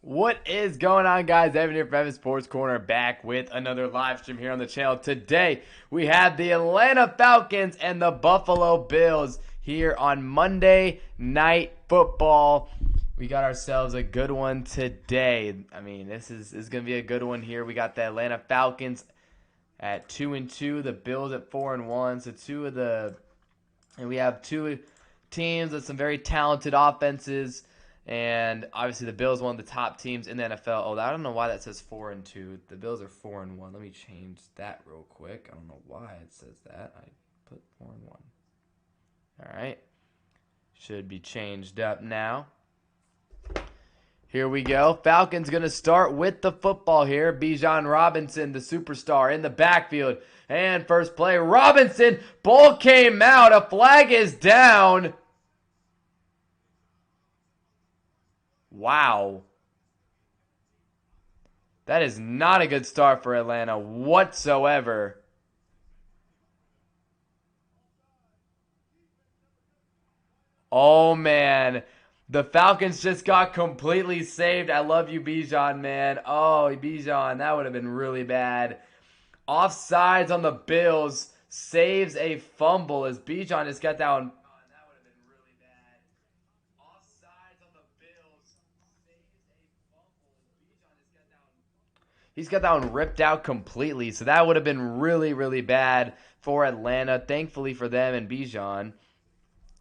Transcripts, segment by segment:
What is going on, guys? Evan here from Evan Sports Corner, back with another live stream here on the channel. Today, we have the Atlanta Falcons and the Buffalo Bills here on Monday Night Football. We got ourselves a good one today. I mean, this is going to be a good one here. We got the Atlanta Falcons at 2-2, the Bills at 4-1. So we have two teams with some very talented offenses. And obviously the Bills one of the top teams in the NFL. Oh, I don't know why that says 4-2. The Bills are 4-1. Let me change that real quick. I don't know why it says that. I put 4-1. All right. Should be changed up now. Here we go. Falcons going to start with the football here. Bijan Robinson, the superstar, in the backfield. And first play, Robinson. Ball came out. A flag is down. Wow. That is not a good start for Atlanta whatsoever. Oh, man. The Falcons just got completely saved. I love you, Bijan, man. Oh, Bijan, that would have been really bad. Offsides on the Bills. Saves a fumble as Bijan just got that one. He's got that one ripped out completely. So that would have been really, really bad for Atlanta. Thankfully for them and Bijan,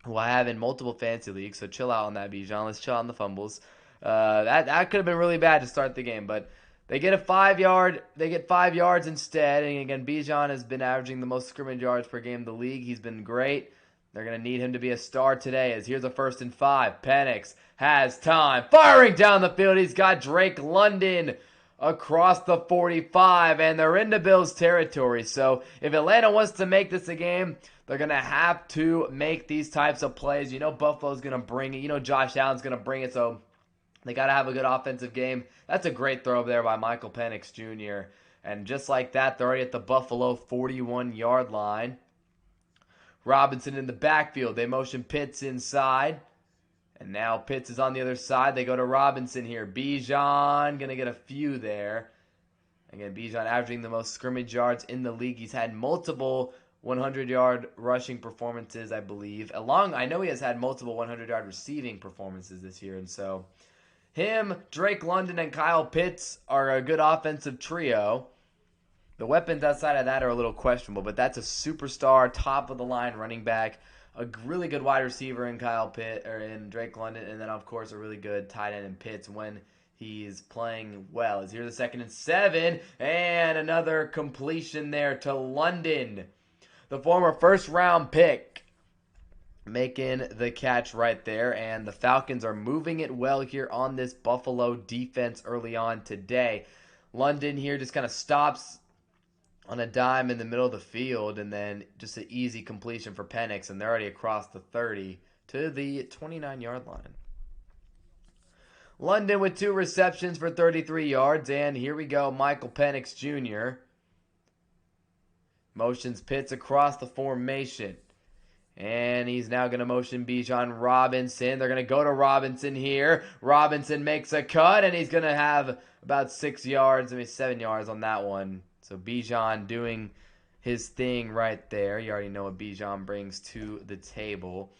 who I have in multiple fantasy leagues. So chill out on that, Bijan. Let's chill on the fumbles. That could have been really bad to start the game, but they get a 5-yard. They get 5 yards instead. And again, Bijan has been averaging the most scrimmage yards per game in the league. He's been great. They're going to need him to be a star today. As here's a 1st and 5. Penix has time. Firing down the field. He's got Drake London across the 45, and they're into Bills territory. So if Atlanta wants to make this a game, they're going to have to make these types of plays. You know Buffalo's going to bring it. You know Josh Allen's going to bring it, so they got to have a good offensive game. That's a great throw there by Michael Penix Jr. And just like that, they're already at the Buffalo 41-yard line. Robinson in the backfield. They motion Pitts inside. And now Pitts is on the other side. They go to Robinson here. Bijan going to get a few there. Again, Bijan averaging the most scrimmage yards in the league. He's had multiple 100-yard rushing performances, I believe. I know he has had multiple 100-yard receiving performances this year. And so him, Drake London, and Kyle Pitts are a good offensive trio. The weapons outside of that are a little questionable, but that's a superstar, top-of-the-line running back. A really good wide receiver in in Drake London, and then of course a really good tight end in Pitts when he's playing well. As here's the 2nd and 7, and another completion there to London, the former first-round pick, making the catch right there. And the Falcons are moving it well here on this Buffalo defense early on today. London here just kind of stops on a dime in the middle of the field, and then just an easy completion for Penix, and they're already across the 30 to the 29-yard line. London with 2 receptions for 33 yards, and here we go, Michael Penix Jr. motions Pitts across the formation, and he's now going to motion Bijan Robinson. They're going to go to Robinson here. Robinson makes a cut, and he's going to have about 7 yards on that one. So Bijan doing his thing right there. You already know what Bijan brings to the table.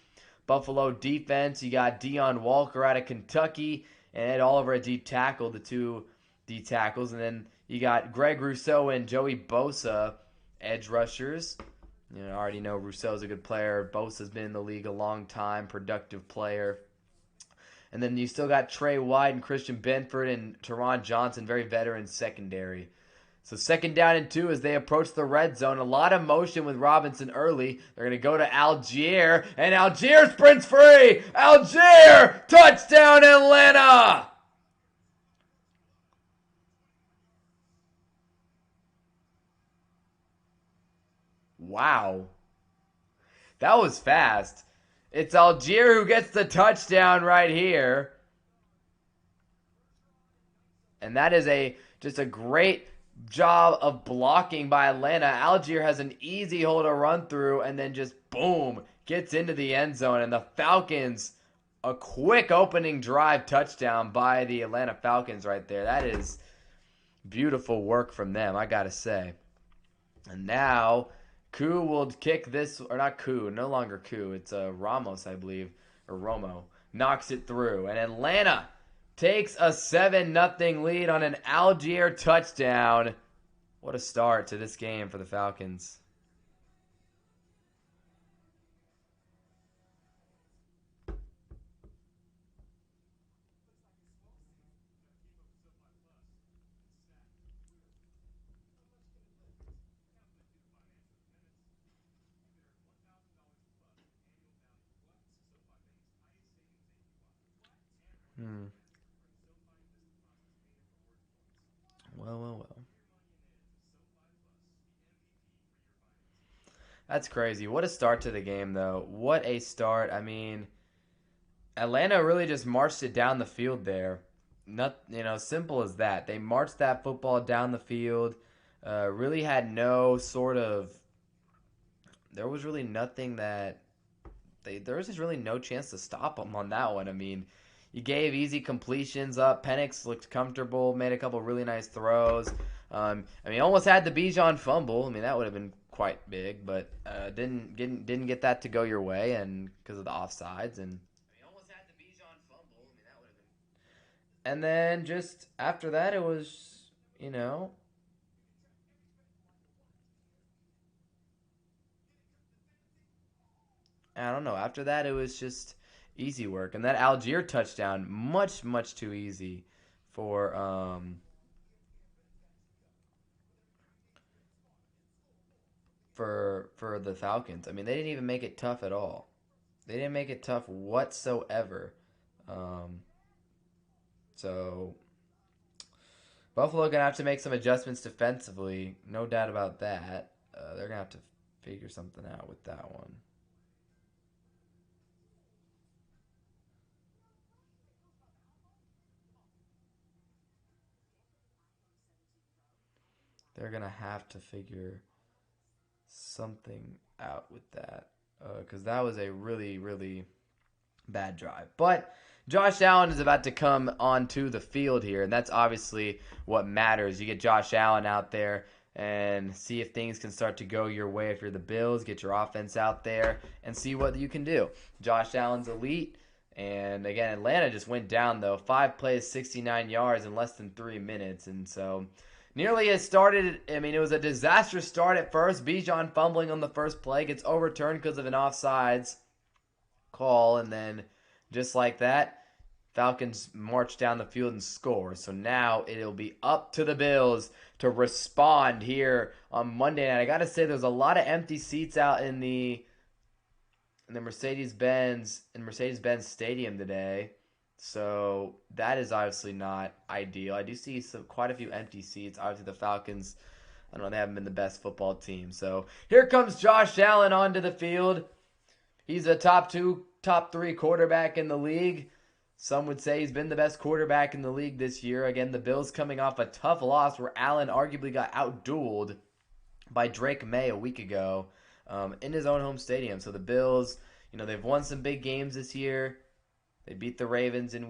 Buffalo defense, you got Deion Walker out of Kentucky and Ed Oliver at deep tackle, the 2 D tackles. And then you got Greg Rousseau and Joey Bosa, edge rushers. You know, I already know Rousseau's a good player. Bosa's been in the league a long time, productive player. And then you still got Trey White and Christian Benford and Teron Johnson, very veteran secondary. So 2nd down and 2 as they approach the red zone. A lot of motion with Robinson early. They're going to go to Algier, and Algier sprints free. Algier, touchdown Atlanta. Wow. That was fast. It's Algier who gets the touchdown right here. And that is just a great job of blocking by Atlanta. Algier has an easy hole to run through, and then just boom, gets into the end zone. And the Falcons a quick opening drive touchdown by the Atlanta Falcons right there. That is beautiful work from them, I gotta say. And now Koo will kick this, or not Koo, no longer Koo. It's Ramos, I believe, or Romo. Knocks it through. And Atlanta takes a 7-0 lead on an Algier touchdown. What a start to this game for the Falcons. Hmm. Well, well, well. That's crazy. What a start to the game, though. What a start. I mean, Atlanta really just marched it down the field there. Not, simple as that. They marched that football down the field. Really had no sort of. There was really nothing that there was just really no chance to stop them on that one. I mean, you gave easy completions up. Penix looked comfortable, made a couple really nice throws. Almost had the Bijan fumble. I mean, that would have been quite big, but didn't get that to go your way, and because of the offsides, and almost had the Bijan fumble. I mean, that would have been. And then just after that, it was I don't know. After that, it was just easy work, and that Algier touchdown, much too easy for for the Falcons. I mean, they didn't even make it tough at all. They didn't make it tough whatsoever. Um, so Buffalo gonna have to make some adjustments defensively, no doubt about that. They're gonna have to figure something out with that one. They're gonna have to figure something out with that because that was a really bad drive. But Josh Allen is about to come onto the field here, and that's obviously what matters. You get Josh Allen out there and see if things can start to go your way if you're the Bills. Get your offense out there and see what you can do. Josh Allen's elite. And again, Atlanta just went down, though. 5 plays, 69 yards in less than 3 minutes. And so nearly it started. I mean, it was a disastrous start at first. Bijan fumbling on the first play gets overturned because of an offsides call. And then just like that, Falcons march down the field and score. So now it'll be up to the Bills to respond here on Monday night. I got to say, there's a lot of empty seats out in the Mercedes-Benz Stadium today. So that is obviously not ideal. I do see quite a few empty seats. Obviously, the Falcons, I don't know, they haven't been the best football team. So here comes Josh Allen onto the field. He's a top 3 quarterback in the league. Some would say he's been the best quarterback in the league this year. Again, the Bills coming off a tough loss where Allen arguably got outdueled by Drake May a week ago in his own home stadium. So the Bills, they've won some big games this year. They beat the Ravens in I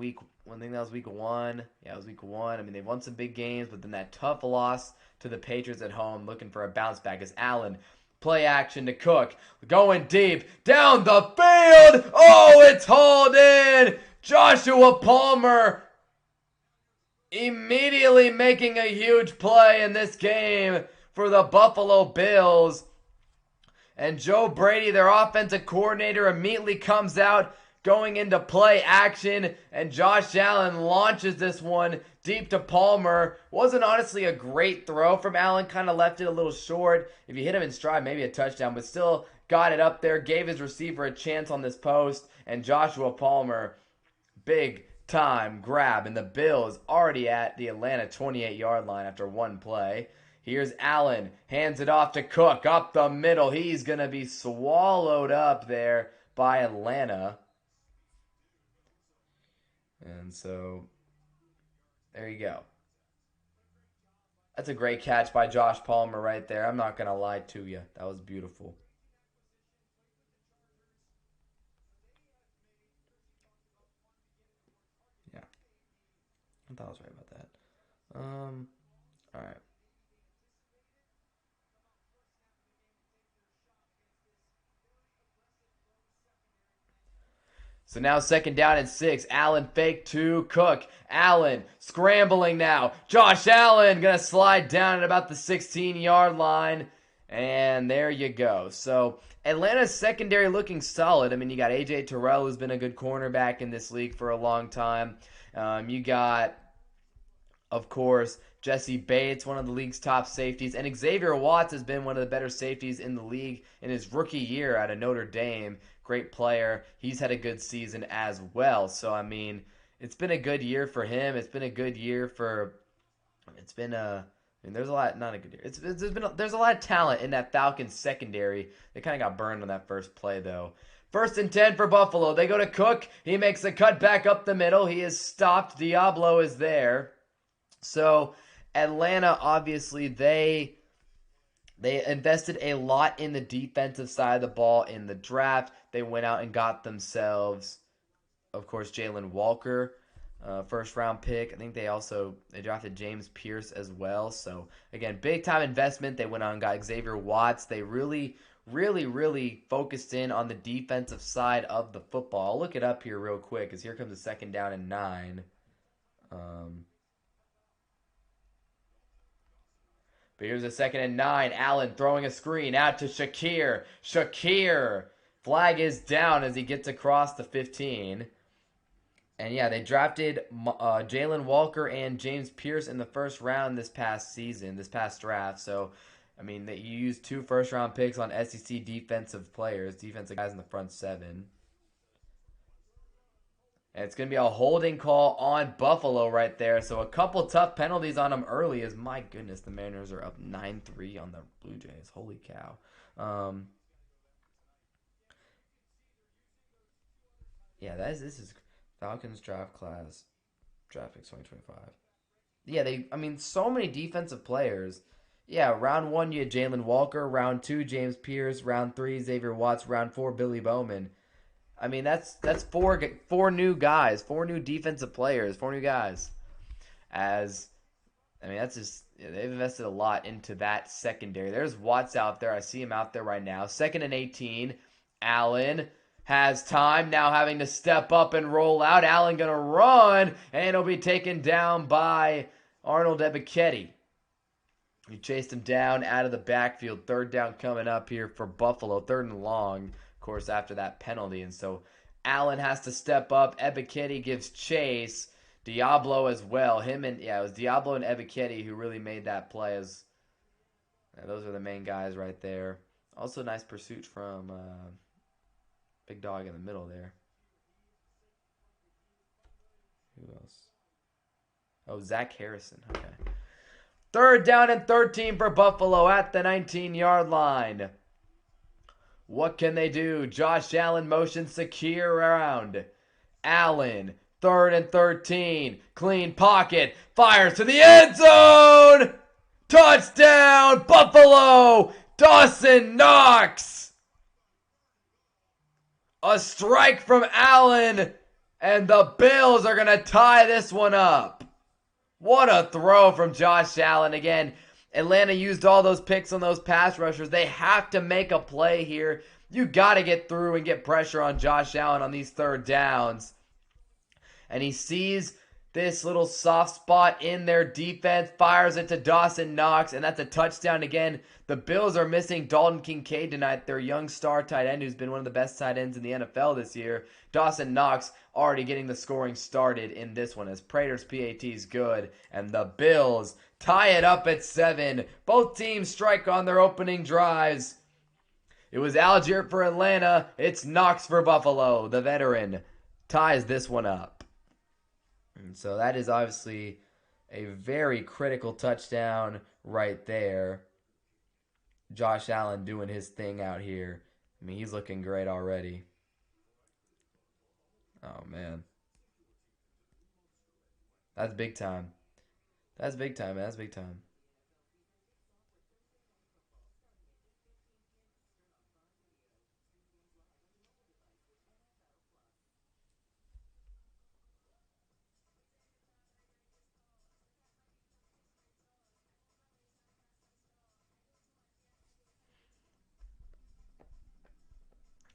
think that was week 1. Yeah, it was week 1. I mean, they've won some big games, but then that tough loss to the Patriots at home, looking for a bounce back as Allen, play action to Cook, going deep, down the field. Oh, it's hauled in. Joshua Palmer immediately making a huge play in this game for the Buffalo Bills. And Joe Brady, their offensive coordinator, immediately comes out going into play action, and Josh Allen launches this one deep to Palmer. Wasn't honestly a great throw from Allen, kind of left it a little short. If you hit him in stride, maybe a touchdown, but still got it up there, gave his receiver a chance on this post, and Joshua Palmer, big time grab, and the Bills already at the Atlanta 28-yard line after one play. Here's Allen, hands it off to Cook, up the middle. He's going to be swallowed up there by Atlanta. And so, there you go. That's a great catch by Josh Palmer right there. I'm not going to lie to you. That was beautiful. I thought I was right about that. All right. So now 2nd down and 6. Allen fake to Cook. Allen scrambling now. Josh Allen going to slide down at about the 16-yard line. And there you go. So Atlanta's secondary looking solid. I mean, you got A.J. Terrell, who's been a good cornerback in this league for a long time. You got, of course, Jesse Bates, one of the league's top safeties. And Xavier Watts has been one of the better safeties in the league in his rookie year out of Notre Dame. Great player. He's had a good season as well. So, I mean, it's been a good year for him. It's been a good year for... It's been a... I mean, there's a lot... Not a good year. There's a lot of talent in that Falcons secondary. They kind of got burned on that first play, though. 1st and 10 for Buffalo. They go to Cook. He makes a cut back up the middle. He is stopped. Diablo is there. So, Atlanta, obviously, they invested a lot in the defensive side of the ball in the draft. They went out and got themselves, of course, Jalen Walker, first-round pick. I think they drafted James Pierce as well. So, again, big-time investment. They went out and got Xavier Watts. They really, really, really focused in on the defensive side of the football. I'll look it up here real quick because here comes a 2nd down and 9. But here's a 2nd and 9. Allen throwing a screen out to Shakir. Shakir. Flag is down as he gets across the 15. And yeah, they drafted Jalen Walker and James Pierce in the first round this past draft. So, I mean, they used 2 first-round picks on SEC defensive guys in the front 7. And it's going to be a holding call on Buffalo right there. So a couple tough penalties on them early as, my goodness, the Mariners are up 9-3 on the Blue Jays. Holy cow. Yeah, this is Falcons draft picks 2025. Yeah, so many defensive players. Yeah, round 1 you had Jalen Walker. Round 2, James Pierce. Round 3, Xavier Watts. Round 4, Billy Bowman. I mean, that's four new guys, 4 new defensive players, 4 new guys. That's just, they've invested a lot into that secondary. There's Watts out there. I see him out there right now. 2nd and 18. Allen has time, now having to step up and roll out. Allen going to run, and he'll be taken down by Arnold Ebiketie. He chased him down out of the backfield. 3rd down coming up here for Buffalo. 3rd and long. Course, after that penalty, and so Allen has to step up. Ebiketie gives chase. Diablo as well. It was Diablo and Ebiketie who really made that play. Those are the main guys right there. Also, nice pursuit from Big Dog in the middle there. Who else? Oh, Zach Harrison. Okay. 3rd down and 13 for Buffalo at the 19-yard line. What can they do? Josh Allen motion secure around. Allen, 3rd and 13. Clean pocket. Fires to the end zone. Touchdown, Buffalo. Dawson Knox. A strike from Allen. And the Bills are going to tie this one up. What a throw from Josh Allen. Again, Atlanta used all those picks on those pass rushers. They have to make a play here. You got to get through and get pressure on Josh Allen on these 3rd downs. And he sees this little soft spot in their defense, fires it to Dawson Knox, and that's a touchdown again. The Bills are missing Dalton Kincaid tonight, their young star tight end who's been one of the best tight ends in the NFL this year. Dawson Knox already getting the scoring started in this one as Prater's PAT is good, and the Bills tie it up at 7. Both teams strike on their opening drives. It was Algier for Atlanta. It's Knox for Buffalo. The veteran ties this one up. And so that is obviously a very critical touchdown right there. Josh Allen doing his thing out here. I mean, he's looking great already. Oh, man. That's big time. That's big time, man. That's big time.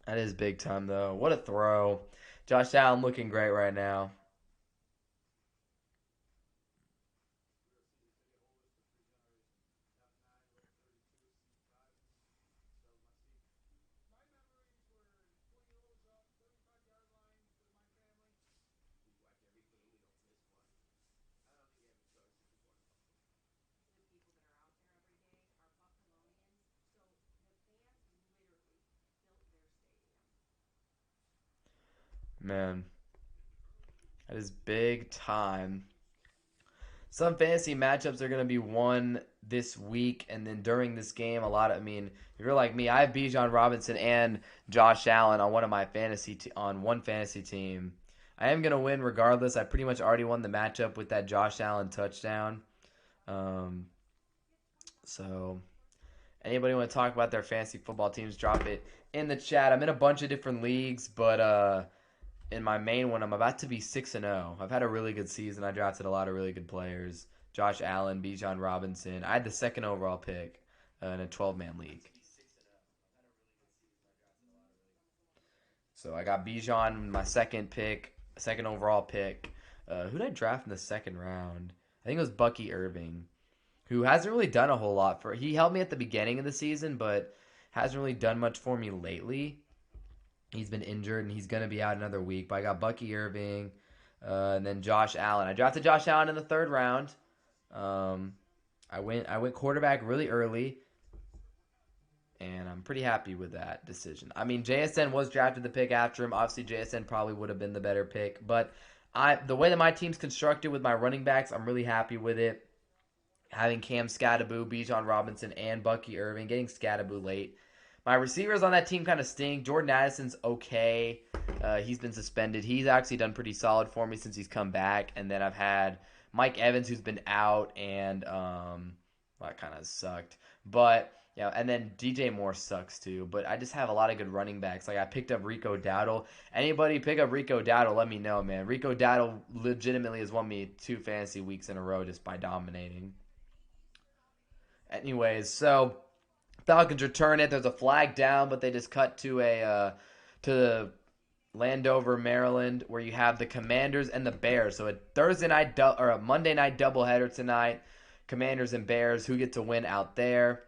That is big time though. What a throw. Josh Allen looking great right now. Man, that is big time. Some fantasy matchups are going to be won this week, and then during this game, I mean, if you're like me, I have Bijan Robinson and Josh Allen on on one fantasy team. I am going to win regardless. I pretty much already won the matchup with that Josh Allen touchdown. Um, so anybody want to talk about their fantasy football teams, drop it in the chat. I'm in a bunch of different leagues, but in my main one, I'm about to be 6-0. I've had a really good season. I drafted a lot of really good players. Josh Allen, Bijan Robinson. I had the second overall pick in a 12-man league. So I got Bijan, my second pick, second overall pick. Who did I draft in the second round? I think it was Bucky Irving, who hasn't really done a whole lot for. He helped me at the beginning of the season, but hasn't really done much for me lately. He's been injured and he's going to be out another week. But I got Bucky Irving, and then Josh Allen. I drafted Josh Allen in the third round. Um, I went quarterback really early, and I'm pretty happy with that decision. I mean, JSN was drafted the pick after him. Obviously, JSN probably would have been the better pick, but the way that my team's constructed with my running backs, I'm really happy with it. Having Cam Scattaboo, Bijan Robinson, and Bucky Irving, getting Scattaboo late. My receivers on that team kind of stink. Jordan Addison's okay. He's been suspended. He's actually done pretty solid for me since he's come back. And then I've had Mike Evans, who's been out, and well, that kind of sucked. But yeah, and then DJ Moore sucks too. But I just have a lot of good running backs. Like I picked up Rico Dowdle. Anybody pick up Rico Dowdle? Let me know, man. Rico Dowdle legitimately has won me 2 fantasy weeks in a row just by dominating. Anyways, so Falcons return it. There's a flag down, but they just cut to Landover, Maryland, where you have the Commanders and the Bears. So a Thursday night or a Monday night doubleheader tonight. Commanders and Bears. Who get to win out there?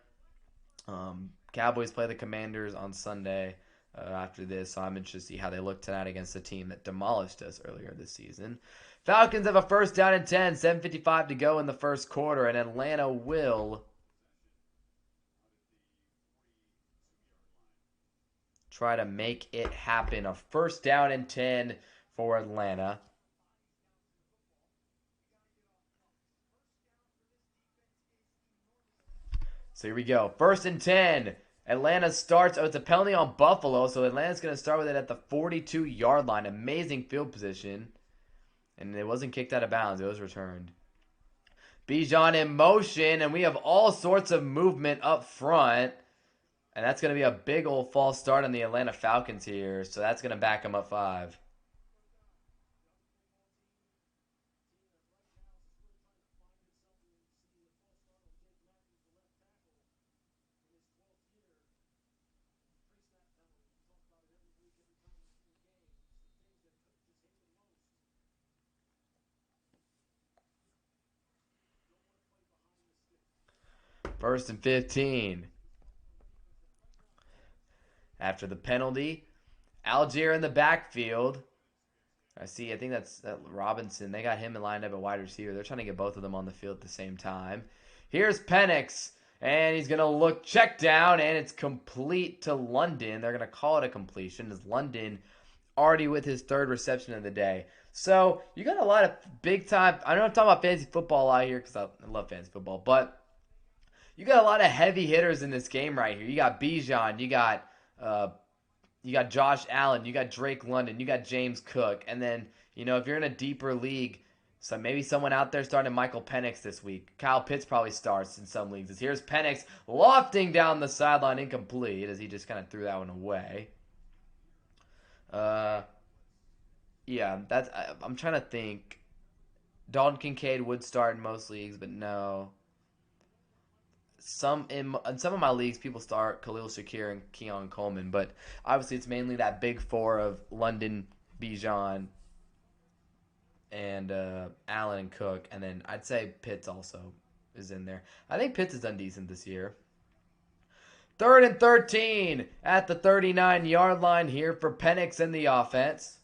Cowboys play the Commanders on Sunday after this, so I'm interested to see how they look tonight against the team that demolished us earlier this season. Falcons have a first down and 10, 7:55 to go in the first quarter, and Atlanta will try to make it happen. A first down and 10 for Atlanta. So here we go. First and 10. Atlanta starts. Oh, it's a penalty on Buffalo, so Atlanta's going to start with it at the 42-yard line. Amazing field position. And it wasn't kicked out of bounds. It was returned. Bijan in motion, and we have all sorts of movement up front. And that's going to be a big old false start on the Atlanta Falcons here. So that's going to back them up 5. First and 15. After the penalty, Algier in the backfield. I think that's Robinson. They got him lined up at wide receiver. They're trying to get both of them on the field at the same time. Here's Penix, and he's going to look check down, and it's complete to London. They're going to call it a completion as London already with his third reception of the day. So you got a lot of big time. I know I'm talking about fantasy football out here because I love fantasy football, but you got a lot of heavy hitters in this game right here. You got Bijan, uh, you got Josh Allen, you got Drake London, you got James Cook, and then if you're in a deeper league, so maybe someone out there starting Michael Penix this week. Kyle Pitts probably starts in some leagues. Here's Penix lofting down the sideline, incomplete, as he just kind of threw that one away. Uh, yeah, I'm trying to think. Dalton Kincaid would start in most leagues, but no. in some of my leagues, people start Khalil Shakir and Keon Coleman, but obviously it's mainly that big four of London, Bijan, and Allen and Cook, and then I'd say Pitts also is in there. I think Pitts has done decent this year. 3rd and 13 at the 39-yard line here for Penix in the offense.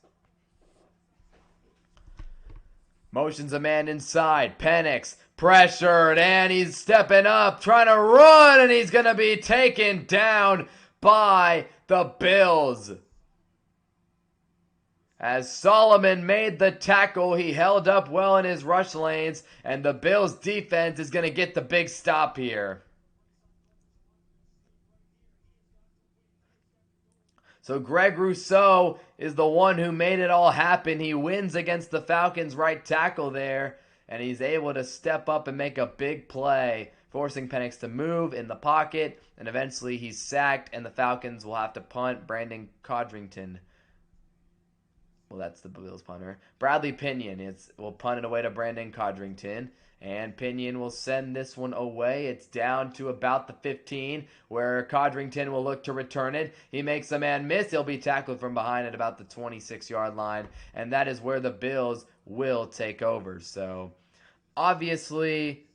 Motions a man inside. Penix pressured, and he's stepping up, trying to run, and he's going to be taken down by the Bills. As Solomon made the tackle, he held up well in his rush lanes, and the Bills defense is going to get the big stop here. So Greg Rousseau is the one who made it all happen. He wins against the Falcons right tackle there, and he's able to step up and make a big play, forcing Penix to move in the pocket, and eventually he's sacked, and the Falcons will have to punt. Brandon Codrington. Well, that's the Bills punter. Bradley Pinion will punt it away to Brandon Codrington. And Pinion will send this one away. It's down to about the 15, where Codrington will look to return it. He makes a man miss. He'll be tackled from behind at about the 26-yard line. And that is where the Bills will take over. So, obviously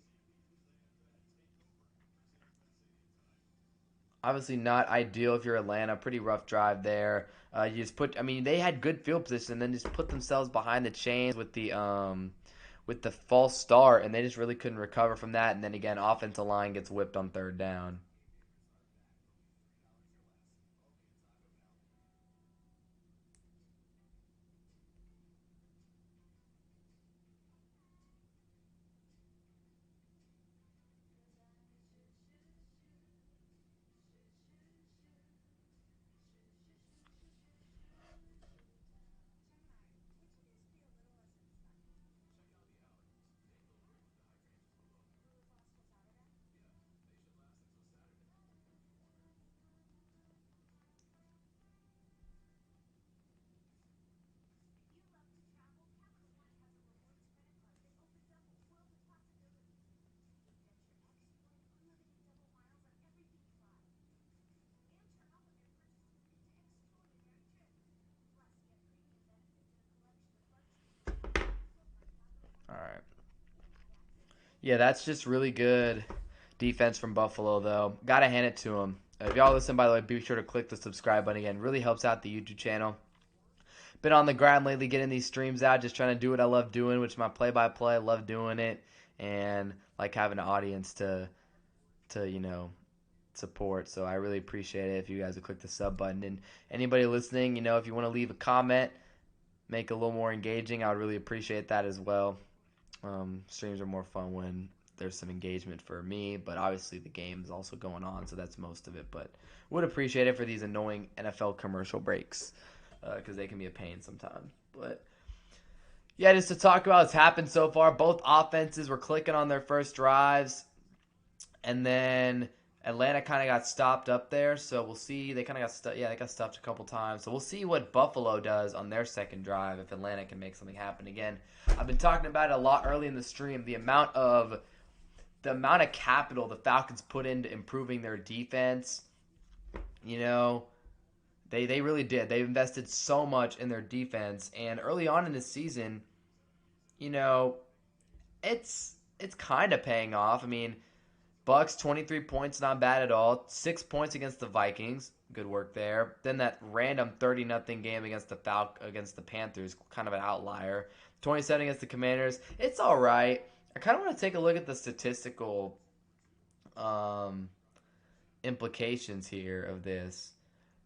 not ideal if you're Atlanta. Pretty rough drive there. You just they had good field position, and then just put themselves behind the chains with the false start, and they just really couldn't recover from that. And then again, offensive line gets whipped on 3rd down. All right. Yeah, that's just really good defense from Buffalo, though. Got to hand it to them. If y'all listen, by the way, be sure to click the subscribe button again. Really helps out the YouTube channel. Been on the grind lately, getting these streams out, just trying to do what I love doing, which is my play-by-play. I love doing it, and like having an audience to support. So I really appreciate it if you guys would click the sub button. And anybody listening, if you want to leave a comment, make it a little more engaging, I would really appreciate that as well. Streams are more fun when there's some engagement for me, but obviously the game is also going on, so that's most of it. But would appreciate it for these annoying NFL commercial breaks, because they can be a pain sometimes. But yeah, just to talk about what's happened so far, both offenses were clicking on their first drives, and then Atlanta kind of got stopped up there, so we'll see. They kind of got they got stopped a couple times. So we'll see what Buffalo does on their second drive if Atlanta can make something happen again. I've been talking about it a lot early in the stream, the amount of capital the Falcons put into improving their defense. They really did. They invested so much in their defense, and early on in the season, it's kind of paying off. I mean, Bucks 23 points, not bad at all. 6 points against the Vikings, good work there. Then that random 30-0 game against the Panthers, kind of an outlier. 27 against the Commanders, it's all right. I kind of want to take a look at the statistical implications here of this,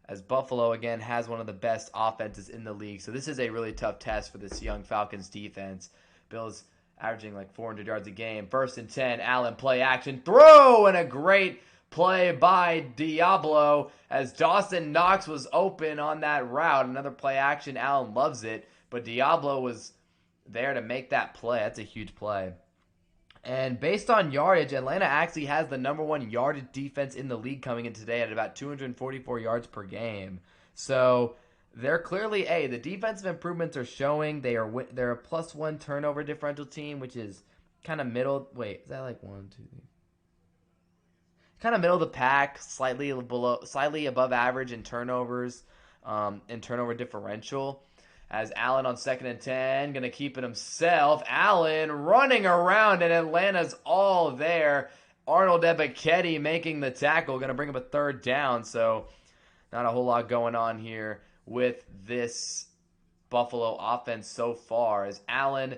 as Buffalo, again, has one of the best offenses in the league. So this is a really tough test for this young Falcons defense. Bills averaging like 400 yards a game. 1st and 10, Allen play action, throw, and a great play by Diablo as Dawson Knox was open on that route. Another play action, Allen loves it, but Diablo was there to make that play. That's a huge play. And based on yardage, Atlanta actually has the number 1 yardage defense in the league coming in today at about 244 yards per game. So they're clearly the defensive improvements are showing. They're a +1 turnover differential team, which is kind of middle. Wait, is that like 1, 2, 3? kind of middle of the pack, slightly above average in turnovers, in turnover differential. As Allen on 2nd and 10, going to keep it himself. Allen running around, and Atlanta's all there. Arnold Ebiketie making the tackle, going to bring up a 3rd down. So not a whole lot going on here with this Buffalo offense so far. As Allen,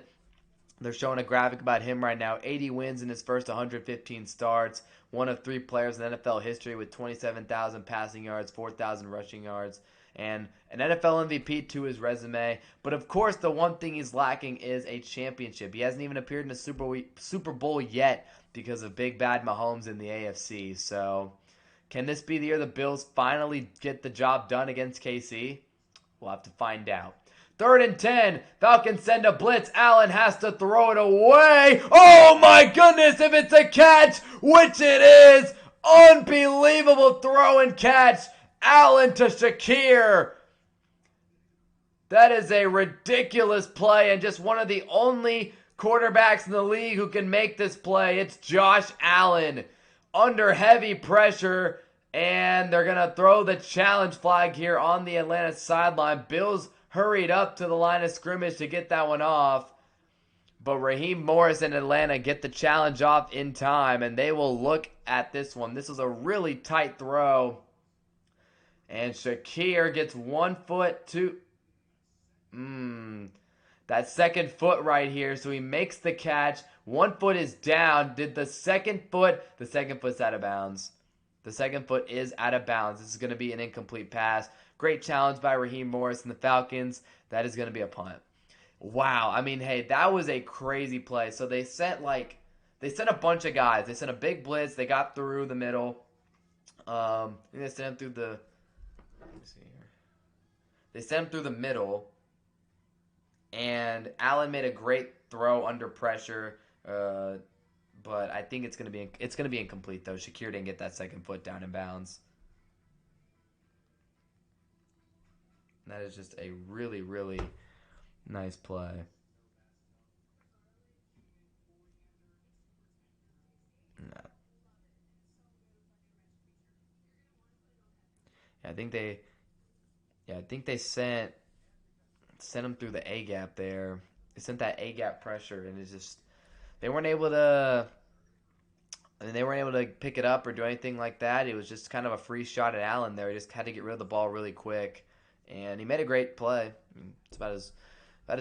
they're showing a graphic about him right now. 80 wins in his first 115 starts. One of 3 players in NFL history with 27,000 passing yards, 4,000 rushing yards, and an NFL MVP to his resume. But of course, the one thing he's lacking is a championship. He hasn't even appeared in a Super Bowl yet because of Big Bad Mahomes in the AFC. So can this be the year the Bills finally get the job done against KC? We'll have to find out. 3rd and 10. Falcons send a blitz. Allen has to throw it away. Oh my goodness, if it's a catch, which it is. Unbelievable throw and catch. Allen to Shakir. That is a ridiculous play, and just one of the only quarterbacks in the league who can make this play. It's Josh Allen under heavy pressure, and they're going to throw the challenge flag here on the Atlanta sideline. Bills hurried up to the line of scrimmage to get that one off. But Raheem Morris and Atlanta get the challenge off in time, and they will look at this one. This was a really tight throw. And Shakir gets 1 foot to... that 2nd foot right here. So he makes the catch. 1 foot is down. Did the 2nd foot... The 2nd foot's out of bounds. The 2nd foot is out of bounds. This is going to be an incomplete pass. Great challenge by Raheem Morris and the Falcons. That is going to be a punt. Wow. I mean, hey, that was a crazy play. So they sent a bunch of guys. They sent a big blitz. They got through the middle. They sent them through the... Let me see here. They sent him through the middle. And Allen made a great throw under pressure. But I think it's gonna be incomplete though. Shakir didn't get that 2nd foot down in bounds. That is just a really, really nice play. No. Yeah, I think they sent him through the A gap there. They sent that A gap pressure, and it's just they weren't able to pick it up or do anything like that. It was just kind of a free shot at Allen there. He just had to get rid of the ball really quick, and he made a great play. I mean, it's about as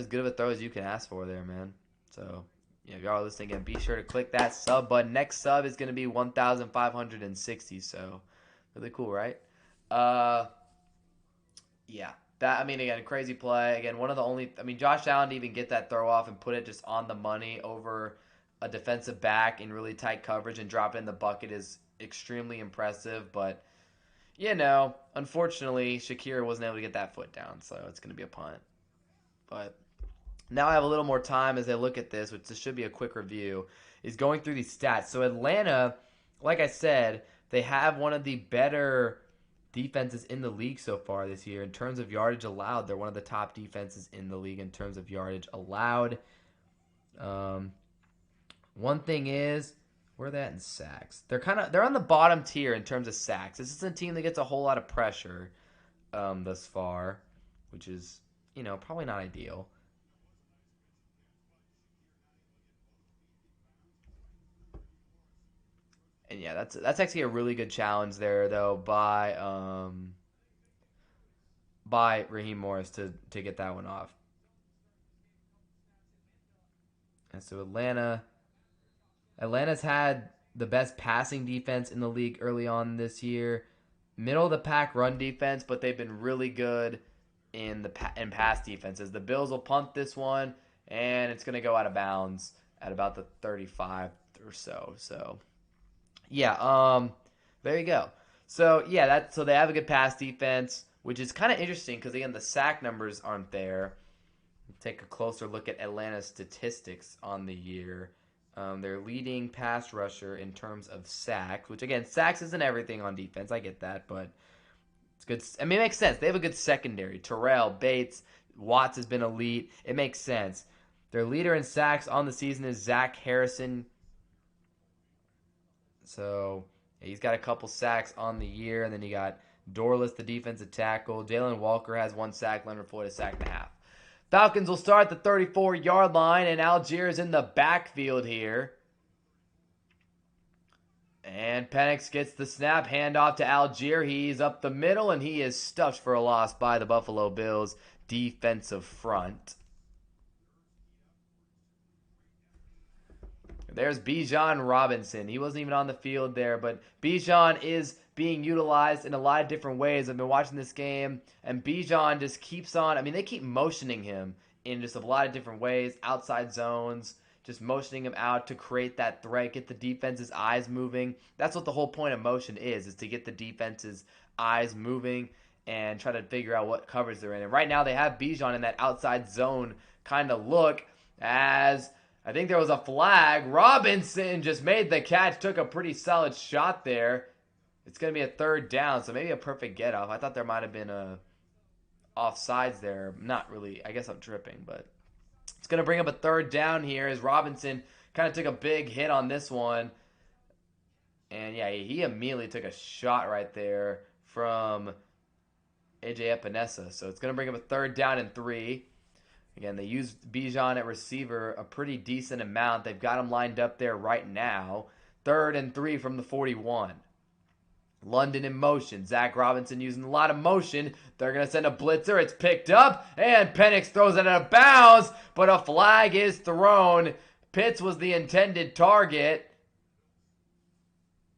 good of a throw as you can ask for there, man. So yeah, if y'all are listening again, be sure to click that sub button. Next sub is going to be 1,560. So really cool, right? Yeah. That, I mean, again, crazy play. Again, one of the only... I mean, Josh Allen to even get that throw off and put it just on the money over a defensive back in really tight coverage and drop it in the bucket is extremely impressive. But, unfortunately, Shakir wasn't able to get that foot down, so it's going to be a punt. But now I have a little more time as I look at this, which this should be a quick review, is going through these stats. So Atlanta, like I said, they have one of the better defenses in the league so far this year. In terms of yardage allowed, they're one of the top defenses in the league in terms of yardage allowed. One thing is, where are they at in sacks? They're on the bottom tier in terms of sacks. This is a team that gets a whole lot of pressure thus far, which is, probably not ideal. And yeah, that's actually a really good challenge there though by Raheem Morris to get that one off. And so Atlanta's had the best passing defense in the league early on this year. Middle of the pack run defense, but they've been really good in pass defenses. The Bills will punt this one, and it's going to go out of bounds at about the 35 or so. So yeah, there you go. So yeah, so they have a good pass defense, which is kind of interesting because again the sack numbers aren't there. Take a closer look at Atlanta's statistics on the year. Their leading pass rusher in terms of sacks, which again sacks isn't everything on defense. I get that, but it's good. I mean, it makes sense. They have a good secondary. Terrell, Bates, Watts has been elite. It makes sense. Their leader in sacks on the season is Zach Harrison. So He's got a couple sacks on the year, and then you got Dorless, the defensive tackle. Jalen Walker has 1 sack. Leonard Floyd a sack and a half. Falcons will start at the 34-yard line, and Algier is in the backfield here. And Penix gets the snap, handoff to Algier. He's up the middle, and he is stuffed for a loss by the Buffalo Bills defensive front. There's Bijan Robinson. He wasn't even on the field there, but Bijan is being utilized in a lot of different ways. I've been watching this game, and Bijan just keeps on. I mean, they keep motioning him in just a lot of different ways, outside zones, just motioning him out to create that threat, get the defense's eyes moving. That's what the whole point of motion is to get the defense's eyes moving and try to figure out what coverage they're in. And right now they have Bijan in that outside zone kind of look, as I think there was a flag. Robinson just made the catch, took a pretty solid shot there. It's going to be a 3rd down, so maybe a perfect get-off. I thought there might have been a offsides there. Not really. I guess I'm tripping, but it's going to bring up a 3rd down here as Robinson kind of took a big hit on this one. And, yeah, he immediately took a shot right there from A.J. Epinesa. So it's going to bring up a 3rd down and 3. Again, they used Bijan at receiver a pretty decent amount. They've got him lined up there right now. 3rd and 3 from the 41. London in motion. Zach Robinson using a lot of motion. They're going to send a blitzer. It's picked up, and Penix throws it out of bounds, but a flag is thrown. Pitts was the intended target.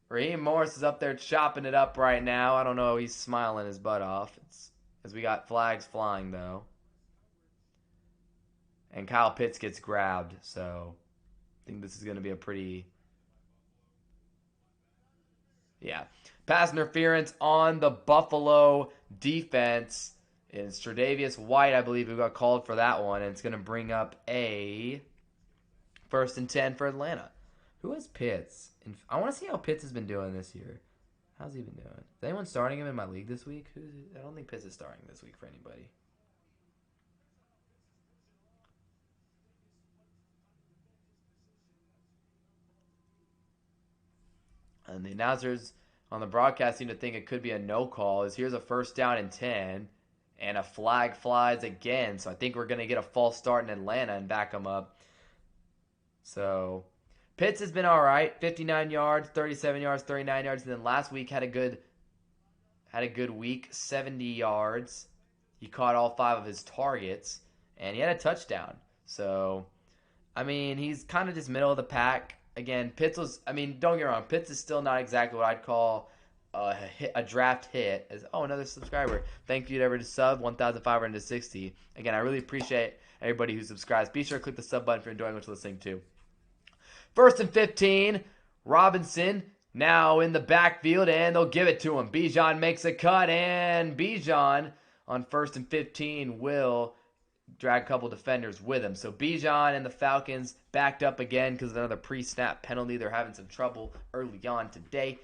Raheem Morris is up there chopping it up right now. I don't know. He's smiling his butt off. As we got flags flying, though. And Kyle Pitts gets grabbed, so I think this is going to be a pretty... Yeah. Pass interference on the Buffalo defense. It's Tre'Davious White, I believe, who got called for that one. And it's going to bring up a 1st and 10 for Atlanta. Who has Pitts? I want to see how Pitts has been doing this year. How's he been doing? Is anyone starting him in my league this week? I don't think Pitts is starting this week for anybody. And the announcers on the broadcast seem to think it could be a no call. Here's a 1st down and 10, and a flag flies again. So I think we're going to get a false start in Atlanta and back them up. So Pitts has been all right. 59 yards, 37 yards, 39 yards. And then last week had a good week, 70 yards. He caught all 5 of his targets, and he had a touchdown. So, I mean, he's kind of just middle of the pack. Again, Pitts was, I mean, don't get me wrong, Pitts is still not exactly what I'd call a draft hit. Another subscriber. Thank you to everybody to sub, 1,560. Again, I really appreciate everybody who subscribes. Be sure to click the sub button if you're enjoying what you're listening to. 1st and 15, Robinson now in the backfield, and they'll give it to him. Bijan makes a cut, and Bijan on 1st and 15 will drag a couple defenders with him. So Bijan and the Falcons backed up again because of another pre-snap penalty. They're having some trouble early on today.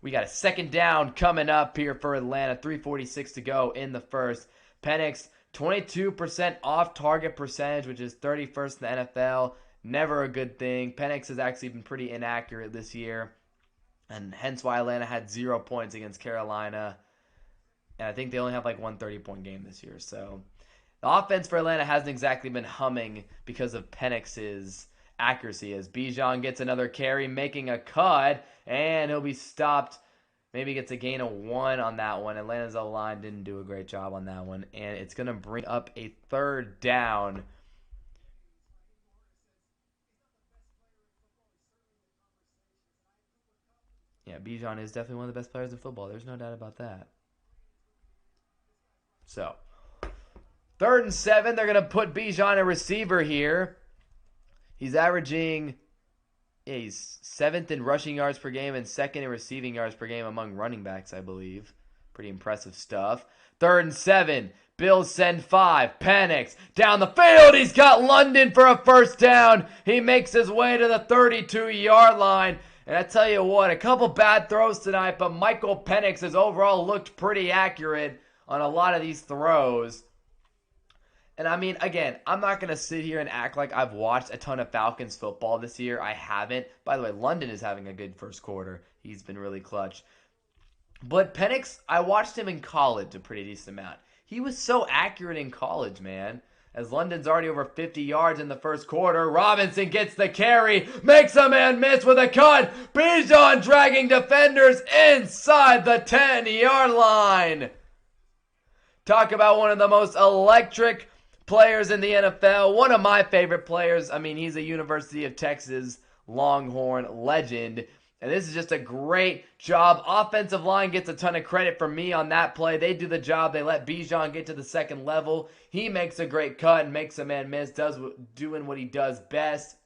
We got a 2nd down coming up here for Atlanta. 3:46 to go in the 1st. Penix, 22% off-target percentage, which is 31st in the NFL. Never a good thing. Penix has actually been pretty inaccurate this year, and hence why Atlanta had 0 points against Carolina. And I think they only have like one 30-point game this year. So the offense for Atlanta hasn't exactly been humming because of Penix's accuracy, as Bijan gets another carry, making a cut, and he'll be stopped. Maybe gets a gain of 1 on that one. Atlanta's O-line didn't do a great job on that one, and it's going to bring up a 3rd down. Yeah, Bijan is definitely one of the best players in football. There's no doubt about that. So, 3rd and 7. They're going to put Bijan a receiver here. He's averaging, he's 7th in rushing yards per game and 2nd in receiving yards per game among running backs, I believe. Pretty impressive stuff. 3rd and 7. Bills send 5. Penix down the field. He's got London for a 1st down. He makes his way to the 32-yard line. And I tell you what, a couple bad throws tonight, but Michael Penix has overall looked pretty accurate on a lot of these throws. And I mean, again, I'm not going to sit here and act like I've watched a ton of Falcons football this year. I haven't. By the way, London is having a good first quarter. He's been really clutch. But Penix, I watched him in college a pretty decent amount. He was so accurate in college, man. As London's already over 50 yards in the first quarter, Robinson gets the carry, makes a man miss with a cut. Bijan dragging defenders inside the 10-yard line. Talk about one of the most electric players in the NFL. One of my favorite players. I mean, he's a University of Texas Longhorn legend. And this is just a great job. Offensive line gets a ton of credit from me on that play. They do the job. They let Bijan get to the second level. He makes a great cut and makes a man miss, doing what he does best.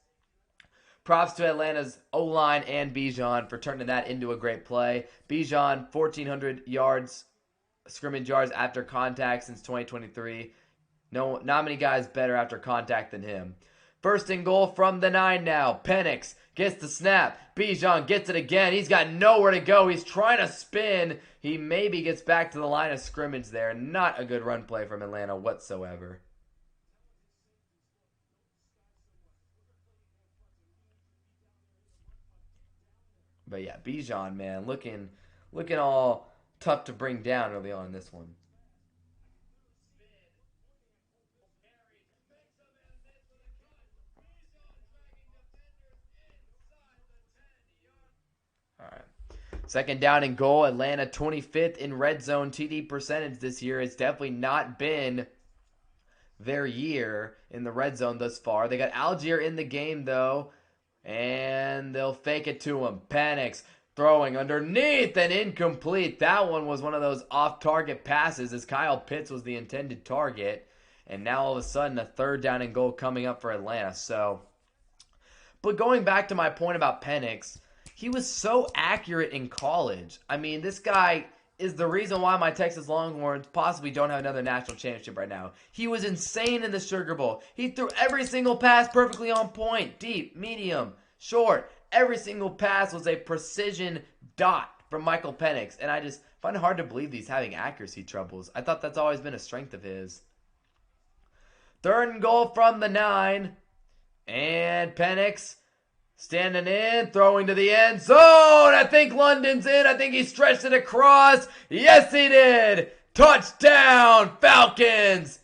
Props to Atlanta's O-line and Bijan for turning that into a great play. Bijan, 1,400 yards, scrimmage yards after contact since 2023. No, not many guys better after contact than him. First and goal from the 9 now. Penix gets the snap. Bijan gets it again. He's got nowhere to go. He's trying to spin. He maybe gets back to the line of scrimmage there. Not a good run play from Atlanta whatsoever. But yeah, Bijan, man, looking all tough to bring down early on in this one. All right. Second down and goal. Atlanta 25th in red zone TD percentage this year. It's definitely not been their year in the red zone thus far. They got Algier in the game, though, and they'll fake it to him. Penix throwing underneath and incomplete. That one was one of those off-target passes as Kyle Pitts was the intended target. And now all of a sudden a third down and goal coming up for Atlanta. But going back to my point about Penix, he was so accurate in college. I mean, this guy is the reason why my Texas Longhorns possibly don't have another national championship right now. He was insane in the Sugar Bowl. He threw every single pass perfectly on point. Deep, medium, short. Every single pass was a precision dot from Michael Penix. And I just find it hard to believe he's having accuracy troubles. I thought that's always been a strength of his. Third and goal from the 9. And Penix standing in, throwing to the end zone. I think London's in. I think he stretched it across. Yes, he did. Touchdown, Falcons.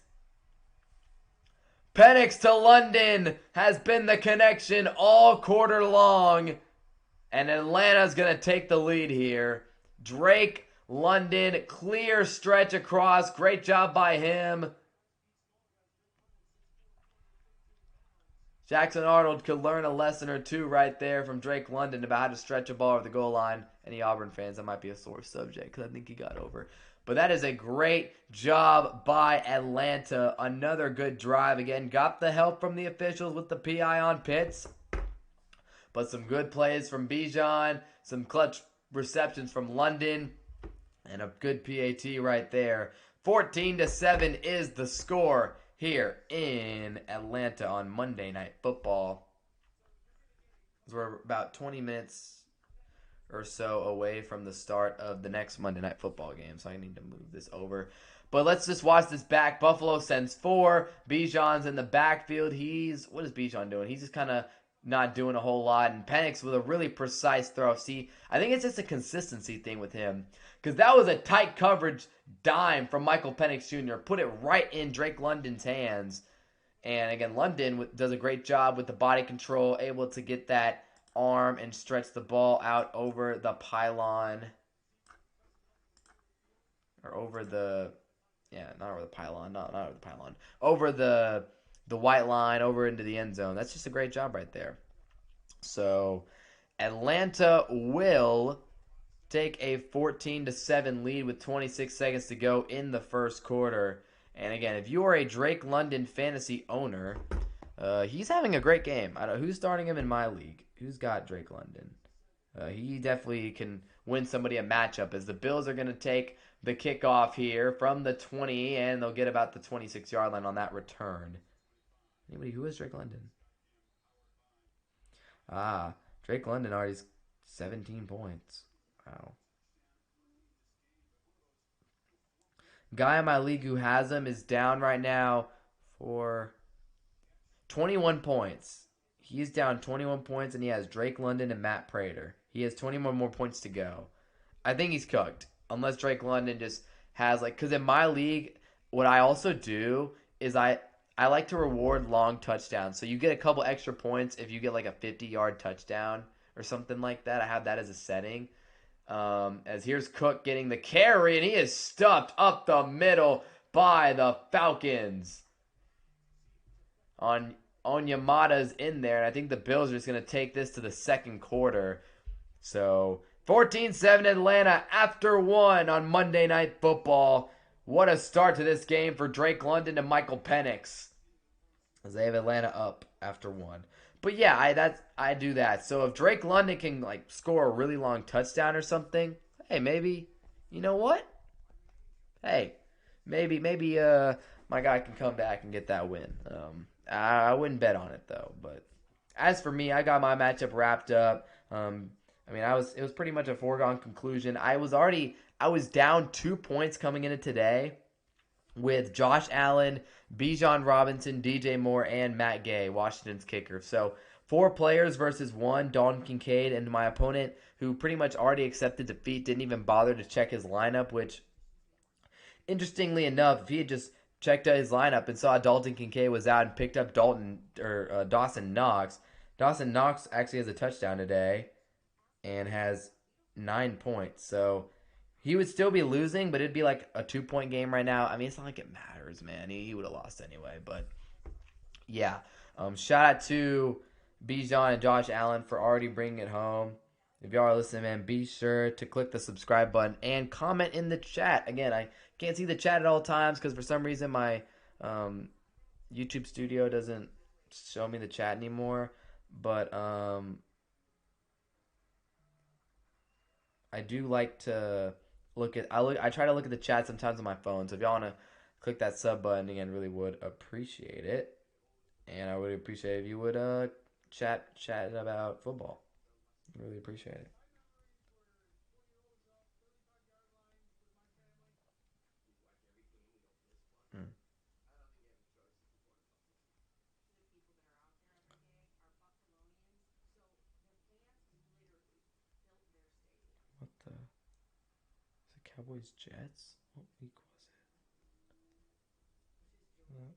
Penix to London has been the connection all quarter long. And Atlanta's going to take the lead here. Drake, London, clear stretch across. Great job by him. Jackson Arnold could learn a lesson or two right there from Drake London about how to stretch a ball over the goal line. Any Auburn fans, that might be a sore subject because I think he got over. But that is a great job by Atlanta. Another good drive. Again, got the help from the officials with the PI on Pitts. But some good plays from Bijan. Some clutch receptions from London. And a good PAT right there. 14-7 is the score here in Atlanta on Monday Night Football. We're about 20 minutes or so away from the start of the next Monday Night Football game, so I need to move this over. But let's just watch this back. Buffalo sends 4. Bijan's in the backfield. What is Bijan doing? He's just kind of not doing a whole lot. And Penix with a really precise throw. See, I think it's just a consistency thing with him. Because that was a tight coverage dime from Michael Penix Jr. Put it right in Drake London's hands. And again, London does a great job with the body control, able to get that arm and stretch the ball out over the pylon. Or over the... Yeah, not over the pylon. Not over the pylon. Over the white line, over into the end zone. That's just a great job right there. So, Atlanta will take a 14-7 lead with 26 seconds to go in the first quarter. And again, if you are a Drake London fantasy owner, he's having a great game. I don't know who's starting him in my league. Who's got Drake London? He definitely can win somebody a matchup as the Bills are going to take the kickoff here from the 20, and they'll get about the 26-yard line on that return. Anybody who is Drake London? Drake London already has 17 points. Wow. Guy in my league who has him is down right now for 21 points. He's down 21 points, and he has Drake London and Matt Prater. He has 21 more points to go. I think he's cooked. Unless Drake London just has, like, because in my league, what I also do is I like to reward long touchdowns. So you get a couple extra points if you get like a 50-yard touchdown or something like that. I have that as a setting. As here's Cook getting the carry, and he is stuffed up the middle by the Falcons. Onyemata's in there, and I think the Bills are just going to take this to the second quarter. So 14-7 Atlanta after one on Monday Night Football. What a start to this game for Drake London and Michael Penix, as they have Atlanta up after one. But yeah, I do that. So if Drake London can like score a really long touchdown or something, hey, maybe, you know what? Hey, maybe my guy can come back and get that win. I wouldn't bet on it though. But as for me, I got my matchup wrapped up. I mean, it was pretty much a foregone conclusion. I was down 2 points coming into today with Josh Allen, Bijan Robinson, DJ Moore, and Matt Gay, Washington's kicker. So 4 players versus 1, Dalton Kincaid, and my opponent, who pretty much already accepted defeat, didn't even bother to check his lineup, which, interestingly enough, if he had just checked out his lineup and saw Dalton Kincaid was out and picked up Dawson Knox. Dawson Knox actually has a touchdown today and has 9 points. So he would still be losing, but it'd be like a 2-point game right now. I mean, it's not like it matters, man. He would have lost anyway. But yeah, shout out to Bijan and Josh Allen for already bringing it home. If y'all are listening, man, be sure to click the subscribe button and comment in the chat. Again, I can't see the chat at all times because for some reason my YouTube studio doesn't show me the chat anymore. But I do like to I try to look at the chat sometimes on my phone. So if y'all want to click that sub button again, really would appreciate it. And I would appreciate if you would chat about football. Really appreciate it. Mm. What the? Is it Cowboys Jets? What week was it?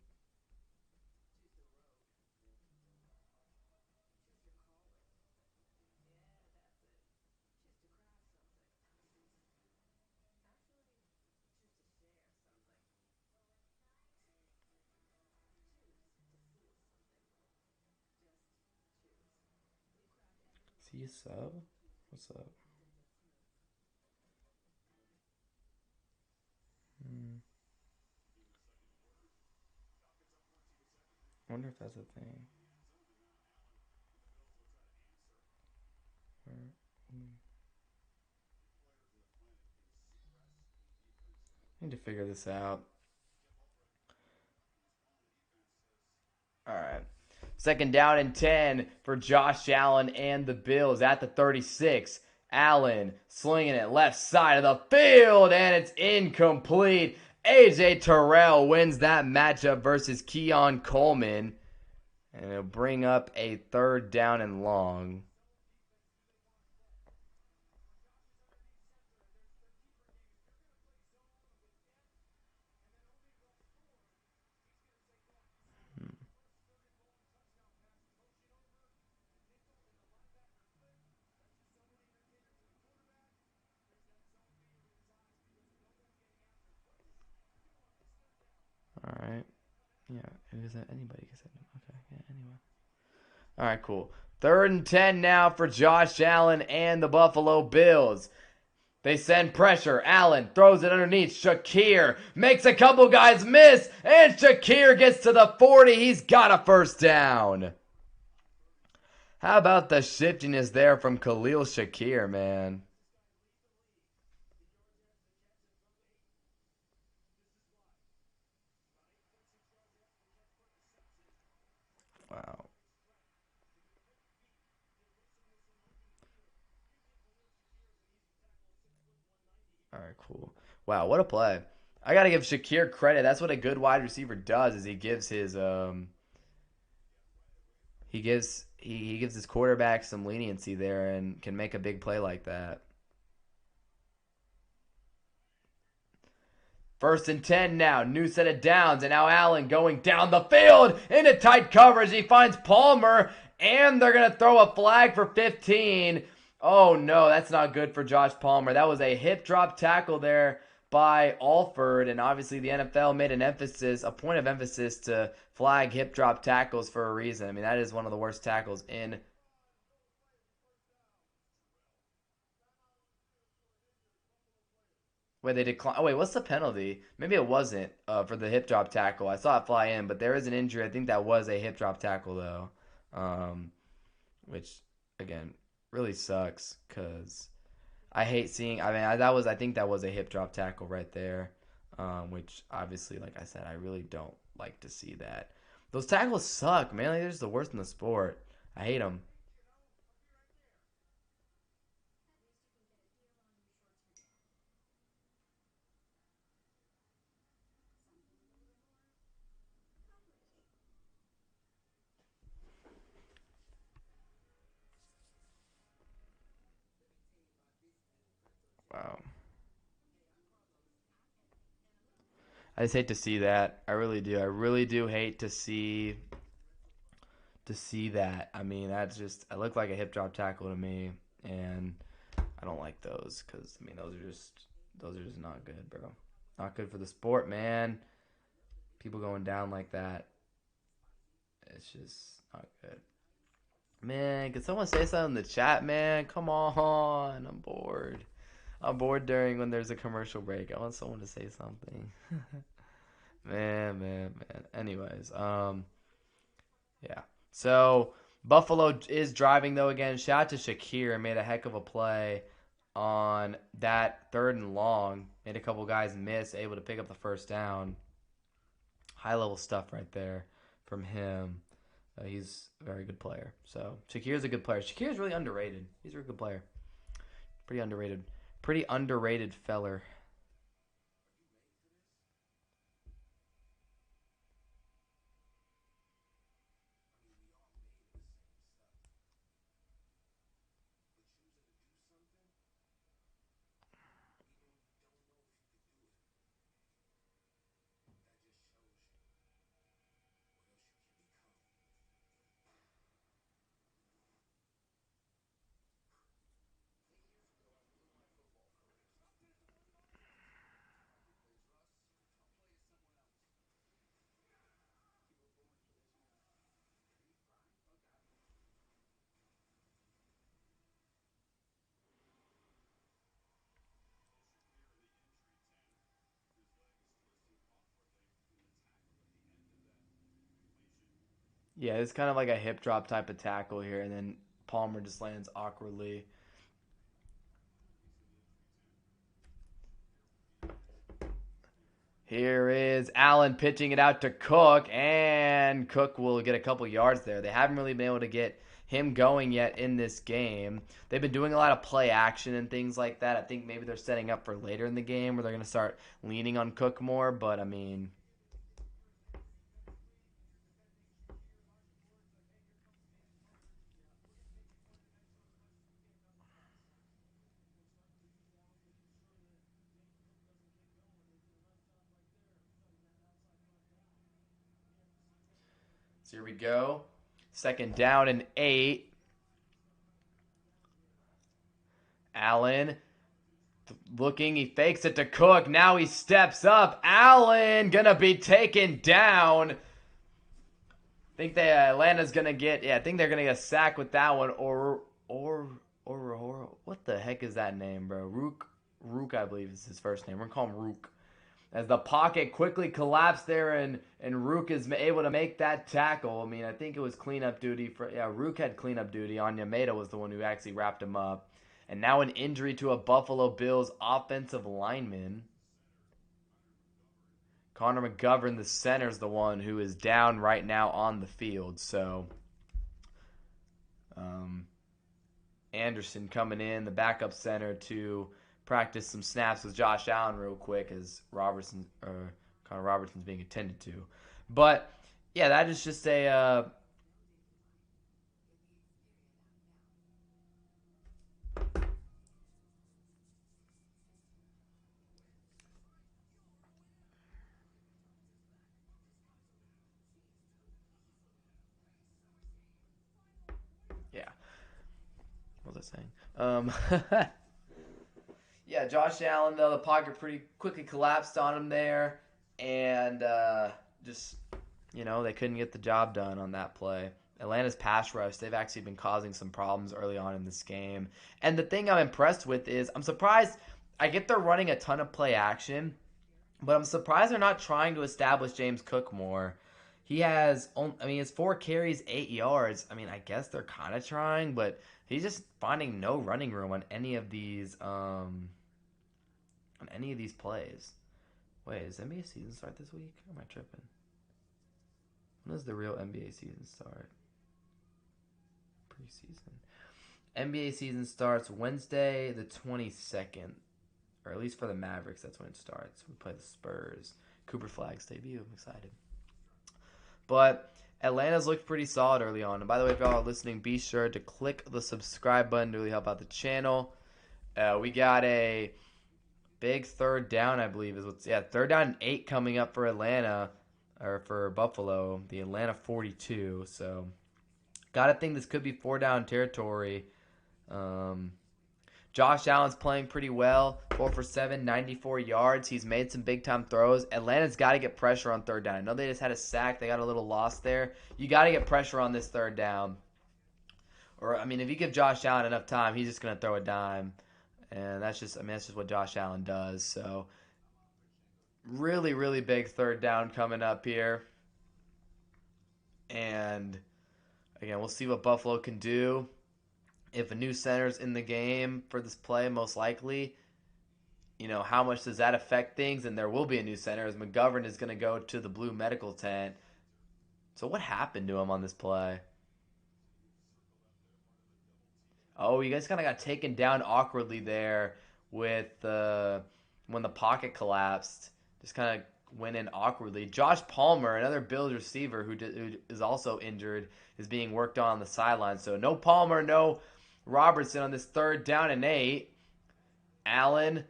Is he a sub? What's up? Hmm. I wonder if that's a thing. Where, I need to figure this out. All right. Second down and 10 for Josh Allen and the Bills at the 36. Allen slinging it left side of the field, and it's incomplete. AJ Terrell wins that matchup versus Keon Coleman, and it'll bring up a third down and long. All right. Yeah, is that anybody can say okay, yeah, anyway. All right, cool. Third and 10 now for Josh Allen and the Buffalo Bills. They send pressure. Allen throws it underneath. Shakir makes a couple guys miss, and Shakir gets to the 40. He's got a first down. How about the shiftiness there from Khalil Shakir, man? Wow. All right, cool. Wow, what a play. I gotta give Shakir credit. That's what a good wide receiver does. Is he gives his quarterback some leniency there and can make a big play like that. First and 10 now. New set of downs. And now Allen going down the field into tight coverage. He finds Palmer. And they're going to throw a flag for 15. Oh, no. That's not good for Josh Palmer. That was a hip drop tackle there by Alford. And obviously the NFL made a point of emphasis to flag hip drop tackles for a reason. I mean, that is one of the worst tackles in. Wait, they decline. Oh, wait, what's the penalty? Maybe it wasn't for the hip drop tackle. I saw it fly in, but there is an injury. I think that was a hip drop tackle, though. Which, again, really sucks because I hate seeing. I mean, I think that was a hip drop tackle right there, which obviously, like I said, I really don't like to see that. Those tackles suck, man. Like, they're just the worst in the sport. I hate them. Wow. I just hate to see that. I really do. I really do hate to see that. I mean, that's just it looked like a hip drop tackle to me, and I don't like those because I mean those are just not good, bro. Not good for the sport, man. People going down like that, it's just not good. Man, can someone say something in the chat, man? Come on, I'm bored. I'm bored during when there's a commercial break. I want someone to say something. Man. Anyways, yeah. So Buffalo is driving though again. Shout out to Shakir, made a heck of a play on that third and long. Made a couple guys miss, able to pick up the first down. High level stuff right there from him. He's a very good player. So Shakir's a good player. Shakir's really underrated. He's a really good player. Pretty underrated. Pretty underrated feller. Yeah, it's kind of like a hip drop type of tackle here, and then Palmer just lands awkwardly. Here is Allen pitching it out to Cook, and Cook will get a couple yards there. They haven't really been able to get him going yet in this game. They've been doing a lot of play action and things like that. I think maybe they're setting up for later in the game where they're going to start leaning on Cook more, but I mean, so here we go. Second down and 8. Allen looking, he fakes it to Cook. Now he steps up. Allen gonna be taken down. I think Atlanta's gonna get. Yeah, I think they're gonna get a sack with that one. Or what the heck is that name, bro? Rook, I believe is his first name. We're gonna call him Rook. As the pocket quickly collapsed there, and Rook is able to make that tackle. I mean, I think it was cleanup duty for. Yeah, Rook had cleanup duty. Onyemata was the one who actually wrapped him up. And now an injury to a Buffalo Bills offensive lineman. Connor McGovern, the center, is the one who is down right now on the field. So, Anderson coming in, the backup center, to practice some snaps with Josh Allen real quick as Connor Robertson's being attended to. But yeah, that is just a yeah. What was I saying? Yeah, Josh Allen though the pocket pretty quickly collapsed on him there, and just they couldn't get the job done on that play. Atlanta's pass rush, they've actually been causing some problems early on in this game. And the thing I'm impressed with is I'm surprised. I get they're running a ton of play action, but I'm surprised they're not trying to establish James Cook more. He has, it's 4 carries, 8 yards. I guess they're kind of trying, but he's just finding no running room on any of these plays. Wait, does NBA season start this week? Or am I tripping? When does the real NBA season start? Preseason. NBA season starts Wednesday the 22nd. Or at least for the Mavericks, that's when it starts. We play the Spurs. Cooper Flag's debut. I'm excited. But Atlanta's looked pretty solid early on. And by the way, if y'all are listening, be sure to click the subscribe button to really help out the channel. We got a big third down, I believe. Third down and 8 coming up for Atlanta. Or for Buffalo. The Atlanta 42. So, gotta think this could be 4-down territory. Josh Allen's playing pretty well. 4 for 7, 94 yards. He's made some big-time throws. Atlanta's got to get pressure on third down. I know they just had a sack. They got a little lost there. You got to get pressure on this third down. Or, if you give Josh Allen enough time, he's just going to throw a dime. And that's just what Josh Allen does. So, really, really big third down coming up here. And, again, we'll see what Buffalo can do. If a new center's in the game for this play, most likely, how much does that affect things? And there will be a new center as McGovern is going to go to the blue medical tent. So what happened to him on this play? Oh, you guys kind of got taken down awkwardly there with when the pocket collapsed. Just kind of went in awkwardly. Josh Palmer, another Bills receiver who is also injured, is being worked on the sideline. So no Palmer, no Robertson on this 3rd down and 8. Allen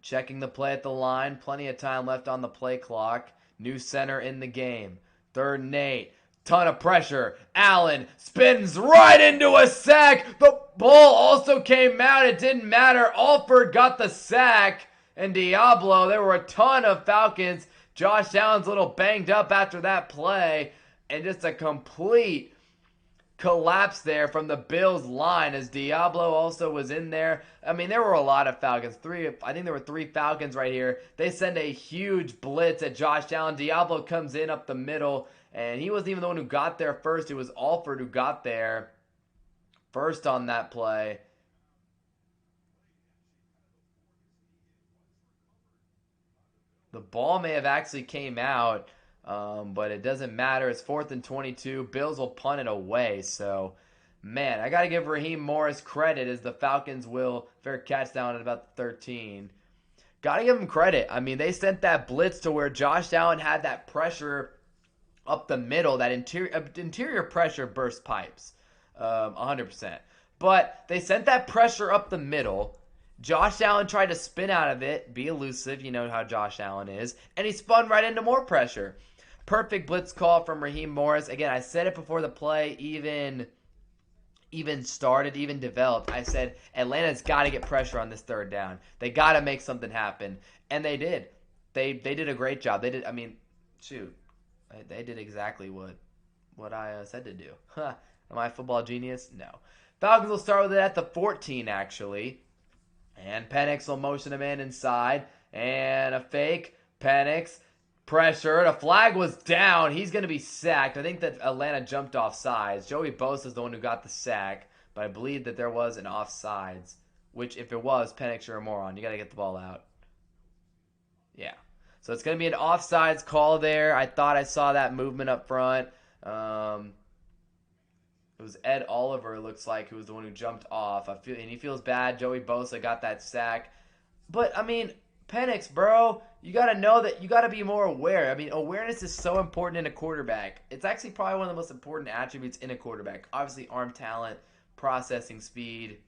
checking the play at the line. Plenty of time left on the play clock. New center in the game. 3rd and 8. Ton of pressure. Allen spins right into a sack. The ball also came out. It didn't matter. Alford got the sack. And Diablo, there were a ton of Falcons. Josh Allen's a little banged up after that play. And just a complete collapse there from the Bills line as Diablo also was in there. There were a lot of Falcons. I think there were 3 Falcons right here. They send a huge blitz at Josh Allen. Diablo comes in up the middle, and he wasn't even the one who got there first. It was Alford who got there first on that play. The ball may have actually came out. But it doesn't matter. It's 4th and 22. Bills will punt it away. So, man, I got to give Raheem Morris credit as the Falcons will fair catch down at about the 13. Got to give him credit. They sent that blitz to where Josh Allen had that pressure up the middle. That interior pressure burst pipes 100%. But they sent that pressure up the middle. Josh Allen tried to spin out of it, be elusive, you know how Josh Allen is, and he spun right into more pressure. Perfect blitz call from Raheem Morris. Again, I said it before the play even started, even developed. I said Atlanta's got to get pressure on this 3rd down. They got to make something happen, and they did. They did a great job. They did. They did exactly what I said to do. Am I a football genius? No. Falcons will start with it at the 14, actually. And Penix will motion him inside. And a fake. Penix. Pressure. A flag was down. He's going to be sacked. I think that Atlanta jumped off sides. Joey Bosa is the one who got the sack. But I believe that there was an offsides. Which, if it was, Penix, you're a moron. You got to get the ball out. Yeah. So it's going to be an offsides call there. I thought I saw that movement up front. It was Ed Oliver, it looks like, who was the one who jumped off. And he feels bad. Joey Bosa got that sack. But, I mean, Penix, bro, you got to know that you got to be more aware. I mean, awareness is so important in a quarterback. It's actually probably one of the most important attributes in a quarterback. Obviously, arm talent, processing speed,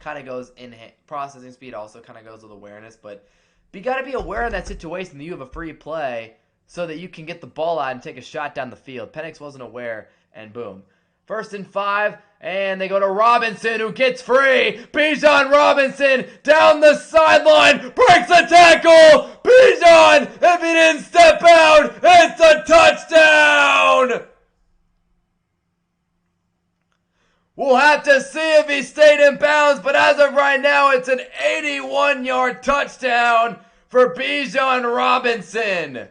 kind of goes in processing speed also kind of goes with awareness, but you got to be aware in that situation that you have a free play so that you can get the ball out and take a shot down the field. Penix wasn't aware, and boom. 1st and 5, and they go to Robinson, who gets free. Bijan Robinson down the sideline, breaks the tackle. Bijan, if he didn't step out, it's a touchdown. We'll have to see if he stayed in bounds, but as of right now, it's an 81-yard touchdown for Bijan Robinson.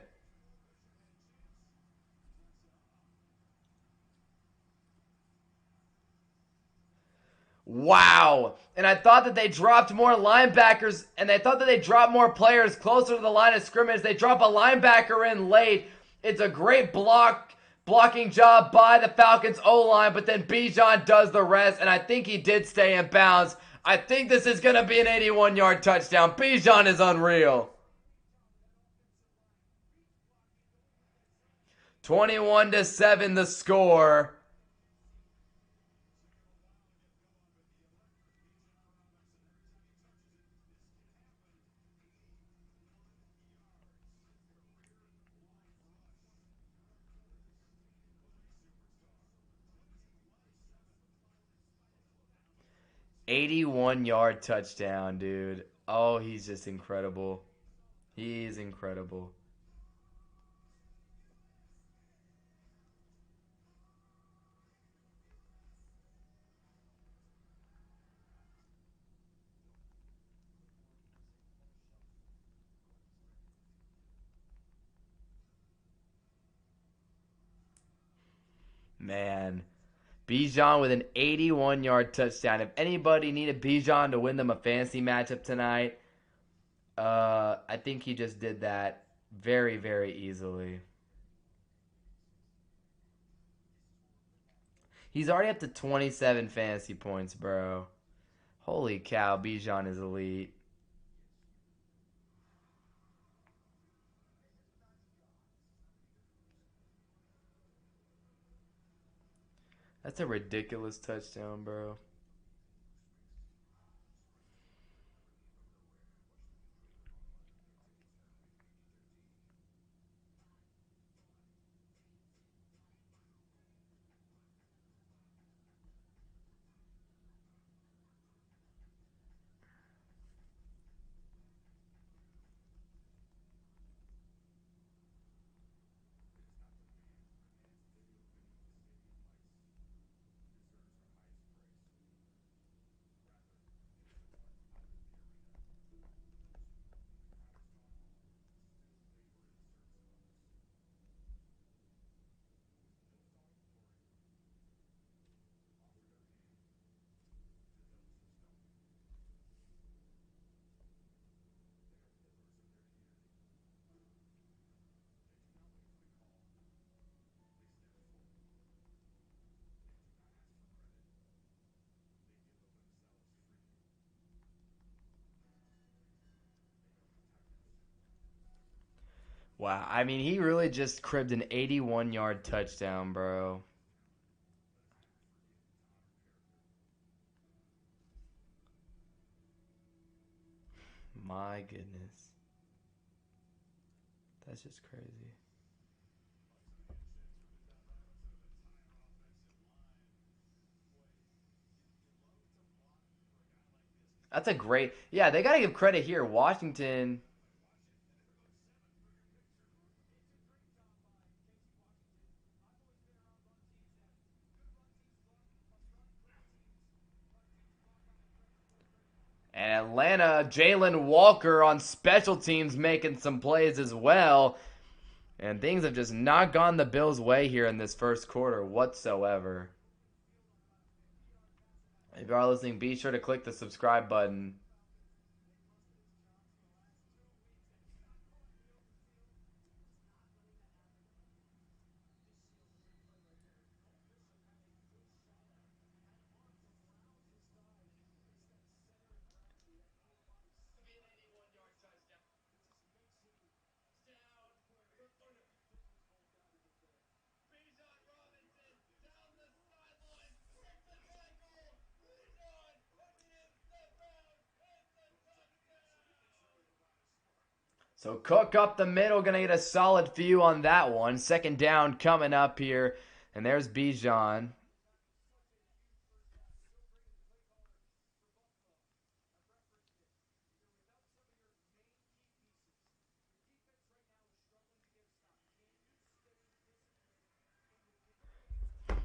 Wow. And I thought that they dropped more linebackers, and I thought that they dropped more players closer to the line of scrimmage. They drop a linebacker in late. It's a great blocking job by the Falcons O-line, but then Bijan does the rest, and I think he did stay in bounds. I think this is going to be an 81-yard touchdown. Bijan is unreal. 21-7 the score. "81-yard touchdown, dude. Oh, he's just incredible. He's incredible. Man. Bijan with an 81-yard touchdown. If anybody needed Bijan to win them a fantasy matchup tonight, I think he just did that very, very easily. He's already up to 27 fantasy points, bro. Holy cow, Bijan is elite. That's a ridiculous touchdown, bro. Wow, I mean, he really just cribbed an 81-yard touchdown, bro. My goodness. That's just crazy. That's a great. Yeah, they got to give credit here. Washington. And Atlanta, Jalen Walker on special teams making some plays as well. And things have just not gone the Bills' way here in this first quarter whatsoever. If you are listening, be sure to click the subscribe button. So Cook up the middle, going to get a solid few on that one. Second down coming up here. And there's Bijan.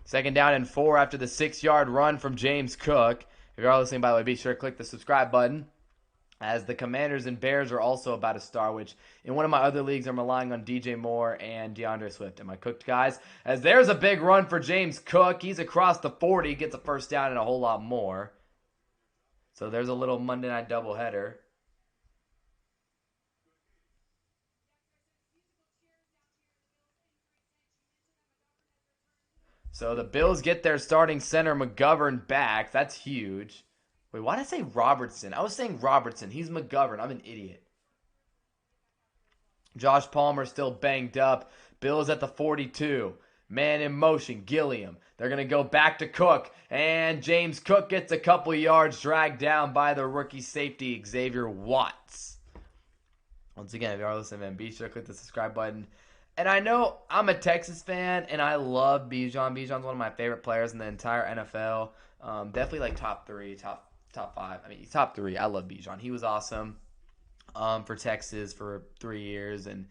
Second down and 4 after the 6-yard run from James Cook. If you are listening, by the way, be sure to click the subscribe button, as the Commanders and Bears are also about to start, which in one of my other leagues I'm relying on DJ Moore and DeAndre Swift. Am I cooked, guys? As there's a big run for James Cook. He's across the 40, gets a first down and a whole lot more. So there's a little Monday night doubleheader. So the Bills get their starting center McGovern back. That's huge. Wait, why did I say Robertson? I was saying Robertson. He's McGovern. I'm an idiot. Josh Palmer still banged up. Bills at the 42. Man in motion. Gilliam. They're going to go back to Cook. And James Cook gets a couple yards, dragged down by the rookie safety, Xavier Watts. Once again, if you are listening, man, be sure to click the subscribe button. And I know I'm a Texas fan, and I love Bijan. Bijan's one of my favorite players in the entire NFL. Definitely like top 3, top 5. I mean, top 3. I love Bijan. He was awesome for Texas for 3 years, and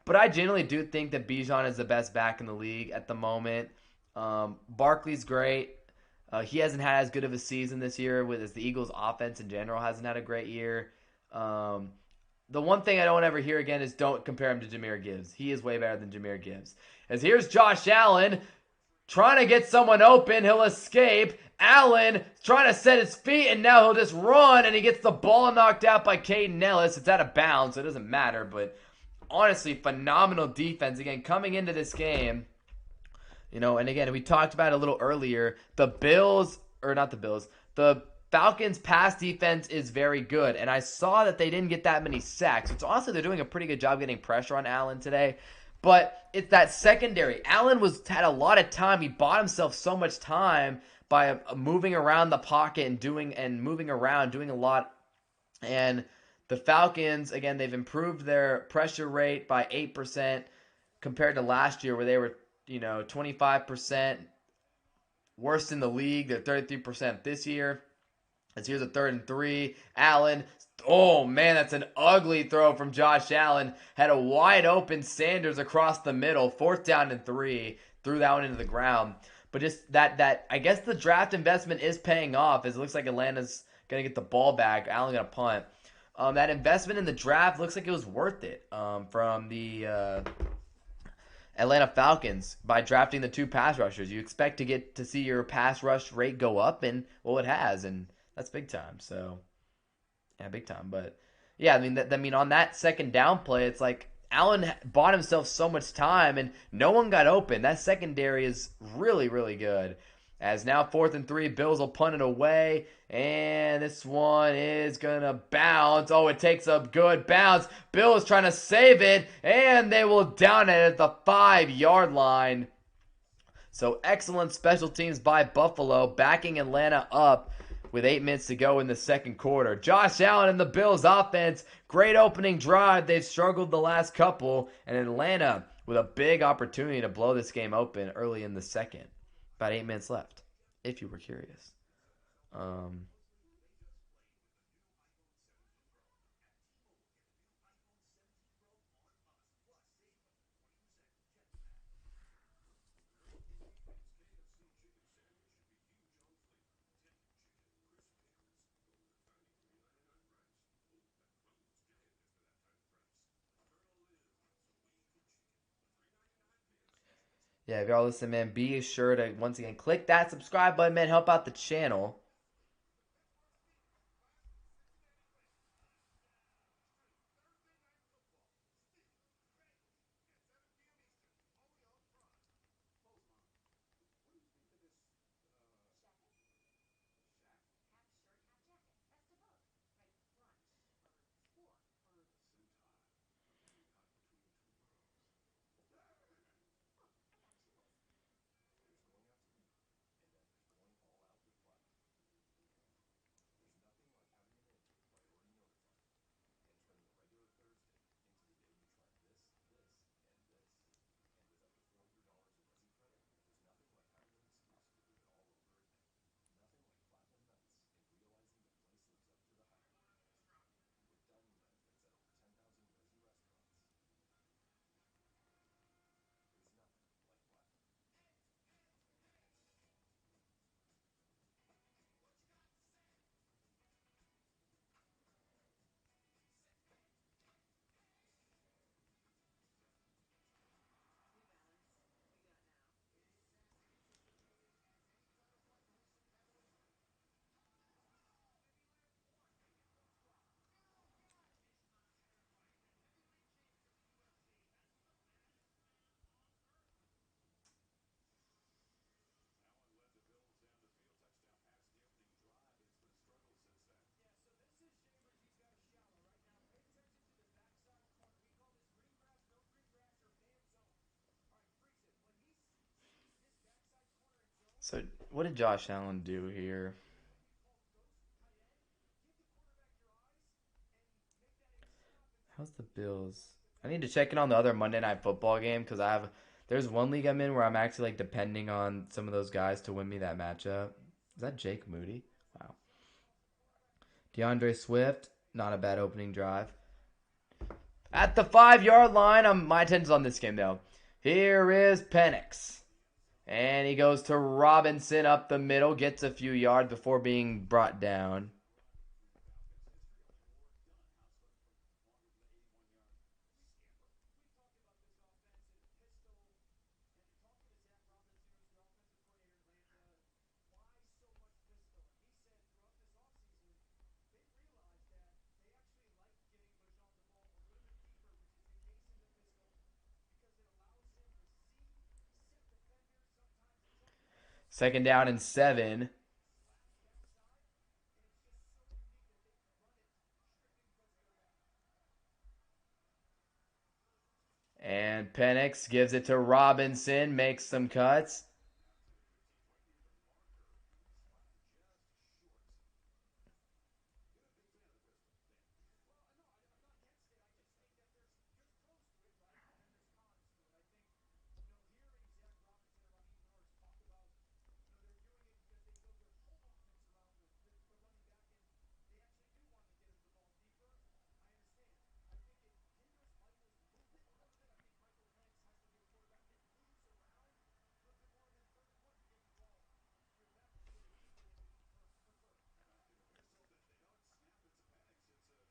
but I generally do think that Bijan is the best back in the league at the moment. Barkley's great. He hasn't had as good of a season this year, as the Eagles' offense in general hasn't had a great year. The one thing I don't ever hear again is don't compare him to Jahmyr Gibbs. He is way better than Jahmyr Gibbs. As here's Josh Allen trying to get someone open. He'll escape. Allen trying to set his feet, and now he'll just run, and he gets the ball knocked out by Caden Ellis. It's out of bounds, so it doesn't matter. But honestly, phenomenal defense. Again, coming into this game, and again, we talked about it a little earlier. The Falcons' pass defense is very good, and I saw that they didn't get that many sacks. So honestly, they're doing a pretty good job getting pressure on Allen today. But it's that secondary. Allen had a lot of time. He bought himself so much time by moving around the pocket and moving around, doing a lot. And the Falcons, again, they've improved their pressure rate by 8% compared to last year, where they were 25% worst in the league. They're 33% this year. As here's a 3rd and 3. Allen. Oh, man, that's an ugly throw from Josh Allen. Had a wide open Sanders across the middle. 4th down and 3. Threw that one into the ground. But just that I guess the draft investment is paying off, as it looks like Atlanta's going to get the ball back. Allen going to punt. That investment in the draft looks like it was worth it from the Atlanta Falcons by drafting the 2 pass rushers. You expect to see your pass rush rate go up, and well, it has, and that's big time. So, yeah, big time. But yeah, I mean, on that second down play, it's like Allen bought himself so much time, and no one got open. That secondary is really, really good. As now 4th and 3, Bills will punt it away, and this one is gonna bounce. Oh, it takes a good bounce. Bills trying to save it, and they will down it at the 5-yard line. So excellent special teams by Buffalo, backing Atlanta up with 8 minutes to go in the second quarter. Josh Allen and the Bills offense, great opening drive. They've struggled the last couple, and Atlanta with a big opportunity to blow this game open early in the second. About 8 minutes left, if you were curious. Yeah, if y'all listen, man, be sure to, once again, click that subscribe button, man. Help out the channel. So what did Josh Allen do here? How's the Bills? I need to check in on the other Monday Night Football game because there's one league I'm in where I'm actually like depending on some of those guys to win me that matchup. Is that Jake Moody? Wow. DeAndre Swift, not a bad opening drive. At the 5-yard line, my attention's on this game though. Here is Penix. And he goes to Robinson up the middle, gets a few yards before being brought down. Second down and 7. And Penix gives it to Robinson, makes some cuts.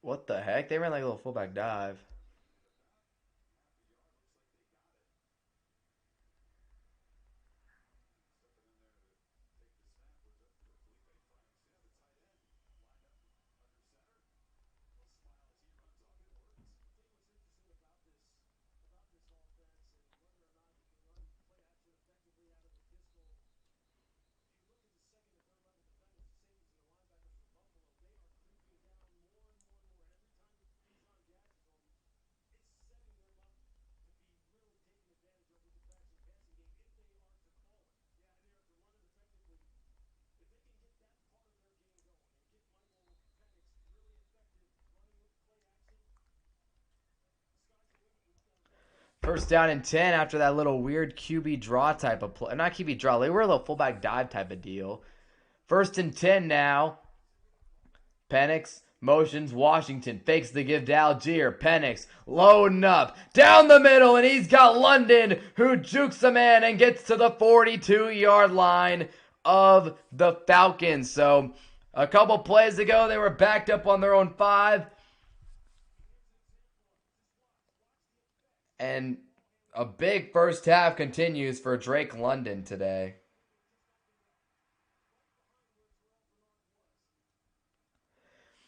What the heck? They ran like a little fullback dive. First down and 10 after that little weird QB draw type of play. Not QB draw. They were a little fullback dive type of deal. First and 10 now. Penix motions Washington. Fakes the give to Algier. Penix loading up. Down the middle. And he's got London who jukes the man and gets to the 42-yard line of the Falcons. So a couple plays ago, they were backed up on their own 5. And a big first half continues for Drake London today.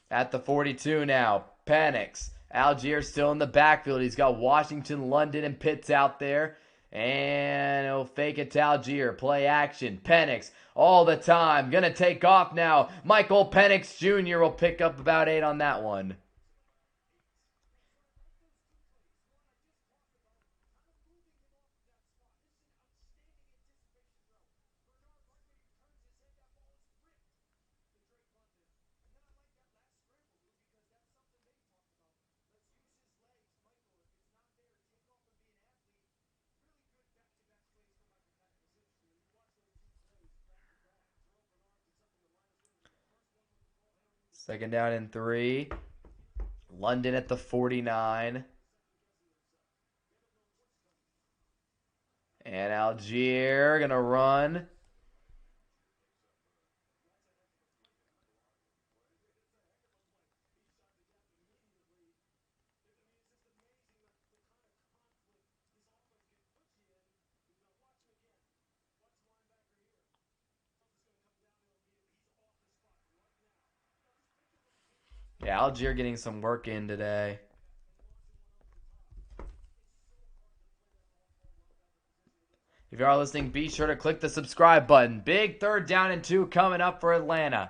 At the 42 now, Penix. Algier still in the backfield. He's got Washington, London, and Pitts out there. And he'll fake it to Algier. Play action. Penix all the time. Gonna take off now. Michael Penix Jr. will pick up about 8 on that one. Second down and 3. London at the 49. And Algier gonna run. Yeah, Algier getting some work in today. If you are listening, be sure to click the subscribe button. Big third down and 2 coming up for Atlanta.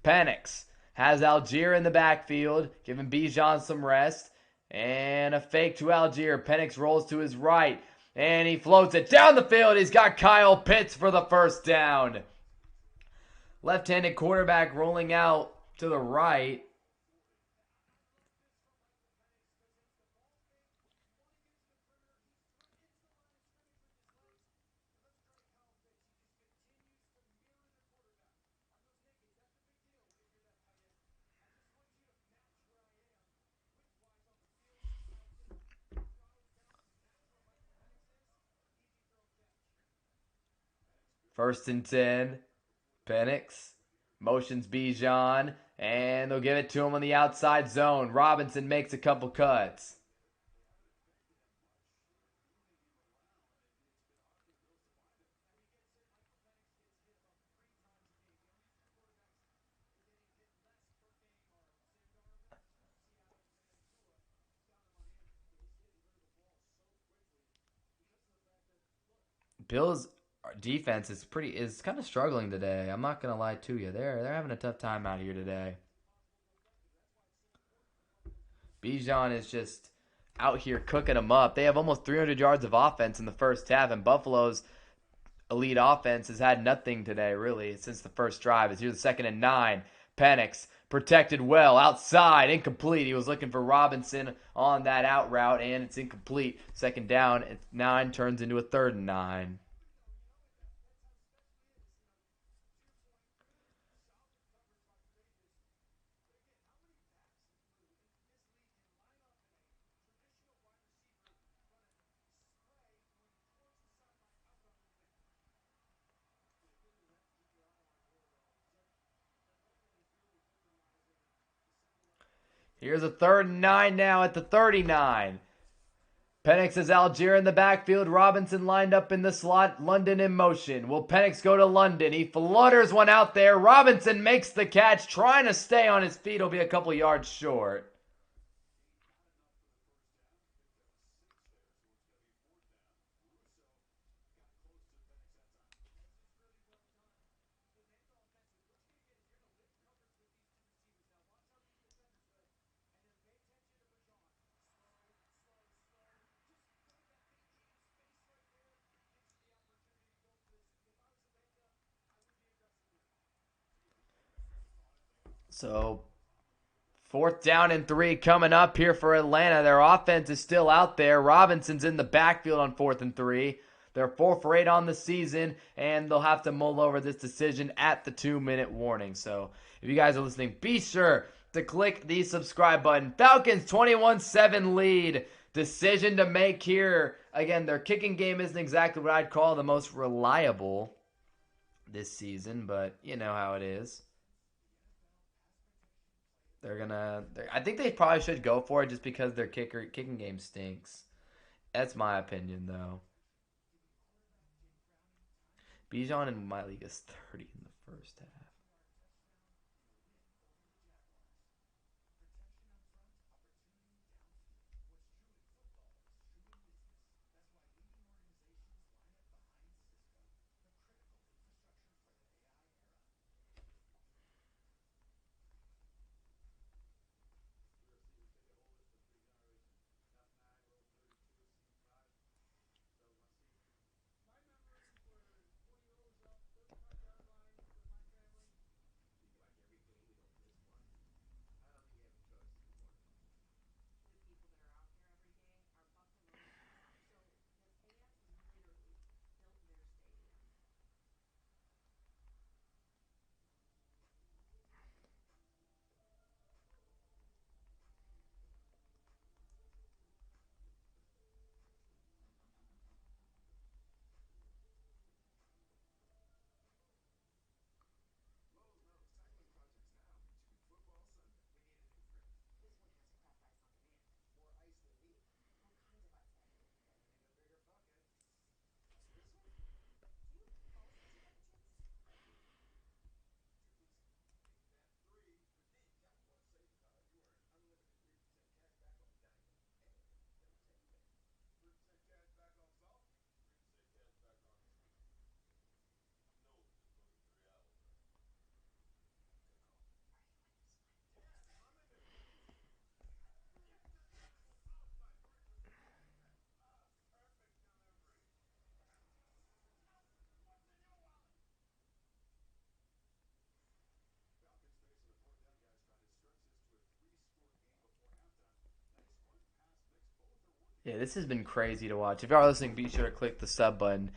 Penix has Algier in the backfield, giving Bijan some rest. And a fake to Algier. Penix rolls to his right. And he floats it down the field. He's got Kyle Pitts for the first down. Left-handed quarterback rolling out to the right. First and 10. Penix motions Bijan, and they'll give it to him on the outside zone. Robinson makes a couple cuts. Bills defense is kind of struggling today. I'm not gonna lie to you. They're having a tough time out here today. Bijan is just out here cooking them up. They have almost 300 yards of offense in the first half, and Buffalo's elite offense has had nothing today, really, since the first drive. It's here the 2nd and 9. Penix protected well, outside, incomplete. He was looking for Robinson on that out route, and it's incomplete. 2nd down, 9 turns into a 3rd and 9. Here's a 3rd and 9 now at the 39. Penix has Algier in the backfield. Robinson lined up in the slot. London in motion. Will Penix go to London? He flutters one out there. Robinson makes the catch, trying to stay on his feet. He'll be a couple yards short. So 4th down and 3 coming up here for Atlanta. Their offense is still out there. Robinson's in the backfield on 4th and 3. They're 4 for 8 on the season, and they'll have to mull over this decision at the 2-minute warning. So if you guys are listening, be sure to click the subscribe button. Falcons 21-7 lead. Decision to make here. Again, their kicking game isn't exactly what I'd call the most reliable this season, but you know how it is. I think they probably should go for it just because their kicking game stinks. That's my opinion, though. Bijan in my league is 30 in the first half. Yeah, this has been crazy to watch. If you are listening, be sure to click the sub button.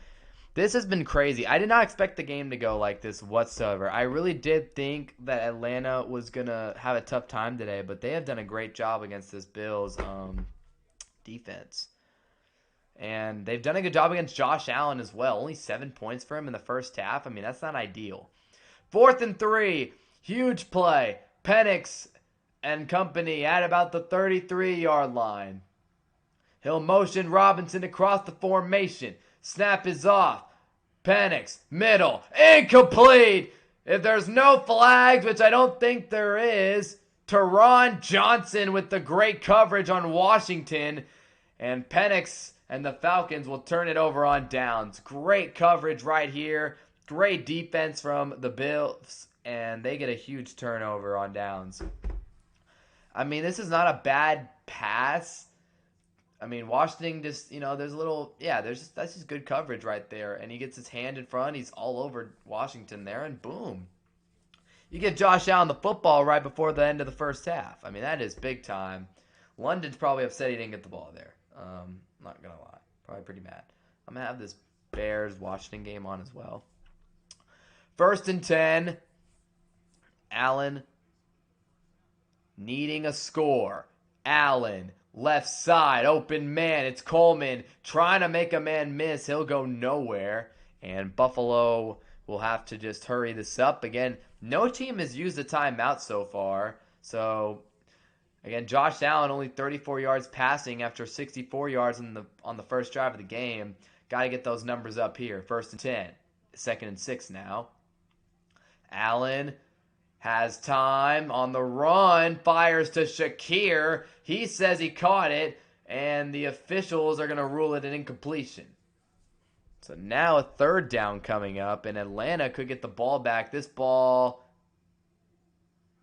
This has been crazy. I did not expect the game to go like this whatsoever. I really did think that Atlanta was going to have a tough time today, but they have done a great job against this Bills defense. And they've done a good job against Josh Allen as well. Only 7 points for him in the first half. I mean, that's not ideal. 4th and 3. Huge play. Penix and company at about the 33-yard line. He'll motion Robinson across the formation. Snap is off. Penix, middle, incomplete. If there's no flags, which I don't think there is, Teron Johnson with the great coverage on Washington. And Penix and the Falcons will turn it over on downs. Great coverage right here. Great defense from the Bills. And they get a huge turnover on downs. I mean, this is not a bad pass. I mean, Washington just, there's a little, that's just good coverage right there. And he gets his hand in front. He's all over Washington there, and boom. You get Josh Allen the football right before the end of the first half. I mean, that is big time. London's probably upset he didn't get the ball there. Not going to lie. Probably pretty mad. I'm going to have this Bears-Washington game on as well. 1st and 10. Allen needing a score. Allen. Left side, open man. It's Coleman trying to make a man miss. He'll go nowhere. And Buffalo will have to just hurry this up. Again, no team has used a timeout so far. So, again, Josh Allen only 34 yards passing after 64 yards on the first drive of the game. Got to get those numbers up here. 1st and 10. 2nd and 6 now. Allen has time on the run, fires to Shakir. He says he caught it, and the officials are going to rule it an incompletion. So now a 3rd down coming up, and Atlanta could get the ball back. This ball,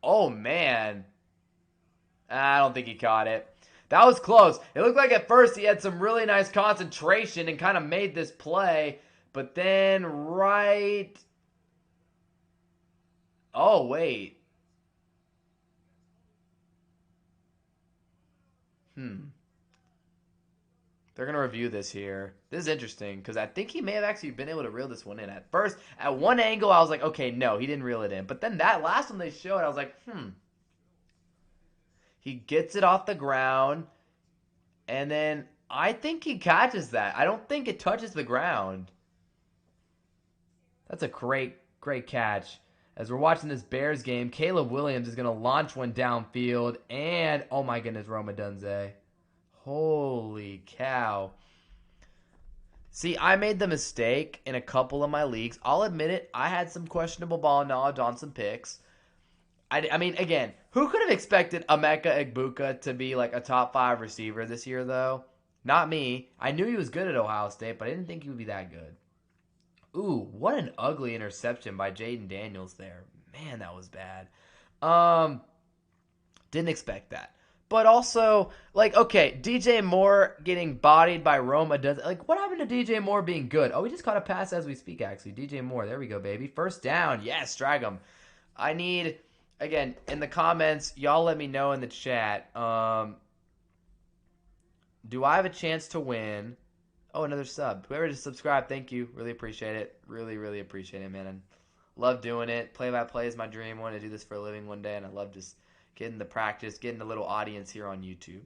oh man, I don't think he caught it. That was close. It looked like at first he had some really nice concentration and kind of made this play, but then oh, wait. They're going to review this here. This is interesting because I think he may have actually been able to reel this one in. At first, at one angle, I was like, okay, no, he didn't reel it in. But then that last one they showed, I was like, He gets it off the ground, and then I think he catches that. I don't think it touches the ground. That's a great catch. As we're watching this Bears game, Caleb Williams is going to launch one downfield. And, oh my goodness, Rome Odunze. Holy cow. See, I made the mistake in a couple of my leagues. I'll admit it. I had some questionable ball knowledge on some picks. I mean, again, who could have expected Emeka Egbuka to be like a top 5 receiver this year, though? Not me. I knew he was good at Ohio State, but I didn't think he would be that good. Ooh, what an ugly interception by Jaden Daniels there. Man, that was bad. Didn't expect that. But also, okay, DJ Moore getting bodied by Roma. What happened to DJ Moore being good? Oh, we just caught a pass as we speak, actually. DJ Moore, there we go, baby. 1st down. Yes, drag him. I need, again, in the comments, y'all let me know in the chat. Do I have a chance to win? Oh, another sub. Whoever just subscribed, thank you. Really appreciate it. Really, really appreciate it, man. I love doing it. Play-by-play is my dream. I want to do this for a living one day, and I love just getting the practice, getting the little audience here on YouTube.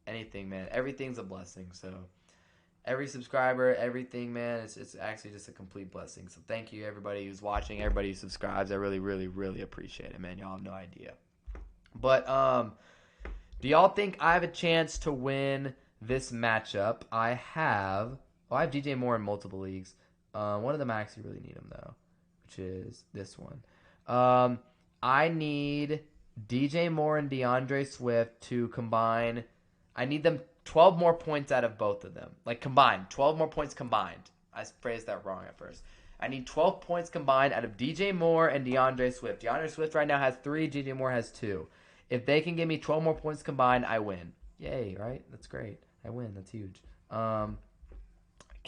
Anything, man. Everything's a blessing. So every subscriber, everything, man, it's actually just a complete blessing. So thank you, everybody who's watching, everybody who subscribes. I really, really, really appreciate it, man. Y'all have no idea. But do y'all think I have a chance to win this matchup? I have DJ Moore in multiple leagues. One of them I actually really need him though, which is this one. I need DJ Moore and DeAndre Swift to combine. I need them 12 more points out of both of them. Combined. 12 more points combined. I phrased that wrong at first. I need 12 points combined out of DJ Moore and DeAndre Swift. DeAndre Swift right now has 3. DJ Moore has 2. If they can give me 12 more points combined, I win. Yay, right? That's great. I win. That's huge. Can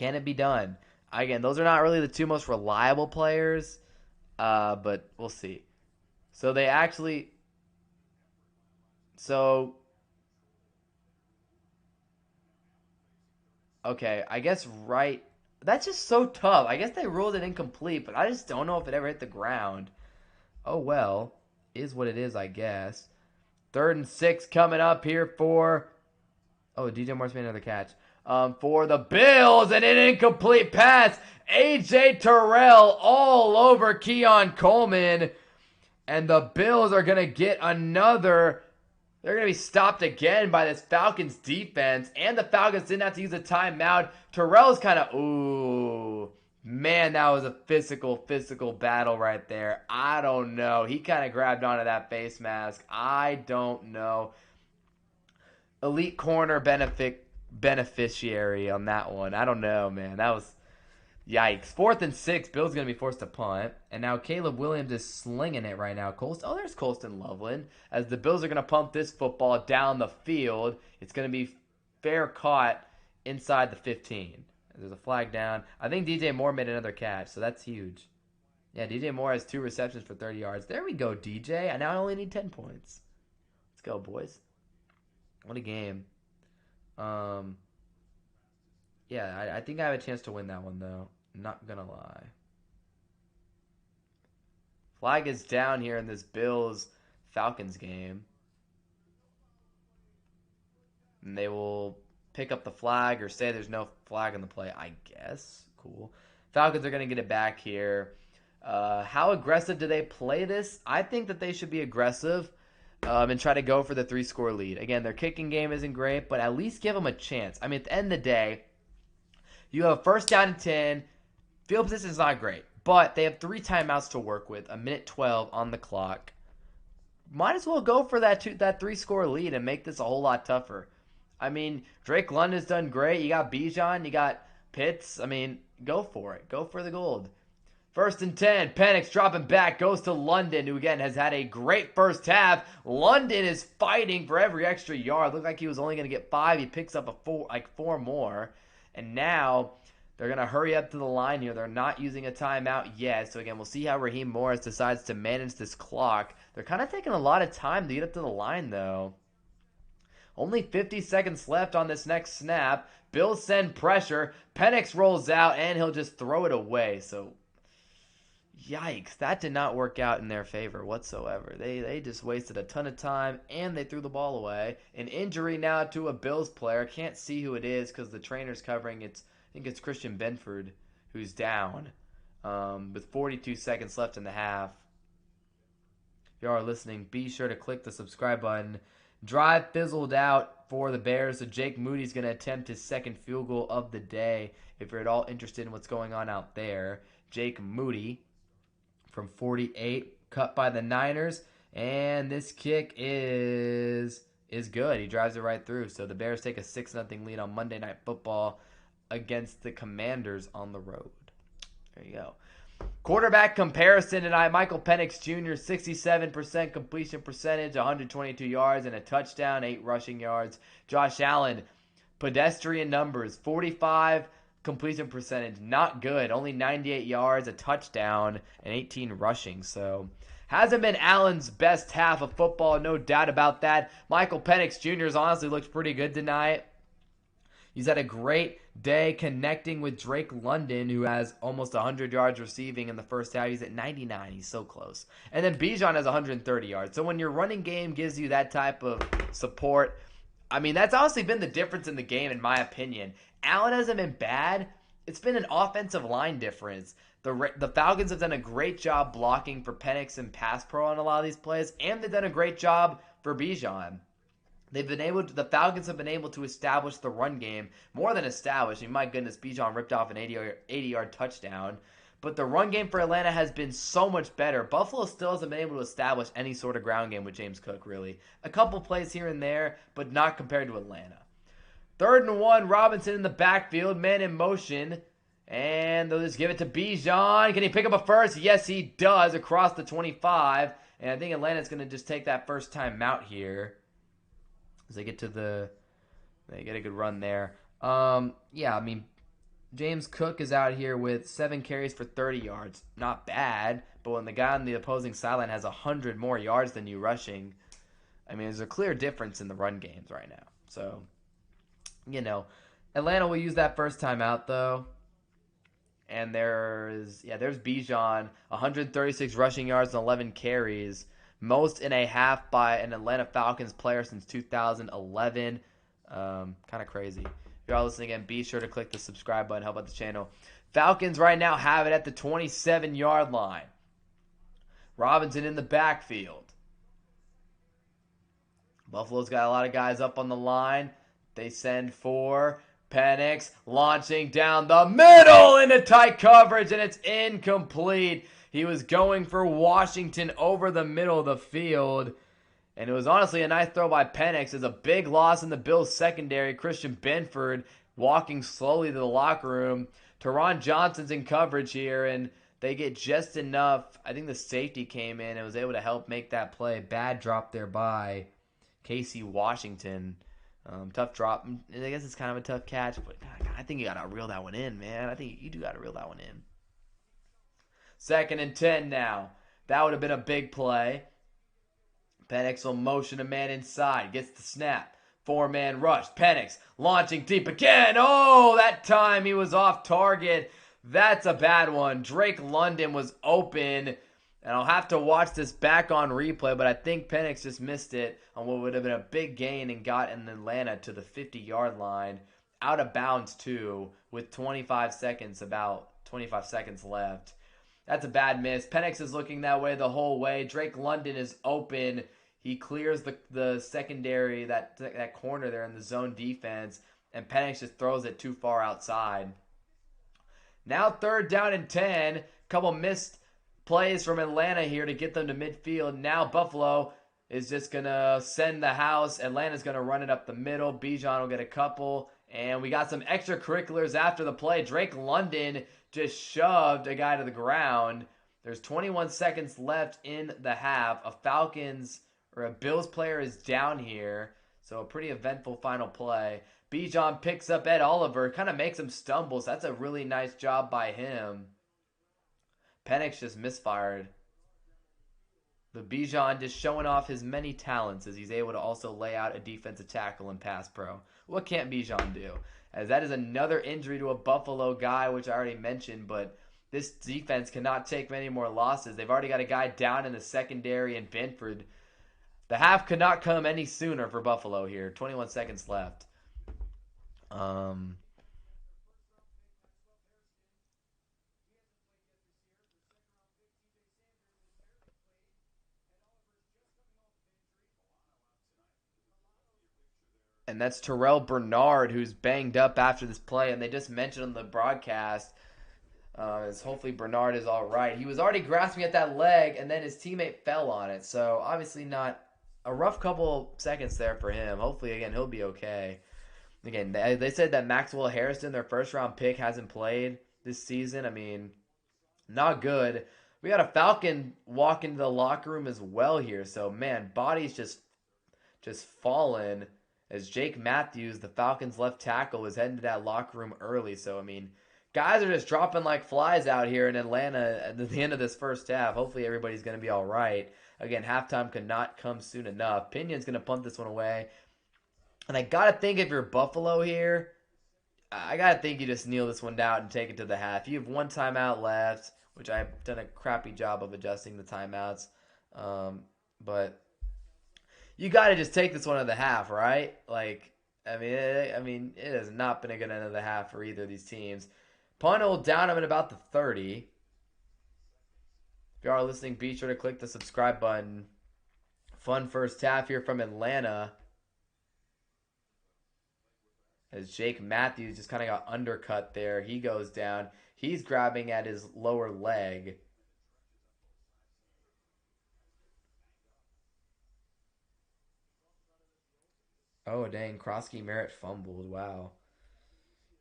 it be done? Again, those are not really the 2 most reliable players, but we'll see. So they actually... So Okay, I guess right. That's just so tough. I guess they ruled it incomplete, but I just don't know if it ever hit the ground. Oh well, is what it is, I guess. 3rd and 6 coming up here for. Oh, DJ Moore's made another catch. For the Bills, and an incomplete pass. AJ Terrell all over Keon Coleman. And the Bills are going to get another. They're going to be stopped again by this Falcons defense. And the Falcons didn't have to use a timeout. Terrell's kind of. Ooh. Man, that was a physical battle right there. I don't know. He kind of grabbed onto that face mask. I don't know. Elite corner beneficiary on that one. I don't know, man. That was yikes. 4th and 6. Bill's going to be forced to punt. And now Caleb Williams is slinging it right now. There's Colston Loveland. As the Bills are going to pump this football down the field. It's going to be fair caught inside the 15. There's a flag down. I think DJ Moore made another catch, so that's huge. Yeah, DJ Moore has 2 receptions for 30 yards. There we go, DJ. I now only need 10 points. Let's go, boys. What a game. Yeah, I think I have a chance to win that one, though. Not gonna lie. Flag is down here in this Bills-Falcons game. And they will pick up the flag or say there's no flag on the play, I guess. Cool. Falcons are going to get it back here. How aggressive do they play this? I think that they should be aggressive and try to go for the 3-score lead. Again, their kicking game isn't great, but at least give them a chance. I mean, at the end of the day, you have 1st down and 10. Field position is not great, but they have 3 timeouts to work with, 1:12 on the clock. Might as well go for that 3-score lead and make this a whole lot tougher. I mean, Drake London's done great. You got Bijan, you got Pitts. I mean, go for it. Go for the gold. 1st and 10. Penix dropping back. Goes to London, who again has had a great first half. London is fighting for every extra yard. Looked like he was only going to get 5. He picks up 4 more. And now they're going to hurry up to the line here. They're not using a timeout yet. So again, we'll see how Raheem Morris decides to manage this clock. They're kind of taking a lot of time to get up to the line, though. Only 50 seconds left on this next snap. Bills send pressure. Penix rolls out, and he'll just throw it away. So, yikes. That did not work out in their favor whatsoever. They just wasted a ton of time, and they threw the ball away. An injury now to a Bills player. Can't see who it is because the trainer's covering. I think it's Christian Benford who's down with 42 seconds left in the half. If you are listening, be sure to click the subscribe button. Drive fizzled out for the Bears, so Jake Moody's going to attempt his 2nd field goal of the day. If you're at all interested in what's going on out there, Jake Moody from 48, cut by the Niners, and this kick is good. He drives it right through. So the Bears take a 6-0 lead on Monday Night Football against the Commanders on the road. There you go. Quarterback comparison tonight. Michael Penix Jr., 67% completion percentage, 122 yards and a touchdown, 8 rushing yards. Josh Allen, pedestrian numbers, 45 completion percentage, not good. Only 98 yards, a touchdown, and 18 rushing. So hasn't been Allen's best half of football, no doubt about that. Michael Penix Jr. has honestly looked pretty good tonight. He's had a great day connecting with Drake London, who has almost 100 yards receiving in the first half. He's at 99. He's so close. And then Bijan has 130 yards. So when your running game gives you that type of support, I mean, that's honestly been the difference in the game, in my opinion. Allen hasn't been bad. It's been an offensive line difference. The Falcons have done a great job blocking for Penix and pass pro on a lot of these plays, and they've done a great job for Bijan. The Falcons have been able to establish the run game, more than establish. I mean, my goodness, Bijan ripped off an 80-yard touchdown. But the run game for Atlanta has been so much better. Buffalo still hasn't been able to establish any sort of ground game with James Cook, really. A couple plays here and there, but not compared to Atlanta. 3rd and 1, Robinson in the backfield, man in motion. And they'll just give it to Bijan. Can he pick up a first? Yes, he does, across the 25. And I think Atlanta's going to just take that first time out here. As they get a good run there. Yeah, I mean, James Cook is out here with 7 carries for 30 yards. Not bad, but when the guy on the opposing sideline has 100 more yards than you rushing, I mean, there's a clear difference in the run games right now. So, Atlanta will use that first timeout, though. And there's Bijan, 136 rushing yards and 11 carries. Most in a half by an Atlanta Falcons player since 2011. Kind of crazy. If you're all listening again, be sure to click the subscribe button. Help out the channel. Falcons right now have it at the 27-yard line. Robinson in the backfield. Buffalo's got a lot of guys up on the line. They send for Penix, launching down the middle into tight coverage, and it's incomplete. He was going for Washington over the middle of the field, and it was honestly a nice throw by Penix. It's a big loss in the Bills' secondary. Christian Benford walking slowly to the locker room. Teron Johnson's in coverage here, and they get just enough. I think the safety came in and was able to help make that play. Bad drop there by Casey Washington. Tough drop. I guess it's kind of a tough catch, but I think you got to reel that one in, man. I think you do got to reel that one in. 2nd and 10 now. That would have been a big play. Penix will motion a man inside. Gets the snap. 4-man rush. Penix launching deep again. Oh, that time he was off target. That's a bad one. Drake London was open. And I'll have to watch this back on replay, but I think Penix just missed it on what would have been a big gain and got in Atlanta to the 50-yard line. Out of bounds, too, with 25 seconds left. That's a bad miss. Penix is looking that way the whole way. Drake London is open. He clears the secondary, that corner there in the zone defense, and Penix just throws it too far outside. Now 3rd down and 10. Couple missed plays from Atlanta here to get them to midfield. Now Buffalo is just going to send the house. Atlanta's going to run it up the middle. Bijan will get a couple. And we got some extracurriculars after the play. Drake London just shoved a guy to the ground. There's 21 seconds left in the half. A Bills player is down here. So a pretty eventful final play. Bijan picks up Ed Oliver. Kind of makes him stumble. So that's a really nice job by him. Penix just misfired. The Bijan just showing off his many talents as he's able to also lay out a defensive tackle and pass pro. What can't Bijan do? As that is another injury to a Buffalo guy, which I already mentioned, but this defense cannot take many more losses. They've already got a guy down in the secondary in Benford. The half could not come any sooner for Buffalo here. 21 seconds left. And that's Terrell Bernard, who's banged up after this play. And they just mentioned on the broadcast, as hopefully Bernard is all right. He was already grasping at that leg, and then his teammate fell on it. So obviously not a rough couple seconds there for him. Hopefully, again, he'll be okay. Again, they said that Maxwell Harrison, their first-round pick, hasn't played this season. I mean, not good. We got a Falcon walk into the locker room as well here. So, man, body's just falling. As Jake Matthews, the Falcons' left tackle, is heading to that locker room early. So, I mean, guys are just dropping like flies out here in Atlanta at the end of this first half. Hopefully everybody's going to be all right. Again, halftime could not come soon enough. Pinion's going to punt this one away. And I got to think if you're Buffalo here, I got to think you just kneel this one down and take it to the half. You have one timeout left, which I've done a crappy job of adjusting the timeouts. But you got to just take this one to the half, right? Like, I mean, it has not been a good end of the half for either of these teams. Punt will down them at about the 30. If you are listening, be sure to click the subscribe button. Fun first half here from Atlanta. As Jake Matthews just kind of got undercut there. He goes down. He's grabbing at his lower leg. Oh, dang. Krosky Merritt fumbled. Wow.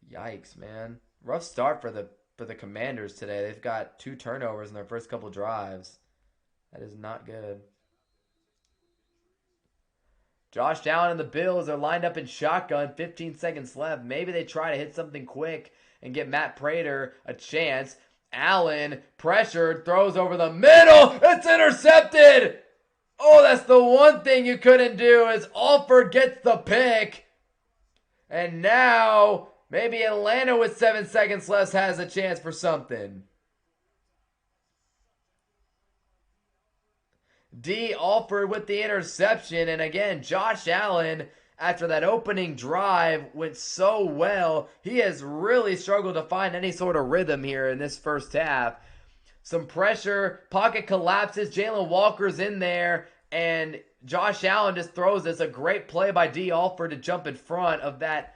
Yikes, man. Rough start for the Commanders today. They've got 2 turnovers in their first couple drives. That is not good. Josh Allen and the Bills are lined up in shotgun. 15 seconds left. Maybe they try to hit something quick and get Matt Prater a chance. Allen, pressured, throws over the middle. It's intercepted. Oh, that's the one thing you couldn't do is Alford gets the pick. And now Maybe Atlanta with 7 seconds left has a chance for something. D. Alford with the interception. And again, Josh Allen, after that opening drive, went so well. He has really struggled to find any sort of rhythm here in this first half. Some pressure, pocket collapses, Jalen Walker's in there, and Josh Allen just throws this. A great play by D. Alford to jump in front of that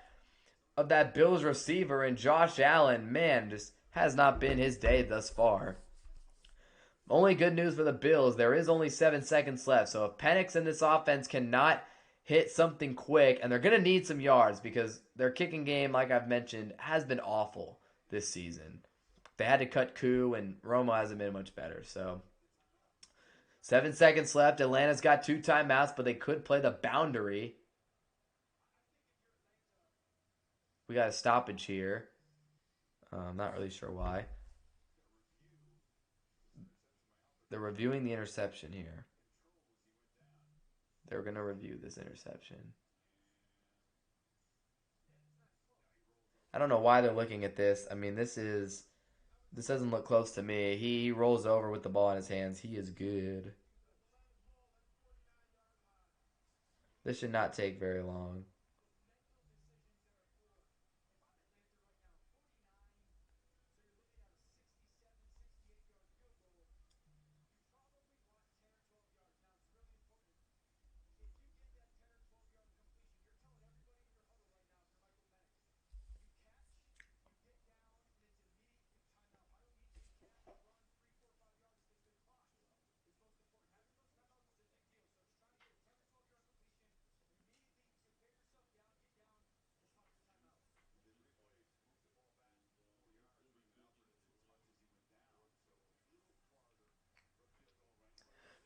Bills receiver, and Josh Allen, man, just has not been his day thus far. Only good news for the Bills, there is only 7 seconds left. So if Penix and this offense cannot hit something quick, and they're going to need some yards because their kicking game, like I've mentioned, has been awful this season. They had to cut Koo, and Romo hasn't been much better. So 7 seconds left. Atlanta's got 2 timeouts, but they could play the boundary. We got a stoppage here. I'm not really sure why. They're reviewing the interception here. They're going to review this interception. I don't know why they're looking at this. I mean, this doesn't look close to me. He rolls over with the ball in his hands. He is good. This should not take very long.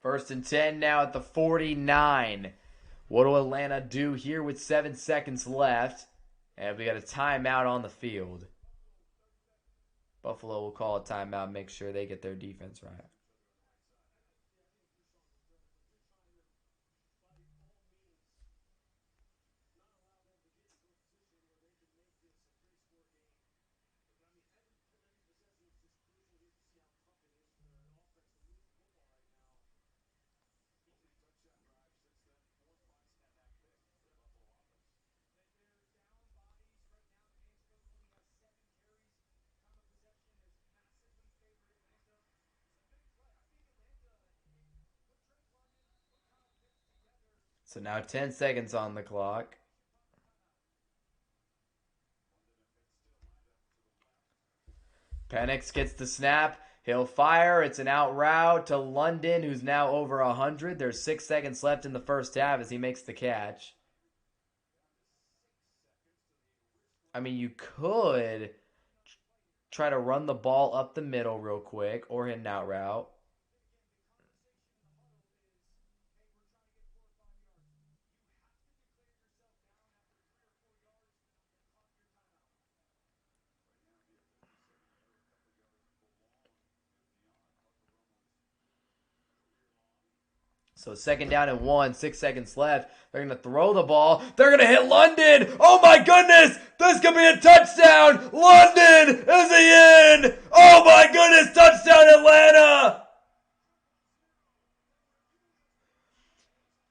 First and 10 now at the 49. What will Atlanta do here with 7 seconds left? And we got a timeout on the field. Buffalo will call a timeout, make sure they get their defense right. So now 10 seconds on the clock. Penix gets the snap. He'll fire. It's an out route to London, who's now over 100. There's 6 seconds left in the first half as he makes the catch. I mean, you could try to run the ball up the middle real quick or hit an out route. So 2nd down and 1, 6 seconds left. They're going to throw the ball. They're going to hit London. Oh my goodness. This could be a touchdown. London, is he in? Oh my goodness. Touchdown Atlanta.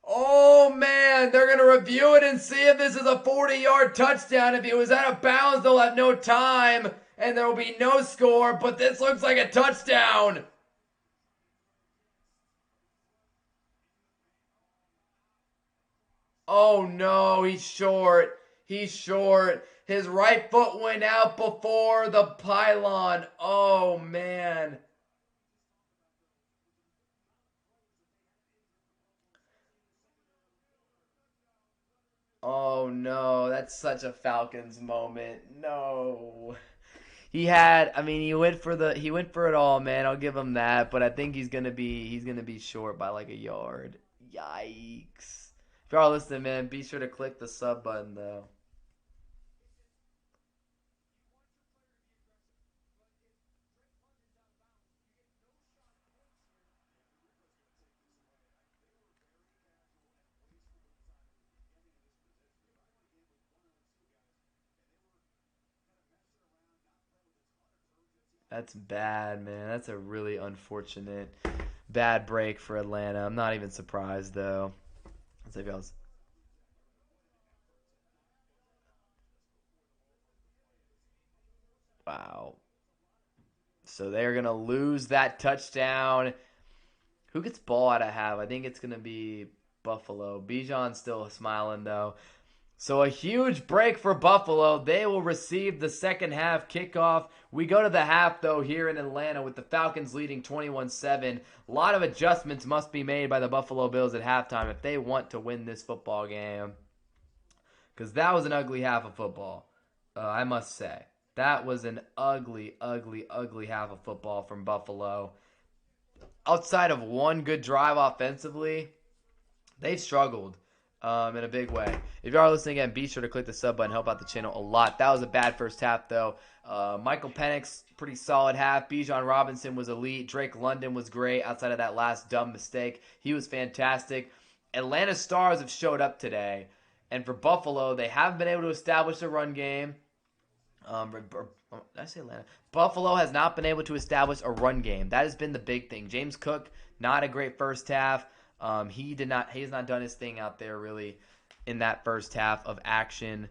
Oh man, they're going to review it and see if this is a 40-yard touchdown. If he was out of bounds, they'll have no time and there will be no score, but this looks like a touchdown. Oh no, he's short. He's short. His right foot went out before the pylon. Oh man. Oh no, that's such a Falcons moment. No. He went for it all, man. I'll give him that, but I think he's going to be short by like a yard. Yikes. If y'all are listening, man, be sure to click the sub button though. That's bad, man. That's a really unfortunate bad break for Atlanta. I'm not even surprised though. Let's see if y'all's wow. So they're gonna lose that touchdown. Who gets ball out of half? I think it's gonna be Buffalo. Bijan's still smiling though. So a huge break for Buffalo. They will receive the second half kickoff. We go to the half, though, here in Atlanta with the Falcons leading 21-7. A lot of adjustments must be made by the Buffalo Bills at halftime if they want to win this football game. Because that was an ugly half of football, I must say. That was an ugly, ugly, ugly half of football from Buffalo. Outside of one good drive offensively, they've struggled in a big way. If you are listening again, be sure to click the sub button. Help out the channel a lot. That was a bad first half, though. Michael Penix, pretty solid half. Bijan Robinson was elite. Drake London was great outside of that last dumb mistake. He was fantastic. Atlanta Stars have showed up today. And for Buffalo, they haven't been able to establish a run game. Did I say Atlanta? Buffalo has not been able to establish a run game. That has been the big thing. James Cook, not a great first half. He has not done his thing out there really in that first half of action,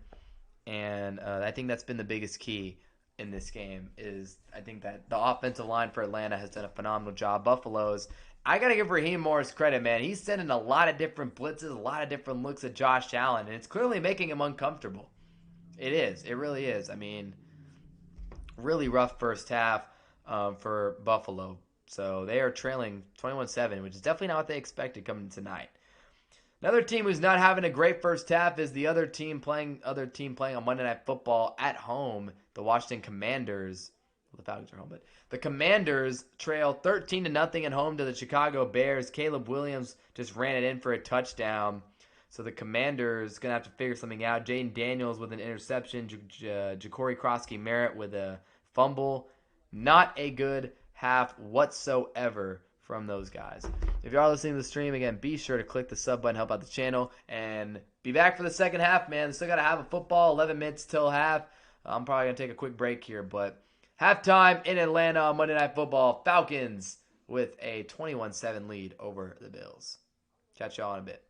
and I think that's been the biggest key in this game. Is I think that the offensive line for Atlanta has done a phenomenal job. Buffalo's, I gotta give Raheem Morris credit, man. He's sending a lot of different blitzes, a lot of different looks at Josh Allen, and it's clearly making him uncomfortable. It is. It really is. I mean, really rough first half for Buffalo. So they are trailing 21-7, which is definitely not what they expected coming tonight. Another team who's not having a great first half is the other team playing on Monday Night Football at home, the Washington Commanders. Well, the Falcons are home, but the Commanders trail 13-0 at home to the Chicago Bears. Caleb Williams just ran it in for a touchdown. So the Commanders going to have to figure something out. Jaden Daniels with an interception. Ja'Cory Krosky-Merritt with a fumble. Not a good half whatsoever from those guys. If you are listening to the stream, again, be sure to click the sub button, help out the channel, and be back for the second half, man. Still got to have a football, 11 minutes till half. I'm probably going to take a quick break here, but halftime in Atlanta on Monday Night Football. Falcons with a 21-7 lead over the Bills. Catch y'all in a bit.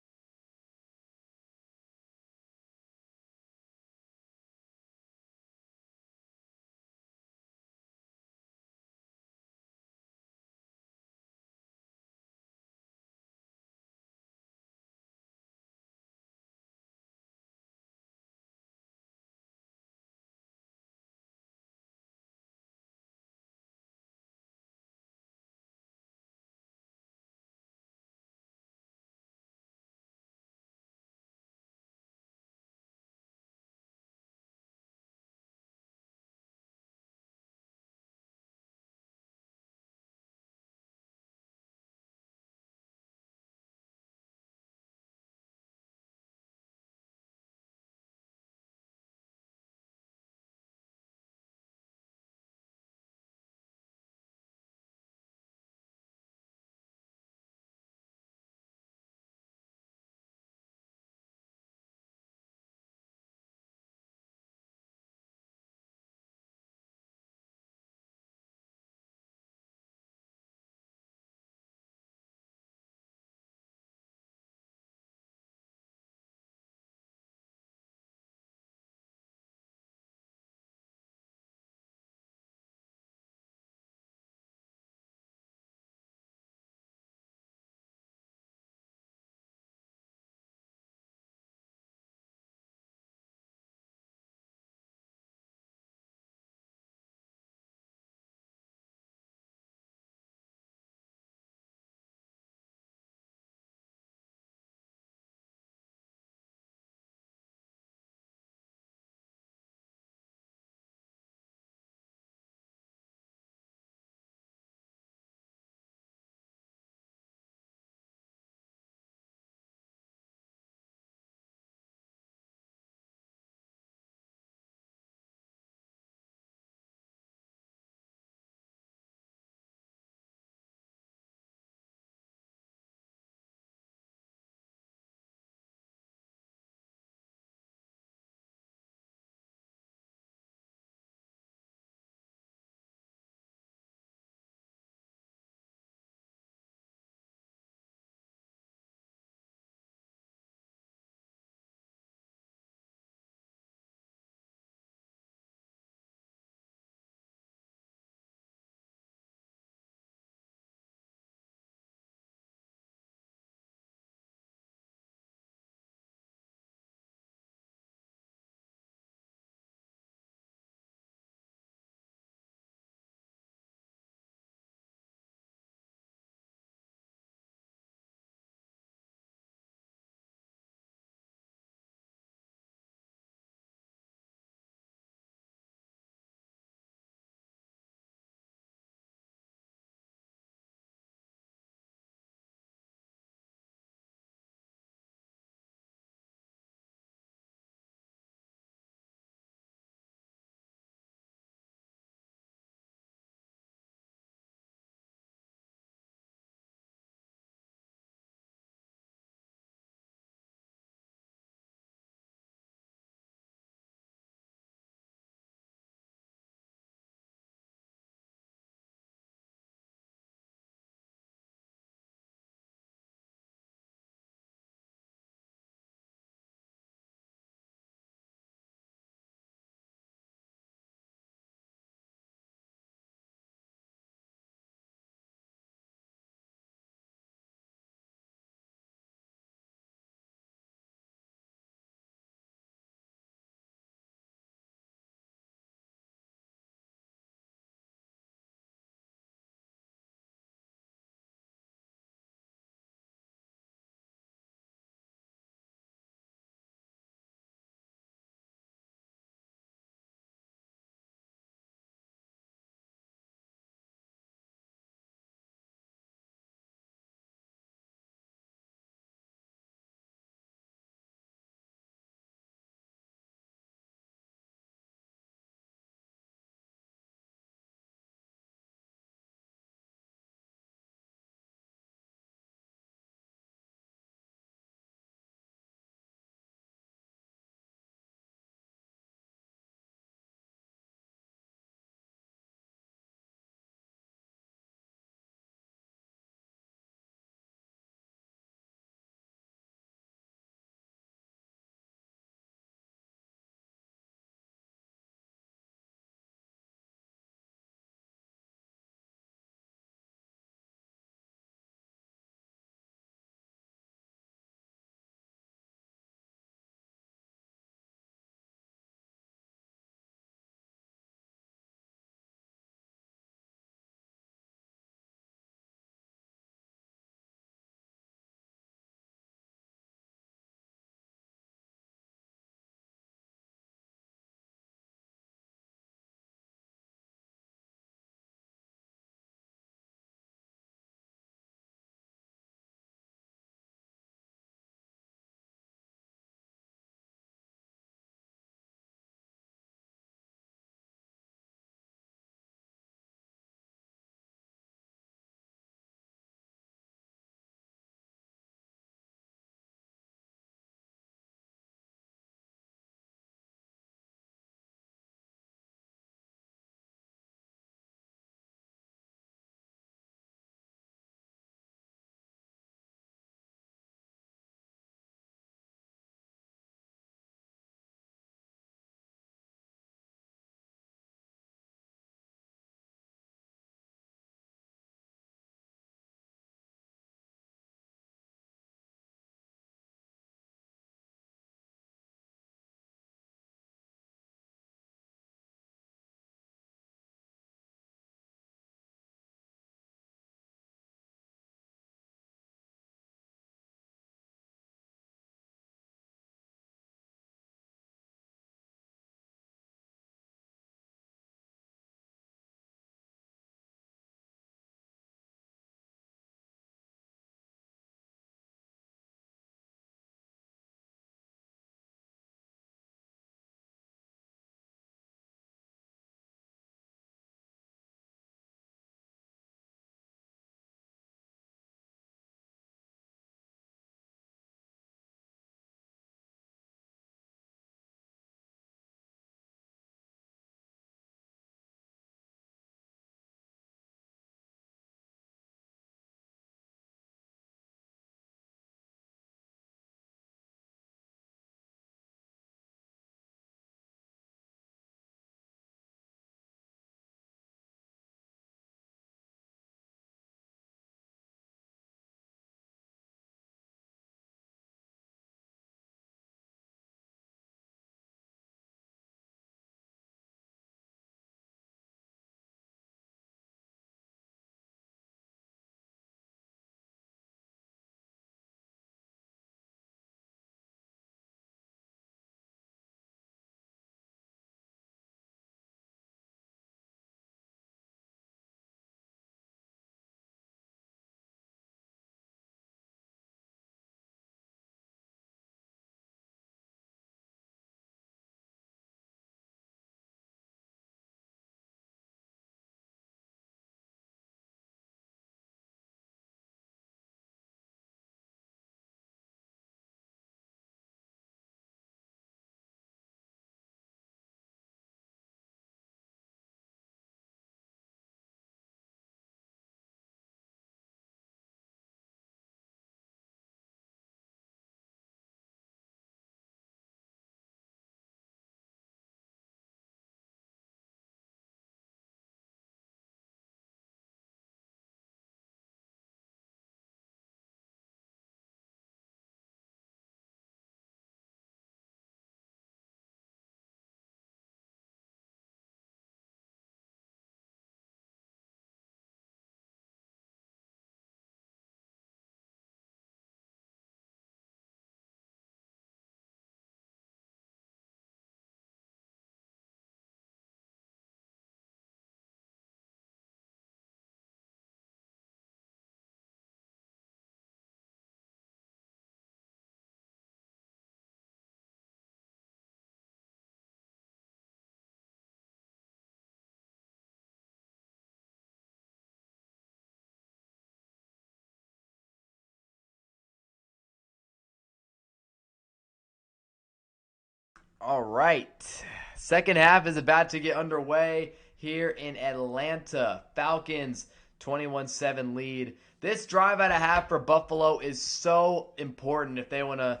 All right. Second half is about to get underway here in Atlanta. Falcons 21-7 lead. This drive at a half for Buffalo is so important if they want to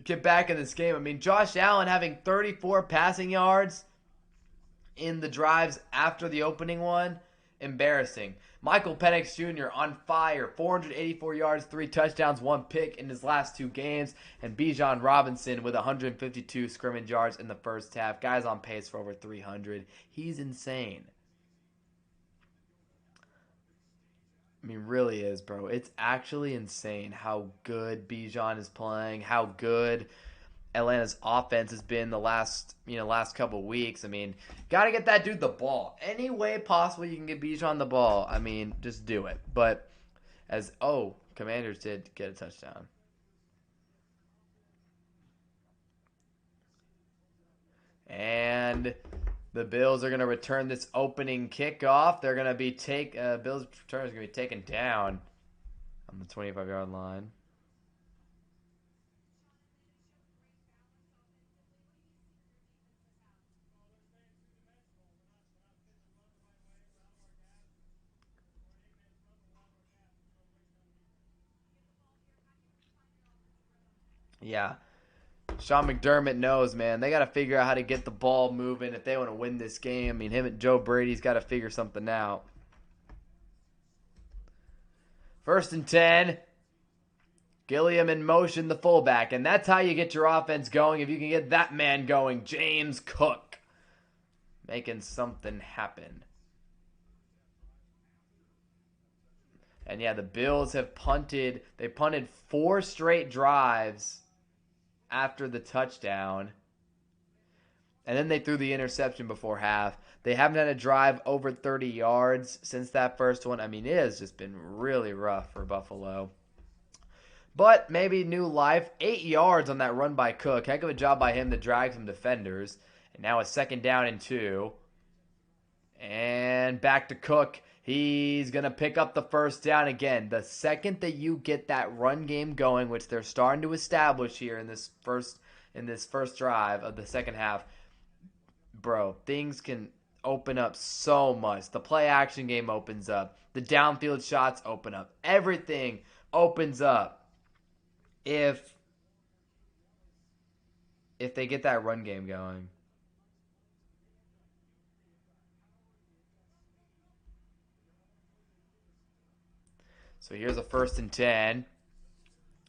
get back in this game. I mean, Josh Allen having 34 passing yards in the drives after the opening one, embarrassing. Michael Penix Jr. on fire, 484 yards, 3 touchdowns, 1 pick in his last 2 games, and Bijan Robinson with 152 scrimmage yards in the first half. Guy's on pace for over 300. He's insane. I mean, really is, bro. It's actually insane how good Bijan is playing, how good Atlanta's offense has been the last couple weeks. I mean, got to get that dude the ball. Any way possible you can get Bijan the ball, I mean, just do it. But Commanders did get a touchdown. And the Bills are going to return this opening kickoff. They're going to be Bills return is going to be taken down on the 25-yard line. Yeah. Sean McDermott knows, man. They got to figure out how to get the ball moving if they want to win this game. I mean, him and Joe Brady's got to figure something out. 1st and 10. Gilliam in motion, the fullback. And that's how you get your offense going. If you can get that man going, James Cook. Making something happen. And yeah, the Bills have punted. They punted 4 straight drives after the touchdown. And then they threw the interception before half. They haven't had a drive over 30 yards since that first one. I mean, it has just been really rough for Buffalo. But maybe new life. 8 yards on that run by Cook. Heck of a job by him to drag some defenders. And now a 2nd down and 2. And back to Cook. He's going to pick up the 1st down again. The second that you get that run game going, which they're starting to establish here in this first drive of the second half, bro, things can open up so much. The play action game opens up. The downfield shots open up. Everything opens up if they get that run game going. So here's a 1st and 10.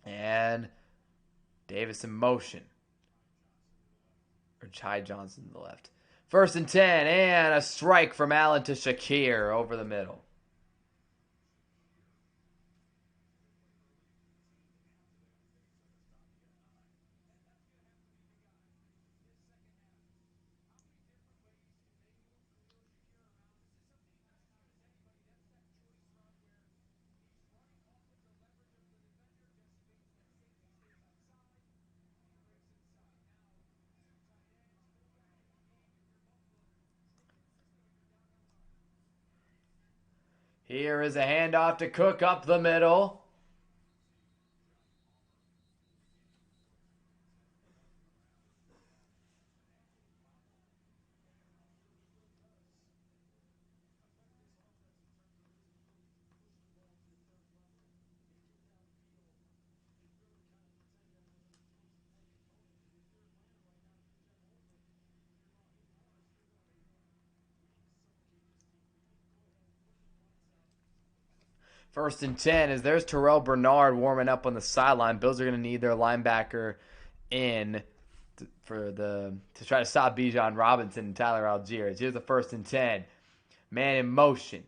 And Davis in motion. Or Chai Johnson to the left. 1st and 10. And a strike from Allen to Shakir over the middle. Here is a handoff to Cook up the middle. First and 10 as there's Terrell Bernard warming up on the sideline. Bills are going to need their linebacker in to try to stop Bijan Robinson and Tyler Algiers. Here's the 1st and 10. Man in motion.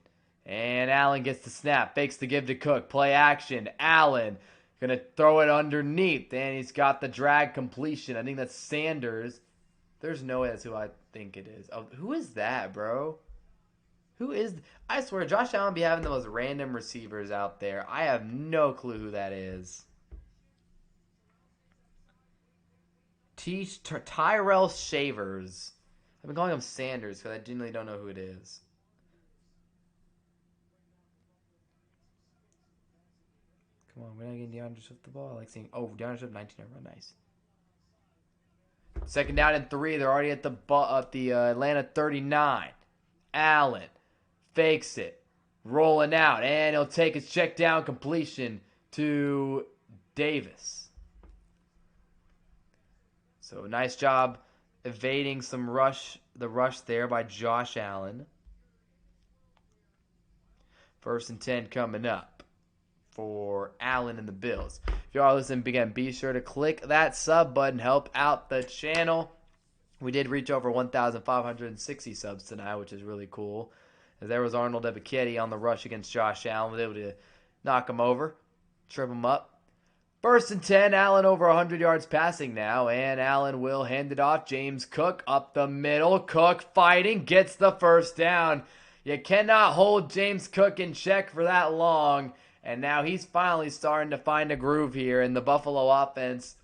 And Allen gets the snap. Fakes the give to Cook. Play action. Allen going to throw it underneath. And he's got the drag completion. I think that's Sanders. There's no way that's who I think it is. Oh, who is that, bro? Who is... I swear, Josh Allen be having the most random receivers out there. I have no clue who that is. Tyrell Shavers. I've been calling him Sanders because I genuinely don't know who it is. Come on, we're not getting DeAndre Swift the ball. I like seeing... Oh, DeAndre Swift, 19 run. Nice. Second down and 3. They're already at the Atlanta 39. Allen fakes it, rolling out, and he'll take his check down completion to Davis. So nice job evading the rush there by Josh Allen. 1st and 10 coming up for Allen and the Bills. If you are listening, again, be sure to click that sub button, help out the channel. We did reach over 1,560 subs tonight, which is really cool. As there was Arnold Ebiketie on the rush against Josh Allen, was able to knock him over, trip him up. 1st and 10, Allen over 100 yards passing now, and Allen will hand it off. James Cook up the middle. Cook fighting, gets the 1st down. You cannot hold James Cook in check for that long, and now he's finally starting to find a groove here, and the Buffalo offense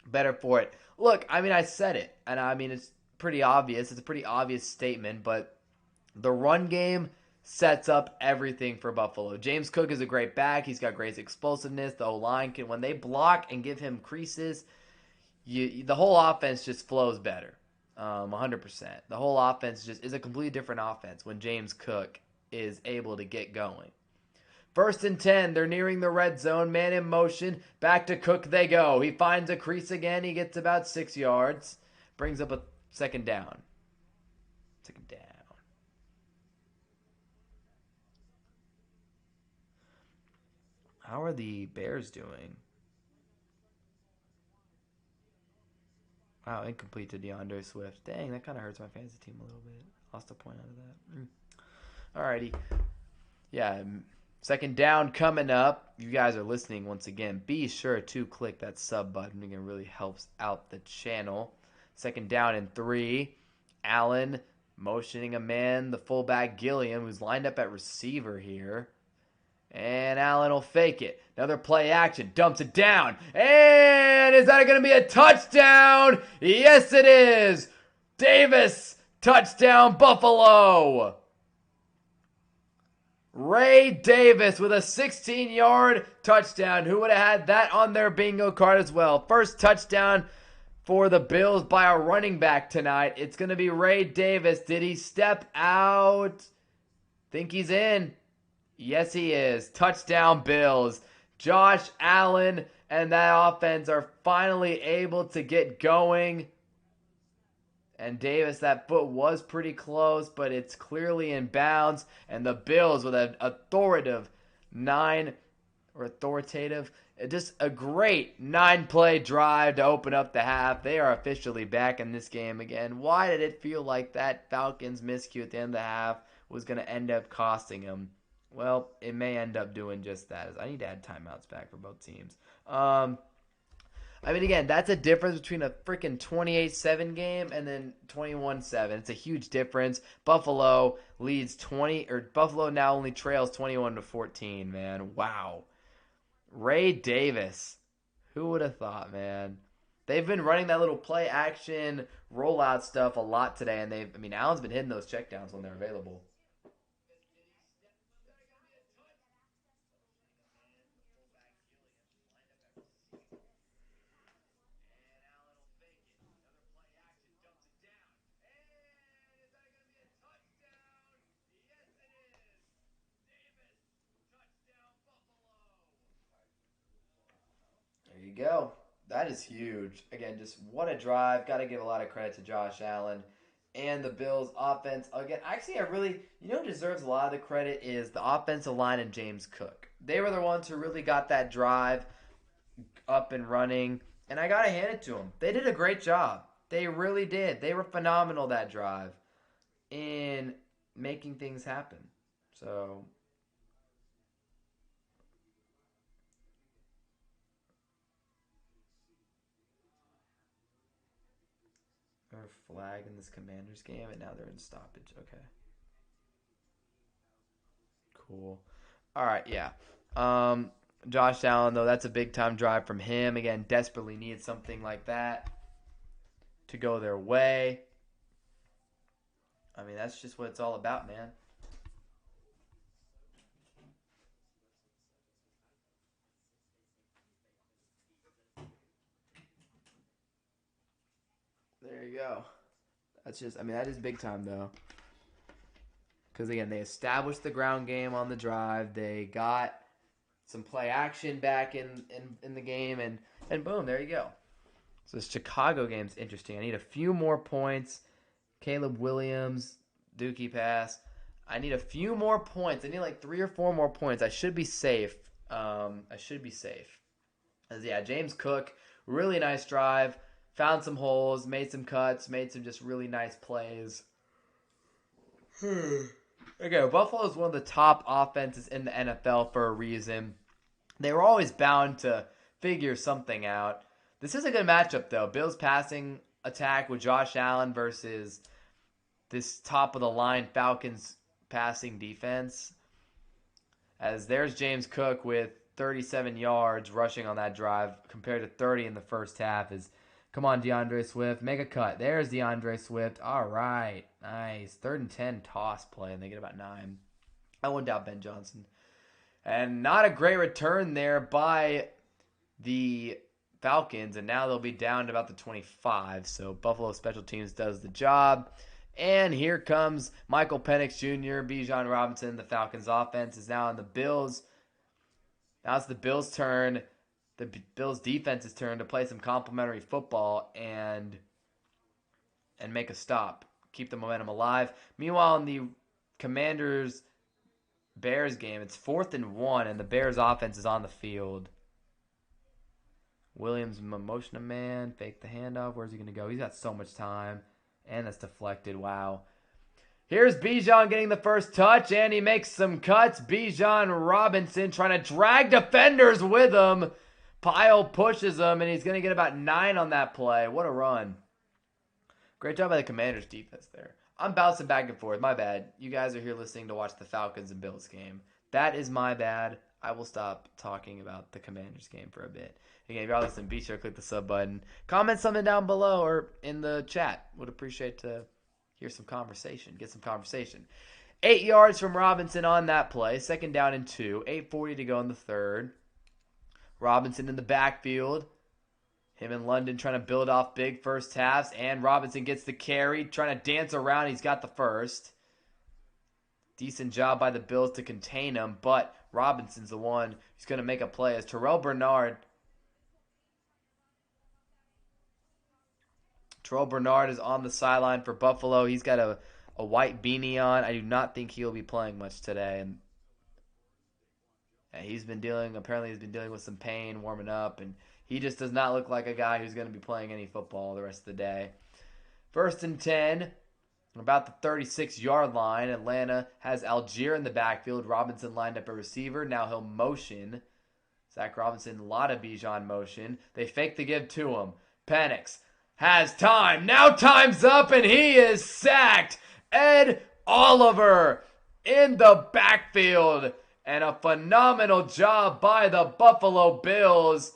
better for it. Look, I mean, I said it, and I mean, it's pretty obvious. It's a pretty obvious statement, but the run game sets up everything for Buffalo. James Cook is a great back. He's got great explosiveness. The O-line can, when they block and give him creases, the whole offense just flows better. 100%. The whole offense just is a completely different offense when James Cook is able to get going. 1st and 10. They're nearing the red zone. Man in motion. Back to Cook they go. He finds a crease again. He gets about 6 yards. Brings up a 2nd down. 2nd down. How are the Bears doing? Wow, incomplete to DeAndre Swift. Dang, that kind of hurts my fantasy team a little bit. Lost a point out of that. Alrighty. Yeah, 2nd down coming up. You guys are listening once again. Be sure to click that sub button. It really helps out the channel. 2nd down and 3. Allen motioning a man, the fullback Gilliam, who's lined up at receiver here. And Allen will fake it. Another play action. Dumps it down. And is that going to be a touchdown? Yes, it is. Davis. Touchdown, Buffalo. Ray Davis with a 16-yard touchdown. Who would have had that on their bingo card as well? First touchdown for the Bills by a running back tonight. It's going to be Ray Davis. Did he step out? Think he's in. Yes, he is. Touchdown, Bills. Josh Allen and that offense are finally able to get going. And Davis, that foot was pretty close, but it's clearly in bounds. And the Bills with an authoritative, just a great 9-play drive to open up the half. They are officially back in this game again. Why did it feel like that Falcons miscue at the end of the half was going to end up costing them? Well, it may end up doing just that. I need to add timeouts back for both teams. I mean, again, that's a difference between a freaking 28-7 game and then 21-7. It's a huge difference. Buffalo now only trails 21-14, man. Wow. Ray Davis. Who would have thought, man? They've been running that little play action rollout stuff a lot today, and Allen's been hitting those checkdowns when they're available. There you go. That is huge. Again, just what a drive. Got to give a lot of credit to Josh Allen and the Bills offense. Again, actually, who deserves a lot of the credit is the offensive line and James Cook. They were the ones who really got that drive up and running, and I got to hand it to them. They did a great job. They really did. They were phenomenal that drive in making things happen. So they're a flag in this Commanders game, and now they're in stoppage. Okay. Cool. All right, yeah. Josh Allen, though, that's a big-time drive from him. Again, desperately needs something like that to go their way. I mean, that's just what it's all about, man. go. That's just, I mean, that is big time, though. Because, again, they established the ground game on the drive. They got some play action back in the game, and boom, there you go. So this Chicago game's interesting. I need a few more points. Caleb Williams, Dookie pass. I need a few more points. I need like 3 or 4 more points. I should be safe. As yeah, James Cook, really nice drive. Found some holes, made some cuts, made some just really nice plays. Okay, Buffalo is one of the top offenses in the NFL for a reason. They were always bound to figure something out. This is a good matchup, though. Bills passing attack with Josh Allen versus this top-of-the-line Falcons passing defense. As there's James Cook with 37 yards rushing on that drive compared to 30 in the first half. Come on, DeAndre Swift. Make a cut. There's DeAndre Swift. All right. Nice. 3rd and 10 toss play, and they get about 9. I wouldn't doubt Ben Johnson. And not a great return there by the Falcons, and now they'll be down to about the 25. So Buffalo Special Teams does the job. And here comes Michael Penix Jr., Bijan Robinson. The Falcons offense is now on the Bills. Now it's the Bills' turn. The Bills' defense's turn to play some complimentary football and make a stop. Keep the momentum alive. Meanwhile, in the Commanders-Bears game, it's 4th and 1, and the Bears' offense is on the field. Williams motion a man, fake the handoff. Where's he going to go? He's got so much time. And that's deflected. Wow. Here's Bijan getting the first touch, and he makes some cuts. Bijan Robinson trying to drag defenders with him. Pyle pushes him, and he's going to get about 9 on that play. What a run. Great job by the Commanders' defense there. I'm bouncing back and forth. My bad. You guys are here listening to watch the Falcons and Bills game. That is my bad. I will stop talking about the Commanders game for a bit. Again, if y'all listen, be sure to click the sub button. Comment something down below or in the chat. Would appreciate to hear some conversation. Get some conversation. 8 yards from Robinson on that play. 2nd down and 2. 8:40 to go in the 3rd. Robinson in the backfield. Him and London trying to build off big first halves. And Robinson gets the carry. Trying to dance around. He's got the first. Decent job by the Bills to contain him. But Robinson's the one who's going to make a play. As Terrell Bernard is on the sideline for Buffalo. He's got a white beanie on. I do not think he'll be playing much today. And he's been dealing with some pain warming up, and he just does not look like a guy who's going to be playing any football the rest of the day. 1st and 10, about the 36-yard line. Atlanta has Algier in the backfield. Robinson lined up a receiver. Now he'll motion. Zach Robinson, a lot of Bijan motion. They fake the give to him. Penix has time. Now time's up, and he is sacked. Ed Oliver in the backfield. And a phenomenal job by the Buffalo Bills.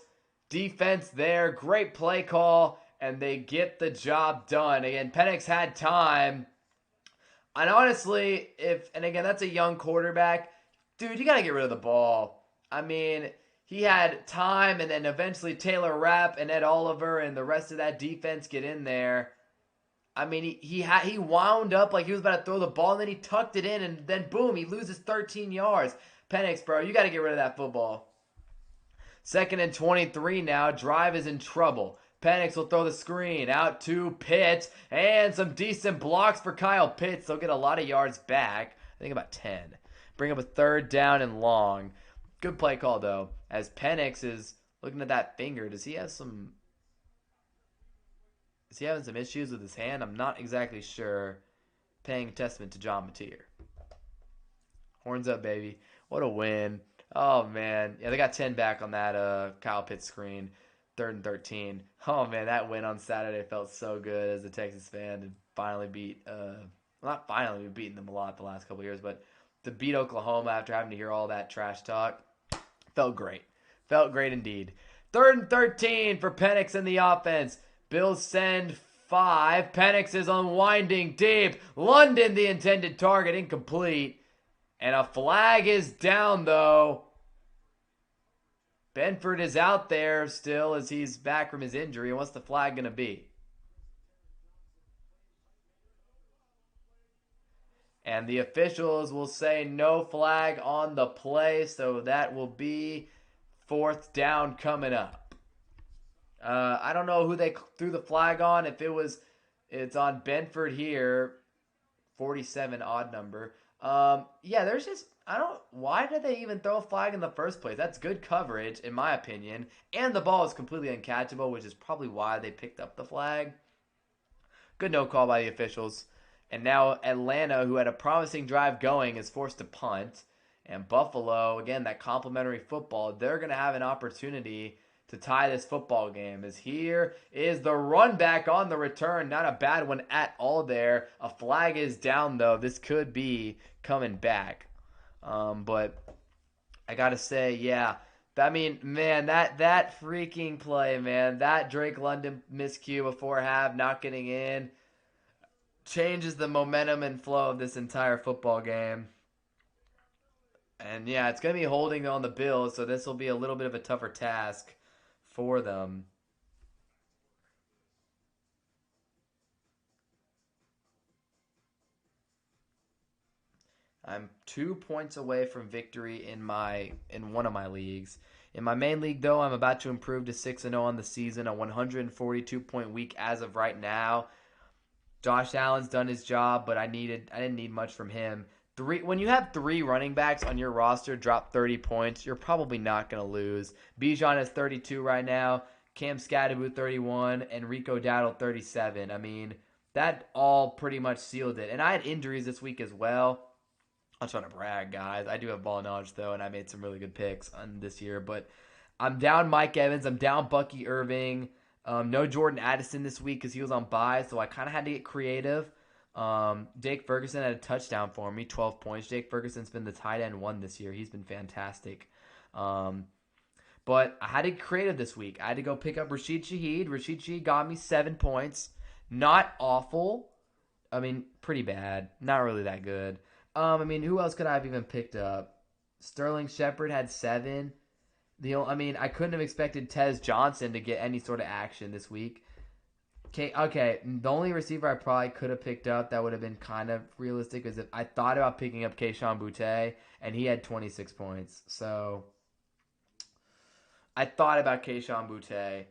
Defense there. Great play call. And they get the job done. Again, Penix had time. And honestly, again, that's a young quarterback. Dude, you got to get rid of the ball. I mean, he had time, and then eventually Taylor Rapp and Ed Oliver and the rest of that defense get in there. I mean, he wound up like he was about to throw the ball, and then he tucked it in, and then boom, he loses 13 yards. Penix, bro, you got to get rid of that football. 2nd and 23 now. Drive is in trouble. Penix will throw the screen out to Pitts, and some decent blocks for Kyle Pitts. They'll get a lot of yards back. I think about 10. Bring up a 3rd down and long. Good play call, though, as Penix is looking at that finger. Is he having some issues with his hand? I'm not exactly sure. Paying a testament to John Mateer. Horns up, baby. What a win. Oh, man. Yeah, they got 10 back on that Kyle Pitts screen. 3rd and 13. Oh, man, that win on Saturday felt so good as a Texas fan to finally beat, not finally, we've beaten them a lot the last couple of years, but to beat Oklahoma after having to hear all that trash talk, felt great. Felt great indeed. 3rd and 13 for Penix in the offense. Bills send 5. Penix is unwinding deep. London, the intended target, incomplete. And a flag is down, though. Benford is out there still as he's back from his injury. And what's the flag going to be? And the officials will say no flag on the play, so that will be fourth down coming up. I don't know who they threw the flag on. It's on Benford here, 47 odd number. Yeah, there's just I don't. Why did they even throw a flag in the first place? That's good coverage, in my opinion, and the ball is completely uncatchable, which is probably why they picked up the flag. Good no call by the officials. And now Atlanta, who had a promising drive going, is forced to punt. And Buffalo, again, that complimentary football, they're going to have an opportunity to tie this football game. As here is the run back on the return. Not a bad one at all there. A flag is down, though. This could be coming back. But I got to say, yeah. I mean, man, that freaking play, man. That Drake London miscue before half, not getting in, changes the momentum and flow of this entire football game. And yeah, it's going to be holding on the Bills, so this will be a little bit of a tougher task for them. I'm 2 points away from victory in one of my leagues. In my main league, though, I'm about to improve to 6-0 on the season, a 142-point week as of right now. Josh Allen's done his job, but I didn't need much from him. When you have three running backs on your roster drop 30 points, you're probably not going to lose. Bijan has 32 right now, Cam Scadaboo 31, and Rico Dowdle 37. I mean, that all pretty much sealed it. And I had injuries this week as well. I'm trying to brag, guys. I do have ball knowledge, though, and I made some really good picks on this year. But I'm down Mike Evans. I'm down Bucky Irving. No Jordan Addison this week because he was on bye, so I kind of had to get creative. Jake Ferguson had a touchdown for me, 12 points. Jake Ferguson's been the tight end one this year. He's been fantastic. But I had to get creative this week. I had to go pick up Rashid Shaheed. Rashid Shaheed got me 7 points. Not awful. I mean, pretty bad. Not really that good. I mean, who else could I have even picked up? Sterling Shepard had 7. I couldn't have expected Tez Johnson to get any sort of action this week. Okay, the only receiver I probably could have picked up that would have been kind of realistic is if I thought about picking up Kayshon Boutte, and he had 26 points. So I thought about Kayshon Boutte,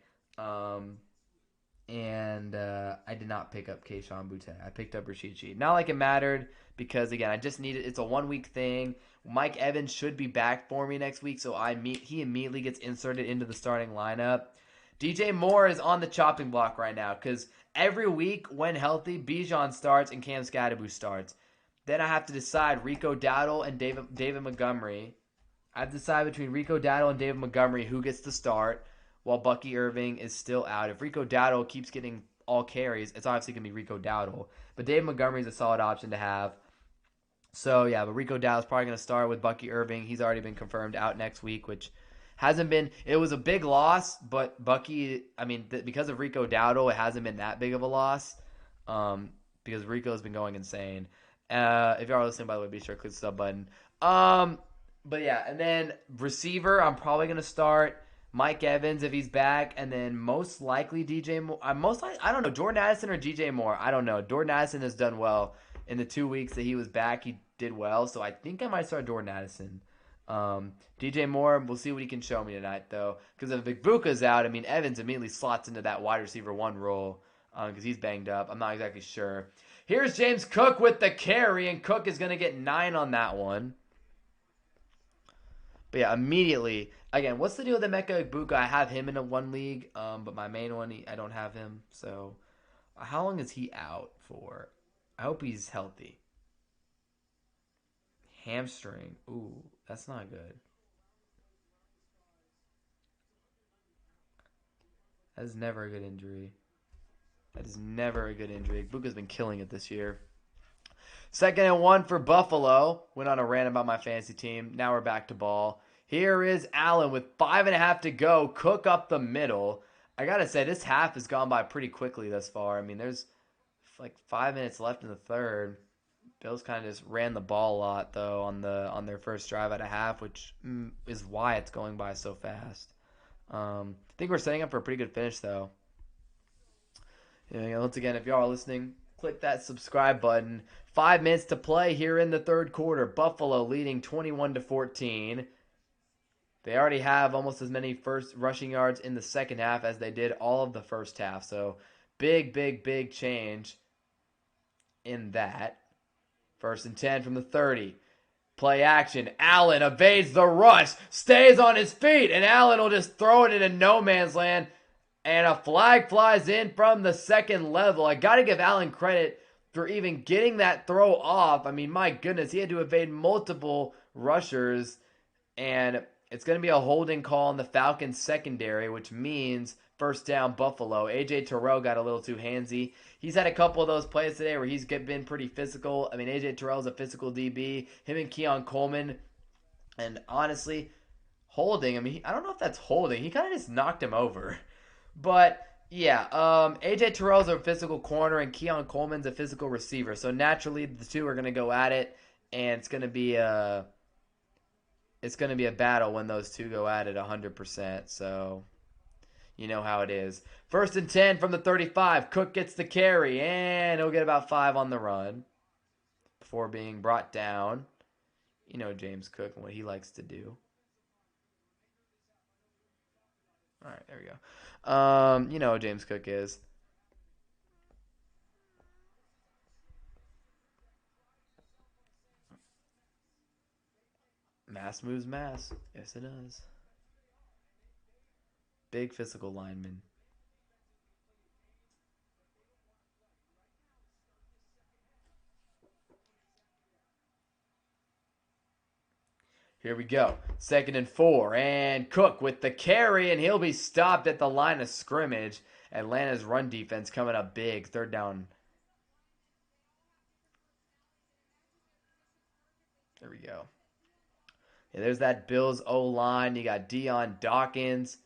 and I did not pick up Kayshon Boutte. I picked up Rashid Shaheed. Not like it mattered because, again, I just needed – it's a one-week thing. Mike Evans should be back for me next week, so he immediately gets inserted into the starting lineup. DJ Moore is on the chopping block right now because every week when healthy, Bijan starts and Cam Scadaboo starts. Then I have to decide Rico Dowdle and David Montgomery. I have to decide between Rico Dowdle and David Montgomery who gets to start while Bucky Irving is still out. If Rico Dowdle keeps getting all carries, it's obviously going to be Rico Dowdle. But David Montgomery is a solid option to have. So, yeah, but Rico Dowdle is probably going to start with Bucky Irving. He's already been confirmed out next week, which hasn't been – it was a big loss, but Bucky – I mean, because of Rico Dowdle, it hasn't been that big of a loss because Rico has been going insane. If y'all are listening, by the way, be sure to click the sub button. But, yeah, and then receiver, I'm probably going to start Mike Evans if he's back, and then most likely DJ Moore. I don't know, Jordan Addison or DJ Moore. I don't know. Jordan Addison has done well. In the 2 weeks that he was back, he did well. So I think I might start Jordan Addison. DJ Moore, we'll see what he can show me tonight, though. Because if Vic out, I mean, Evans immediately slots into that wide receiver 1 role because he's banged up. I'm not exactly sure. Here's James Cook with the carry, and Cook is going to get 9 on that one. But yeah, immediately. Again, what's the deal with Emeka Egbuka? I have him in one league, but my main one, I don't have him. So how long is he out for? I hope he's healthy. Hamstring. Ooh, that's not good. That is never a good injury. That is never a good injury. Buka's been killing it this year. 2nd and 1 for Buffalo. Went on a rant about my fantasy team. Now we're back to ball. Here is Allen with 5.5 to go. Cook up the middle. I got to say, this half has gone by pretty quickly thus far. I mean, there's like 5 minutes left in the third. Bills kind of just ran the ball a lot though on their first drive at a half, which is why it's going by so fast. I think we're setting up for a pretty good finish though. Once again, if y'all are listening, Click that subscribe button. 5 minutes to play here in the third quarter. Buffalo leading 21-14. They already have almost as many first rushing yards in the second half as they did all of the first half. So big change in that. 1st and 10 from the 30. Play action. Allen evades the rush. Stays on his feet. And Allen will just throw it into no man's land. And a flag flies in from the second level. I got to give Allen credit for even getting that throw off. I mean, my goodness, he had to evade multiple rushers. And it's going to be a holding call on the Falcons secondary, which means 1st down Buffalo. A.J. Terrell got a little too handsy. He's had a couple of those plays today where he's been pretty physical. I mean, A.J. Terrell's a physical DB. Him and Keon Coleman. And honestly, holding, I mean, I don't know if that's holding. He kind of just knocked him over. But, yeah, A.J. Terrell's a physical corner and Keon Coleman's a physical receiver. So, naturally, the two are going to go at it. And it's going to be a battle when those two go at it 100%. So, you know how it is. 1st and 10 from the 35. Cook gets the carry, and he'll get about 5 on the run before being brought down. You know James Cook and what he likes to do. All right, there we go. You know who James Cook is. Mass moves mass. Yes, it does. Big physical lineman. Here we go. 2nd and 4. And Cook with the carry, and he'll be stopped at the line of scrimmage. Atlanta's run defense coming up big. 3rd down. There we go. Yeah, there's that Bills O-line. You got Dion Dawkins.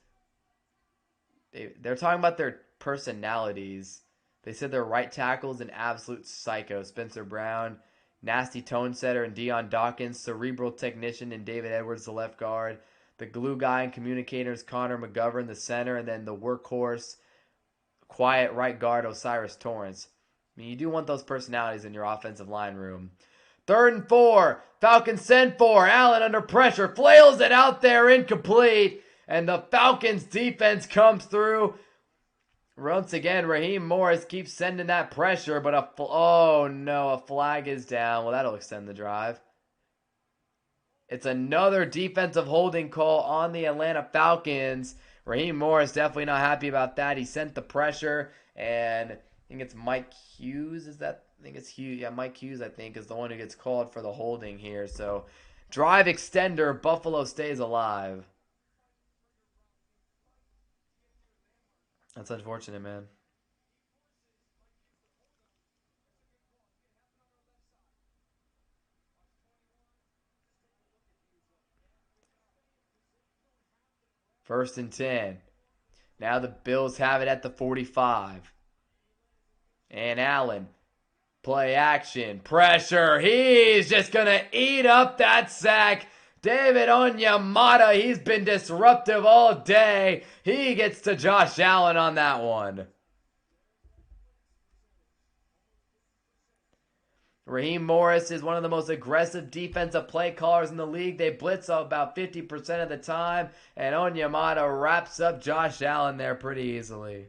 They're talking about their personalities. They said their right tackle's an absolute psycho. Spencer Brown, nasty tone setter, and Dion Dawkins, cerebral technician, and David Edwards, the left guard. The glue guy and communicators, Connor McGovern, the center, and then the workhorse, quiet right guard, Osiris Torrance. I mean, you do want those personalities in your offensive line room. 3rd and 4. Falcons send 4. Allen under pressure. Flails it out there, incomplete. And the Falcons defense comes through. Once again, Raheem Morris keeps sending that pressure, but a flag is down. Well, that'll extend the drive. It's another defensive holding call on the Atlanta Falcons. Raheem Morris definitely not happy about that. He sent the pressure, and I think it's Mike Hughes. I think it's Hughes. Yeah, Mike Hughes, I think, is the one who gets called for the holding here. So, drive extender. Buffalo stays alive. That's unfortunate, man. First and 10. Now the Bills have it at the 45. And Allen. Play action. Pressure. He's just going to eat up that sack. David Onyemata, he's been disruptive all day. He gets to Josh Allen on that one. Raheem Morris is one of the most aggressive defensive play callers in the league. They blitz about 50% of the time. And Onyemata wraps up Josh Allen there pretty easily.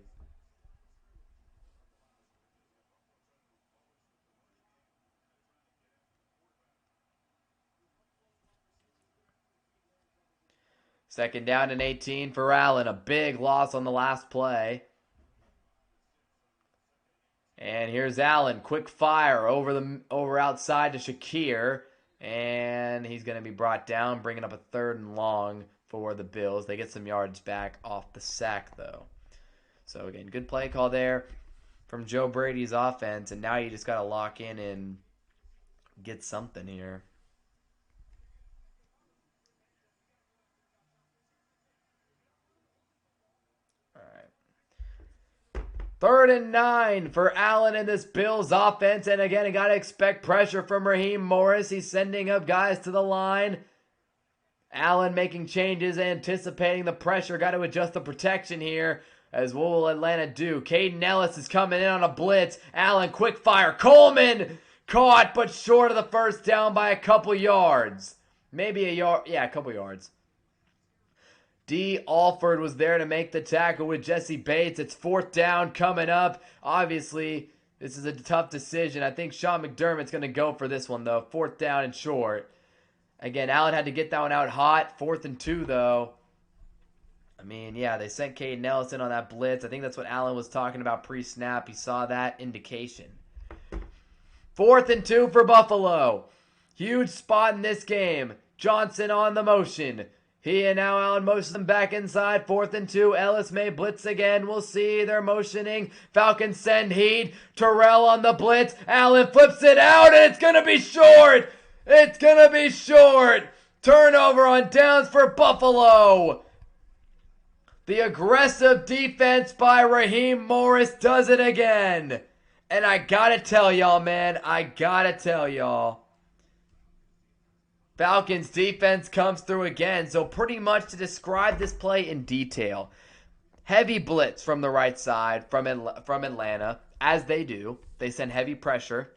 Second down and 18 for Allen. A big loss on the last play. And here's Allen. Quick fire over outside to Shakir. And he's going to be brought down, bringing up a 3rd and long for the Bills. They get some yards back off the sack, though. So, again, good play call there from Joe Brady's offense. And now you just got to lock in and get something here. All right. 3rd and 9 for Allen and this Bills offense. And again, you got to expect pressure from Raheem Morris. He's sending up guys to the line. Allen making changes, anticipating the pressure. Got to adjust the protection here. As what will Atlanta do? Caden Ellis is coming in on a blitz. Allen, quick fire. Coleman caught, but short of the first down by a couple yards. Maybe a yard. Yeah, a couple yards. D. Alford was there to make the tackle with Jesse Bates. It's 4th down coming up. Obviously, this is a tough decision. I think Sean McDermott's going to go for this one, though. 4th down and short. Again, Allen had to get that one out hot. 4th and 2, though. I mean, yeah, they sent Caden Ellis in on that blitz. I think that's what Allen was talking about pre-snap. He saw that indication. 4th and 2 for Buffalo. Huge spot in this game. Johnson on the motion. He and now Allen motions them back inside. 4th and 2. Ellis may blitz again. We'll see. They're motioning. Falcons send heat. Terrell on the blitz. Allen flips it out, and it's going to be short. It's going to be short. Turnover on downs for Buffalo. The aggressive defense by Raheem Morris does it again. And I got to tell y'all, man. I got to tell y'all. Falcons defense comes through again. So pretty much to describe this play in detail. Heavy blitz from the right side from Atlanta, as they do. They send heavy pressure.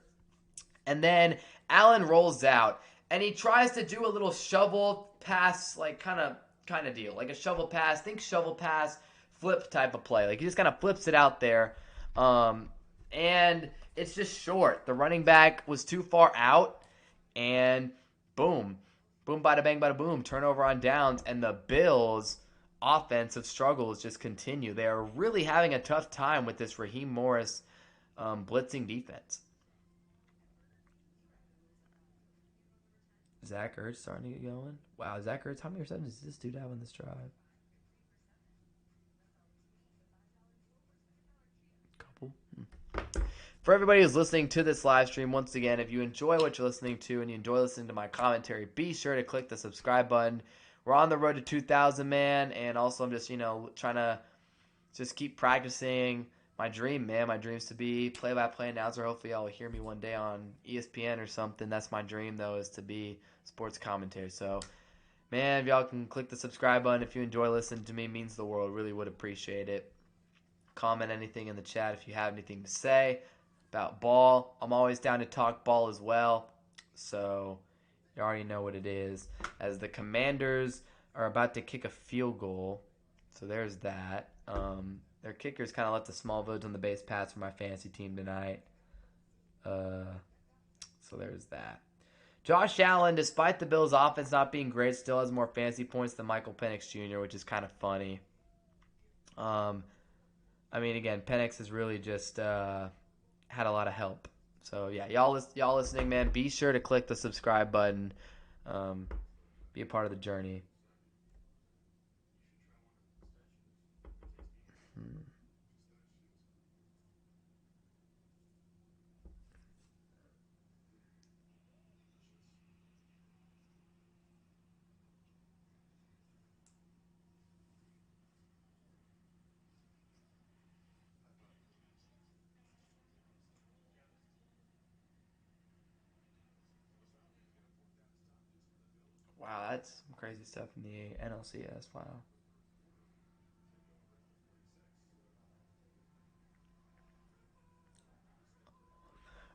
And then Allen rolls out. And he tries to do a little shovel pass, like kind of deal. Like a shovel pass. Think shovel pass, flip type of play. Like he just kind of flips it out there. And it's just short. The running back was too far out. And boom. Boom, bada bang, bada boom. Turnover on downs. And the Bills' offensive struggles just continue. They are really having a tough time with this Raheem Morris blitzing defense. Zach Ertz starting to get going. Wow, Zach Ertz, how many receptions does this dude have on this drive? Couple. For everybody who's listening to this live stream, once again, if you enjoy what you're listening to and you enjoy listening to my commentary, be sure to click the subscribe button. We're on the road to 2,000, man, and also I'm just, trying to just keep practicing my dream, man. My dream's to be play-by-play announcer. Hopefully y'all will hear me one day on ESPN or something. That's my dream, though, is to be sports commentator. So, man, if y'all can click the subscribe button if you enjoy listening to me, it means the world. Really would appreciate it. Comment anything in the chat if you have anything to say about ball. I'm always down to talk ball as well. So you already know what it is. As the Commanders are about to kick a field goal. So there's that. Their kickers kind of left a small village on the base pass for my fantasy team tonight. So there's that. Josh Allen, despite the Bills' offense not being great, still has more fantasy points than Michael Penix Jr., which is kind of funny. I mean, again, Penix has really just had a lot of help. So, yeah, y'all listening, man, be sure to click the subscribe button. Be a part of the journey. Wow, that's some crazy stuff in the NLCS. Wow.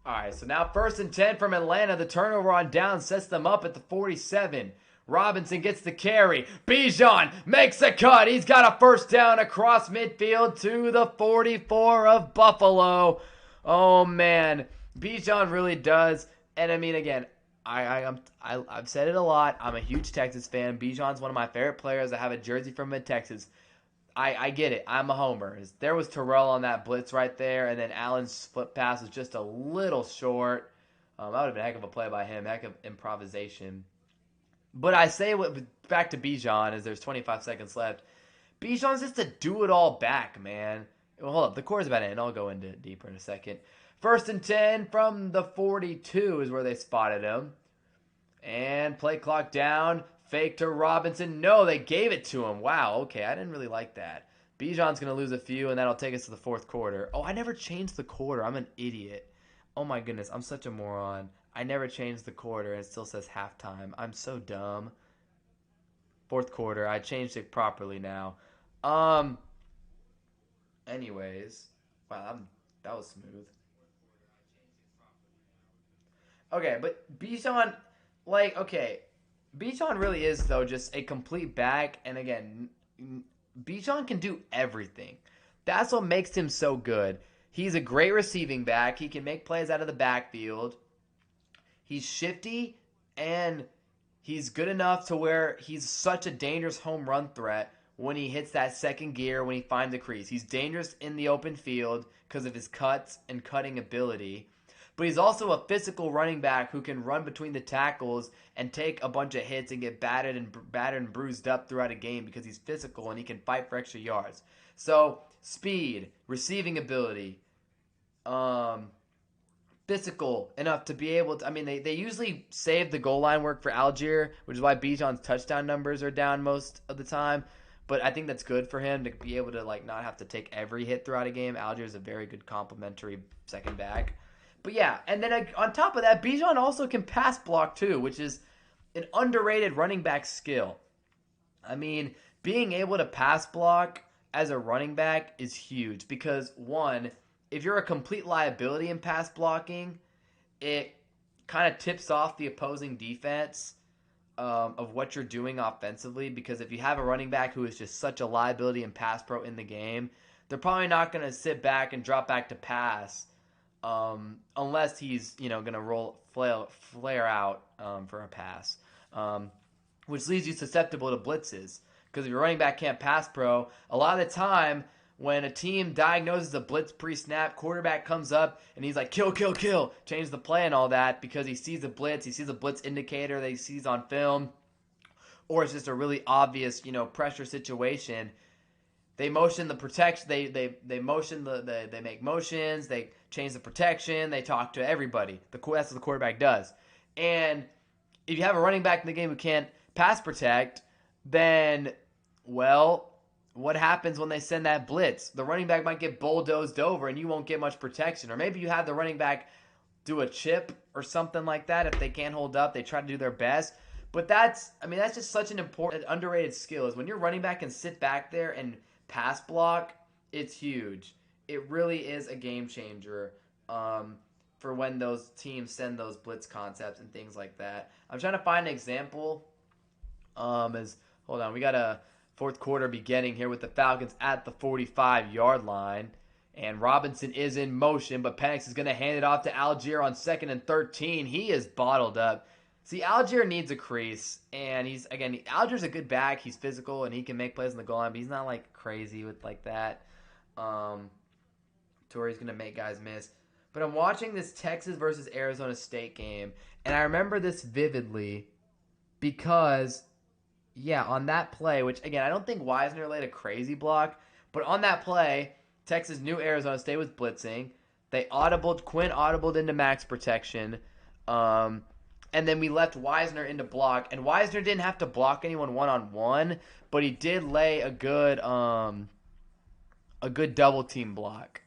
All right, so now 1st and 10 from Atlanta. The turnover on down sets them up at the 47. Robinson gets the carry. Bijan makes a cut. He's got a first down across midfield to the 44 of Buffalo. Oh, man. Bijan really does. And, I mean, again, I've said it a lot. I'm a huge Texas fan. Bijan's one of my favorite players. I have a jersey from Mid-Texas. I get it. I'm a homer. There was Terrell on that blitz right there, and then Allen's flip pass was just a little short. That would have been a heck of a play by him, heck of improvisation. But I say back to Bijan as there's 25 seconds left. Bijan's just a do-it-all back, man. Well, hold up. The core's about to end. I'll go into it deeper in a second. 1st and 10 from the 42 is where they spotted him. And play clock down. Fake to Robinson. No, they gave it to him. Wow, okay, I didn't really like that. Bijan's going to lose a few, and that'll take us to the 4th quarter. Oh, I never changed the quarter. I'm an idiot. Oh, my goodness, I'm such a moron. I never changed the quarter, and it still says halftime. I'm so dumb. 4th quarter. I changed it properly now. Anyways, wow, that was smooth. Okay, but Bijan, okay, Bijan really is though just a complete back, and again, Bijan can do everything. That's what makes him so good. He's a great receiving back. He can make plays out of the backfield. He's shifty, and he's good enough to where he's such a dangerous home run threat when he hits that second gear, when he finds the crease. He's dangerous in the open field because of his cuts and cutting ability. But he's also a physical running back who can run between the tackles and take a bunch of hits and get battered and bruised up throughout a game because he's physical and he can fight for extra yards. So speed, receiving ability, um, physical enough to be able to. I mean, they usually save the goal line work for Algier, which is why Bijan's touchdown numbers are down most of the time. But I think that's good for him to be able to not have to take every hit throughout a game. Algier is a very good complementary second back. But yeah, and then on top of that, Bijan also can pass block too, which is an underrated running back skill. I mean, being able to pass block as a running back is huge because, one, if you're a complete liability in pass blocking, it kind of tips off the opposing defense of what you're doing offensively. Because if you have a running back who is just such a liability and pass pro in the game, they're probably not going to sit back and drop back to pass unless he's going to flare out for a pass, which leaves you susceptible to blitzes. Because if your running back can't pass pro, a lot of the time when a team diagnoses a blitz pre-snap, quarterback comes up and he's like, kill, kill, kill, change the play and all that because he sees a blitz indicator that he sees on film, or it's just a really obvious, pressure situation. They motion the protection. They motion they make motions. They change the protection. They talk to everybody. That's what the quarterback does. And if you have a running back in the game who can't pass protect, then what happens when they send that blitz? The running back might get bulldozed over, and you won't get much protection. Or maybe you have the running back do a chip or something like that. If they can't hold up, they try to do their best. But that's just such an important, underrated skill. Is when your running back can sit back there and pass block, it's huge. It really is a game changer for when those teams send those blitz concepts and things like that. I'm trying to find an example. Hold on, we got a fourth quarter beginning here with the Falcons at the 45-yard line. And Robinson is in motion, but Penix is going to hand it off to Algier on 2nd and 13. He is bottled up. See, Algier needs a crease, and Algier's a good back. He's physical, and he can make plays in the goal line, but he's not crazy with that. To where he's going to make guys miss. But I'm watching this Texas versus Arizona State game, and I remember this vividly because, on that play, which, again, I don't think Wisner laid a crazy block, but on that play, Texas knew Arizona State was blitzing. Quinn audibled into max protection, and then we left Wisner into block, and Wisner didn't have to block anyone one-on-one, but he did lay a good double team block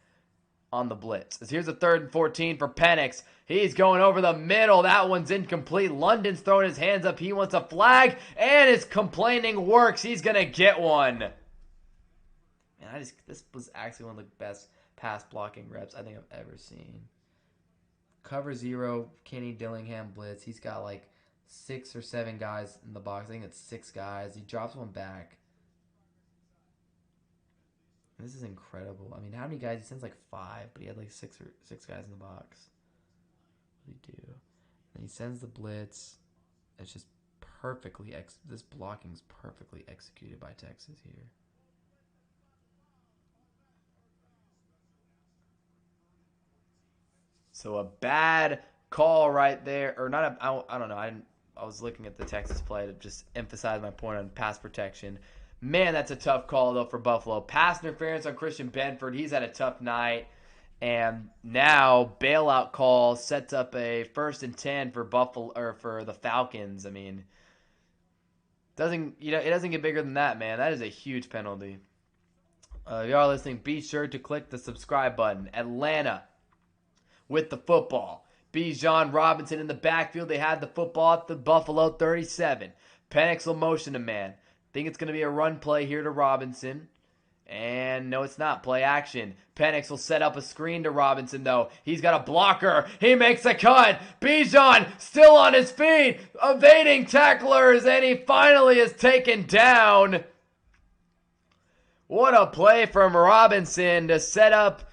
on the blitz. As here's a 3rd and 14 for Penix. He's going over the middle. That one's incomplete. London's throwing his hands up. He wants a flag, and his complaining works. He's going to get one. Man, this was actually one of the best pass blocking reps I think I've ever seen. Cover 0, Kenny Dillingham blitz. He's got 6 or 7 guys in the box. I think it's 6 guys. He drops one back. This is incredible. I mean, how many guys? He sends 5, but he had 6 guys in the box. What did he do? And he sends the blitz. It's just this blocking's perfectly executed by Texas here. So a bad call right there, or not? I don't know. I was looking at the Texas play to just emphasize my point on pass protection. Man, that's a tough call though for Buffalo. Pass interference on Christian Benford. He's had a tough night, and now bailout call sets up a 1st and 10 for Buffalo or for the Falcons. I mean, it doesn't get bigger than that, man. That is a huge penalty. If you are listening, be sure to click the subscribe button. Atlanta with the football. Bijan Robinson in the backfield. They had the football at the Buffalo 37. Penix will motion a man. Think it's going to be a run play here to Robinson. And no, it's not. Play action. Penix will set up a screen to Robinson, though. He's got a blocker. He makes a cut. Bijan still on his feet, evading tacklers, and he finally is taken down. What a play from Robinson to set up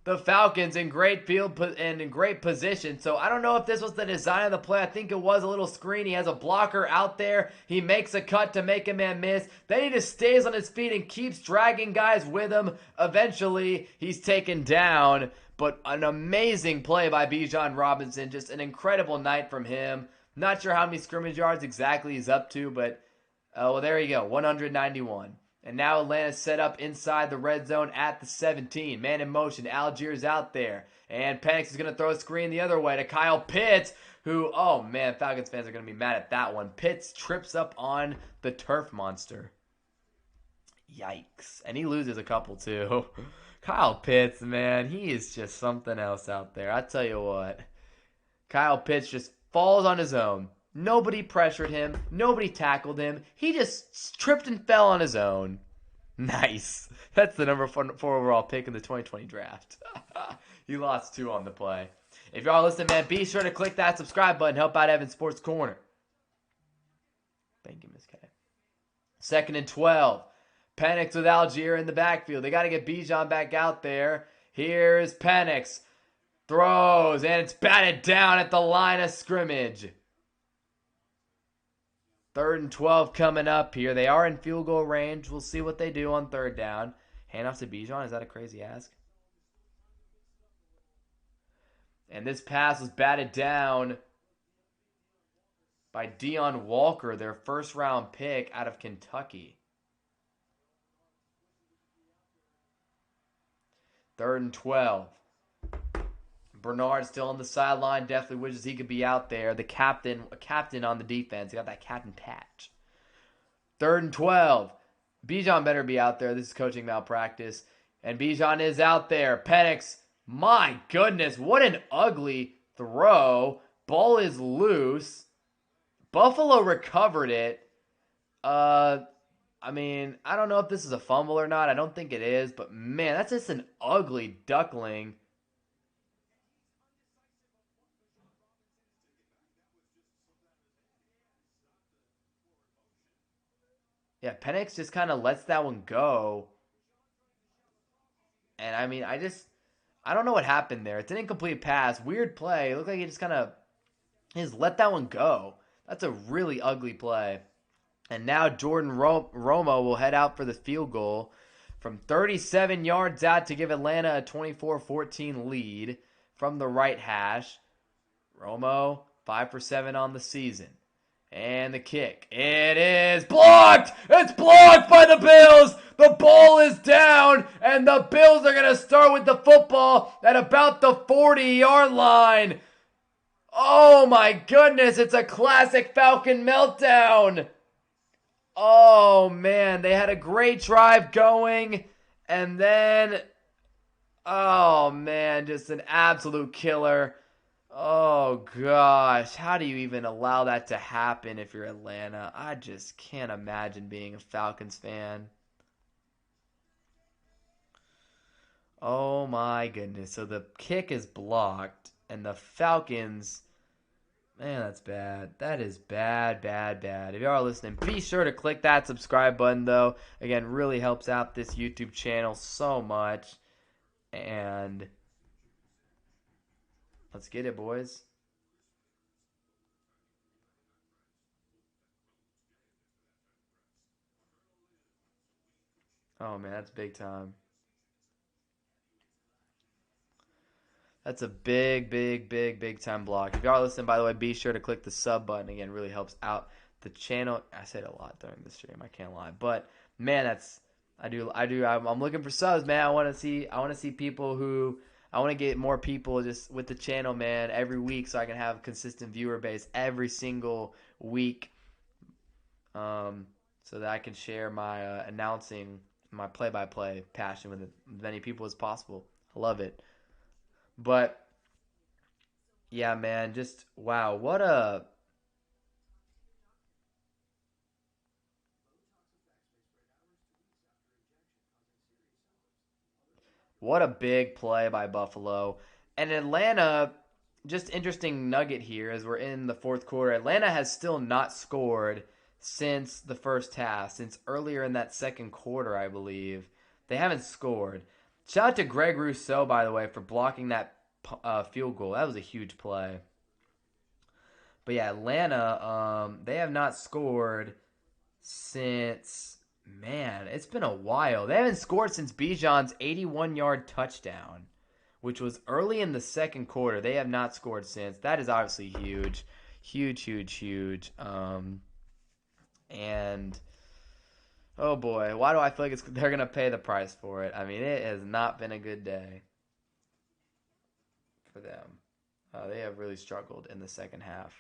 the Falcons in great field and in great position. So I don't know if this was the design of the play. I think it was a little screen. He has a blocker out there. He makes a cut to make a man miss. Then he just stays on his feet and keeps dragging guys with him. Eventually, he's taken down. But an amazing play by Bijan Robinson. Just an incredible night from him. Not sure how many scrimmage yards exactly he's up to, but well, there you go, 191. And now Atlanta's set up inside the red zone at the 17. Man in motion. Algiers out there. And Penix is going to throw a screen the other way to Kyle Pitts, who, oh man, Falcons fans are going to be mad at that one. Pitts trips up on the turf monster. Yikes. And he loses a couple too. Kyle Pitts, man, he is just something else out there. I tell you what. Kyle Pitts just falls on his own. Nobody pressured him. Nobody tackled him. He just tripped and fell on his own. Nice. That's the number 4 overall pick in the 2020 draft. He lost 2 on the play. If y'all listening, man, be sure to click that subscribe button. Help out Evan Sports Corner. Thank you, Miss K. 2nd and 12. Penix with Algier in the backfield. They got to get Bijan back out there. Here's Penix. Throws, and it's batted down at the line of scrimmage. 3rd and 12 coming up here. They are in field goal range. We'll see what they do on 3rd down. Handoff to Bijan. Is that a crazy ask? And this pass was batted down by Deion Walker, their 1st round pick out of Kentucky. 3rd and 12. Bernard still on the sideline. Definitely wishes he could be out there. The captain on the defense. He got that captain patch. 3rd and 12. Bijan better be out there. This is coaching malpractice. And Bijan is out there. Penix. My goodness. What an ugly throw. Ball is loose. Buffalo recovered it. I mean, I don't know if this is a fumble or not. I don't think it is. But man, that's just an ugly duckling. Yeah, Penix just kind of lets that one go. And I mean, I don't know what happened there. It's an incomplete pass. Weird play. It looked like he just let that one go. That's a really ugly play. And now Jordan Romo will head out for the field goal from 37 yards out to give Atlanta a 24-14 lead from the right hash. Romo, 5 for 7 on the season. And the kick. It is blocked! It's blocked by the Bills! The ball is down, and the Bills are going to start with the football at about the 40-yard line. Oh my goodness, it's a classic Falcon meltdown. Oh man, they had a great drive going, and then, oh man, just an absolute killer. Oh gosh, how do you even allow that to happen if you're Atlanta? I just can't imagine being a Falcons fan. Oh my goodness. So the kick is blocked, and the Falcons, man, that's bad. That is bad, bad, bad. If you are listening, be sure to click that subscribe button, though. Again, really helps out this YouTube channel so much. And let's get it, boys. Oh, man, that's big time. That's a big, big, big, big time block. If you are listening, by the way, be sure to click the sub button. Again, it really helps out the channel. I said a lot during the stream. I can't lie. But, man, I'm looking for subs, man. I want to see people who... I want to get more people just with the channel, man, every week so I can have a consistent viewer base every single week, so that I can share my announcing, my play-by-play passion with as many people as possible. I love it. But, yeah, man, just, wow, what a... What a big play by Buffalo. And Atlanta, just interesting nugget here as we're in the fourth quarter. Atlanta has still not scored since the first half, since earlier in that second quarter, I believe. They haven't scored. Shout out to Greg Rousseau, by the way, for blocking that field goal. That was a huge play. But yeah, Atlanta, they have not scored since, man, it's been a while. They haven't scored since Bijan's 81-yard touchdown, which was early in the second quarter. They have not scored since. That is obviously huge. Huge, huge, huge. And, oh boy, why do I feel like they're going to pay the price for it? I mean, it has not been a good day for them. They have really struggled in the second half.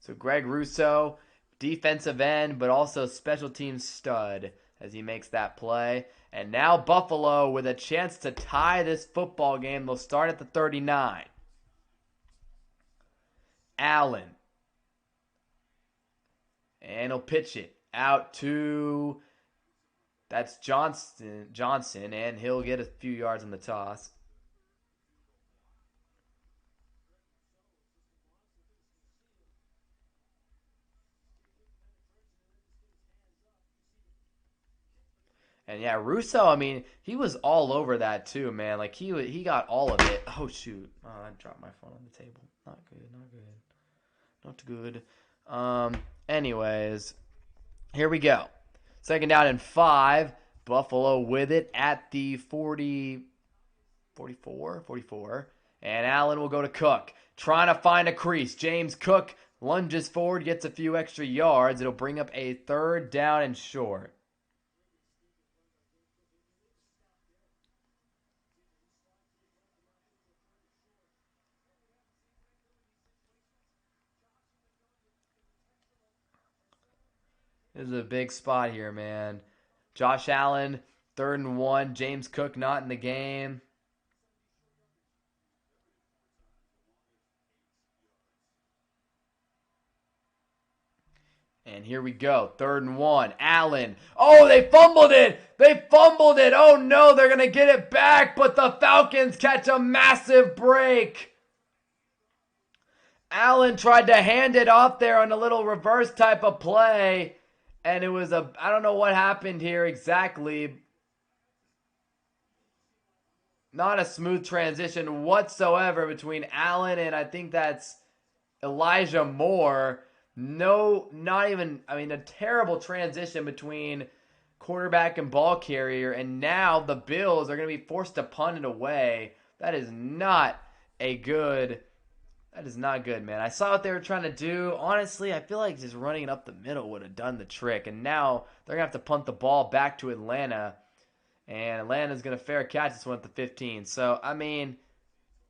So Greg Rousseau, defensive end, but also special teams stud as he makes that play. And now Buffalo with a chance to tie this football game. They'll start at the 39. Allen. And he'll pitch it out to, that's Johnson, and he'll get a few yards on the toss. And yeah, Russo, I mean, he was all over that too, man. Like he got all of it. Oh shoot. Oh, I dropped my phone on the table. Not good, not good. Not good. Anyways, here we go. Second down and 5. Buffalo with it at the 44. And Allen will go to Cook. Trying to find a crease. James Cook lunges forward, gets a few extra yards. It'll bring up a third down and short. This is a big spot here, man. Josh Allen, 3rd and 1. James Cook not in the game. And here we go. 3rd and 1. Allen. Oh, they fumbled it. Oh, no. They're going to get it back. But the Falcons catch a massive break. Allen tried to hand it off there on a little reverse type of play. And it was I don't know what happened here exactly. Not a smooth transition whatsoever between Allen and I think that's Elijah Moore. No, not even, I mean, a terrible transition between quarterback and ball carrier. And now the Bills are going to be forced to punt it away. That is not good, man. I saw what they were trying to do. Honestly, I feel like just running it up the middle would have done the trick. And now they're going to have to punt the ball back to Atlanta. And Atlanta's going to fair catch this one at the 15. So, I mean,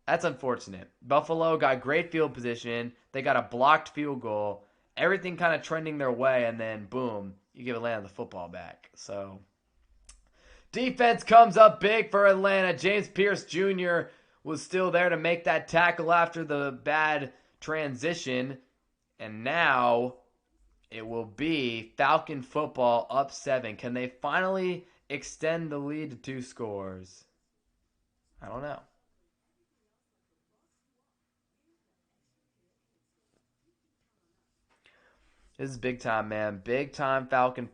that's unfortunate. Buffalo got great field position. They got a blocked field goal. Everything kind of trending their way. And then, boom, you give Atlanta the football back. So, defense comes up big for Atlanta. James Pierce Jr. was still there to make that tackle after the bad transition. And now it will be Falcon football up 7. Can they finally extend the lead to 2 scores? I don't know. This is big time, man. Big time Falcon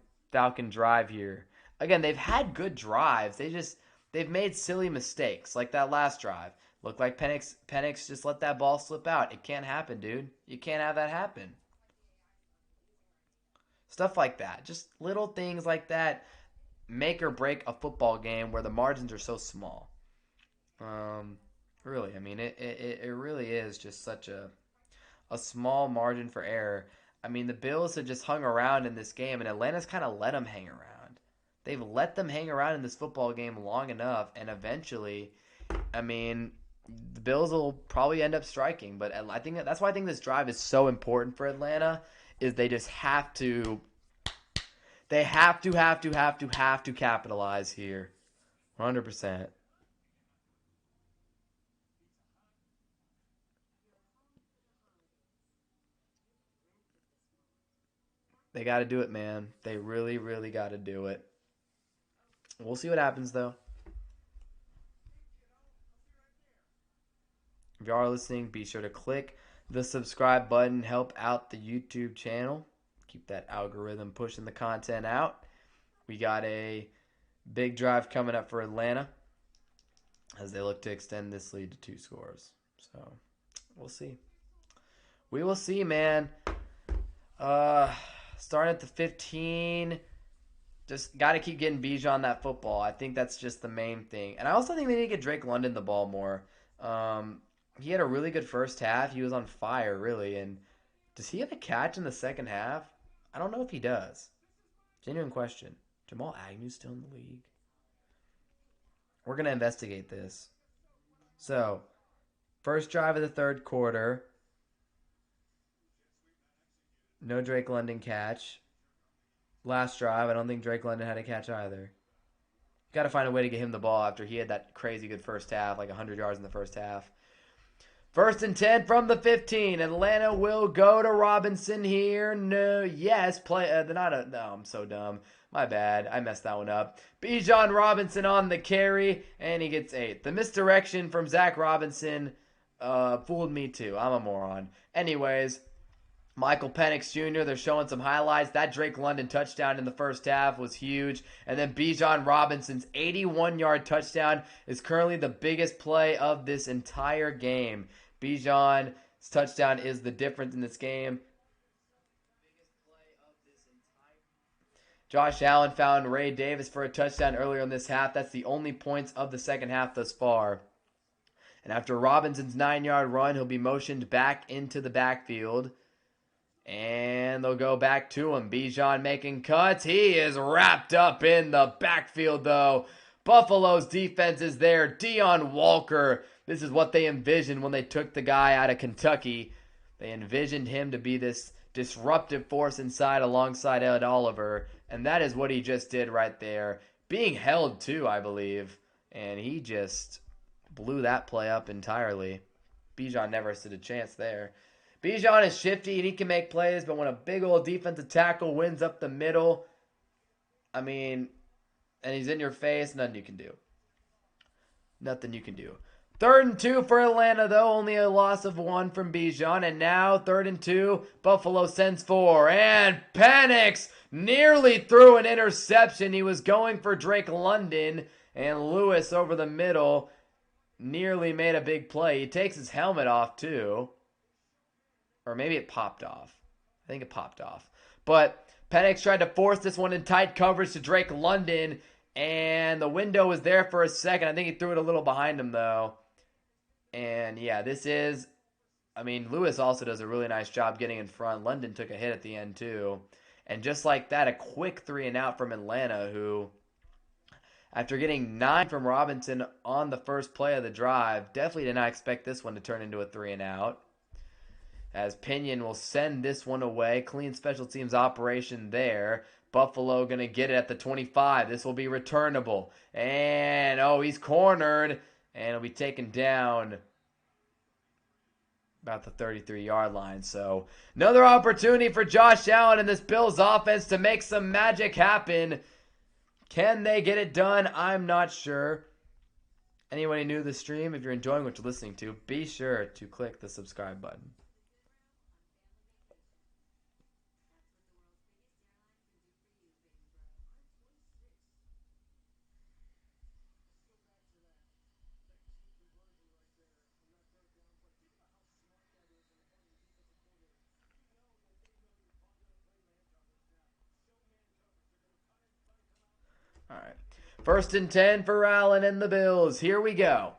drive here. Again, they've had good drives. They've made silly mistakes, like that last drive. Looked like Penix just let that ball slip out. It can't happen, dude. You can't have that happen. Stuff like that. Just little things like that make or break a football game where the margins are so small. Really, I mean, it really is just such a small margin for error. I mean, the Bills have just hung around in this game, and Atlanta's kind of let them hang around. They've let them hang around in this football game long enough, and eventually, I mean, the Bills will probably end up striking. But I think that's why I think this drive is so important for Atlanta. Is they just have to, have to capitalize here, 100%. They got to do it, man. They really, really got to do it. We'll see what happens, though. If you are listening, be sure to click the subscribe button. Help out the YouTube channel. Keep that algorithm pushing the content out. We got a big drive coming up for Atlanta as they look to extend this lead to 2 scores. So, we'll see. We will see, man. Starting at the 15. Just got to keep getting Bijan that football. I think that's just the main thing. And I also think they need to get Drake London the ball more. He had a really good first half. He was on fire, really. And does he have a catch in the second half? I don't know if he does. Genuine question. Jamal Agnew's still in the league. We're going to investigate this. So, first drive of the third quarter. No Drake London catch. Last drive, I don't think Drake London had a catch either. Got to find a way to get him the ball after he had that crazy good first half, like 100 yards in the first half. 1st and 10 from the 15. Atlanta will go to Robinson here. No, yes, play. No, I'm so dumb. My bad. I messed that one up. Bijan Robinson on the carry, and he gets 8. The misdirection from Zach Robinson fooled me too. I'm a moron. Anyways, Michael Penix Jr., they're showing some highlights. That Drake London touchdown in the first half was huge. And then Bijan Robinson's 81-yard touchdown is currently the biggest play of this entire game. Bijan's touchdown is the difference in this game. Josh Allen found Ray Davis for a touchdown earlier in this half. That's the only points of the second half thus far. And after Robinson's 9-yard run, he'll be motioned back into the backfield. And they'll go back to him. Bijan making cuts. He is wrapped up in the backfield, though. Buffalo's defense is there. Deion Walker. This is what they envisioned when they took the guy out of Kentucky. They envisioned him to be this disruptive force inside alongside Ed Oliver. And that is what he just did right there. Being held, too, I believe. And he just blew that play up entirely. Bijan never stood a chance there. Bijan is shifty and he can make plays, but when a big old defensive tackle wins up the middle, and he's in your face, nothing you can do. Nothing you can do. 3rd and 2 for Atlanta, though. Only a loss of 1 from Bijan. And now, 3rd and 2, Buffalo sends 4. And Penix nearly threw an interception. He was going for Drake London, and Lewis over the middle nearly made a big play. He takes his helmet off, too. Or maybe it popped off. I think it popped off. But Penix tried to force this one in tight coverage to Drake London, and the window was there for a second. I think he threw it a little behind him, though. And, yeah, Lewis also does a really nice job getting in front. London took a hit at the end, too. And just like that, a quick 3 and out from Atlanta, who, after getting 9 from Robinson on the first play of the drive, definitely did not expect this one to turn into a 3 and out. As Pinion will send this one away. Clean special teams operation there. Buffalo going to get it at the 25. This will be returnable. And, he's cornered. And he'll be taken down about the 33-yard line. So, another opportunity for Josh Allen and this Bills offense to make some magic happen. Can they get it done? I'm not sure. Anyone new to the stream, if you're enjoying what you're listening to, be sure to click the subscribe button. All right. 1st and 10 for Allen and the Bills. Here we go.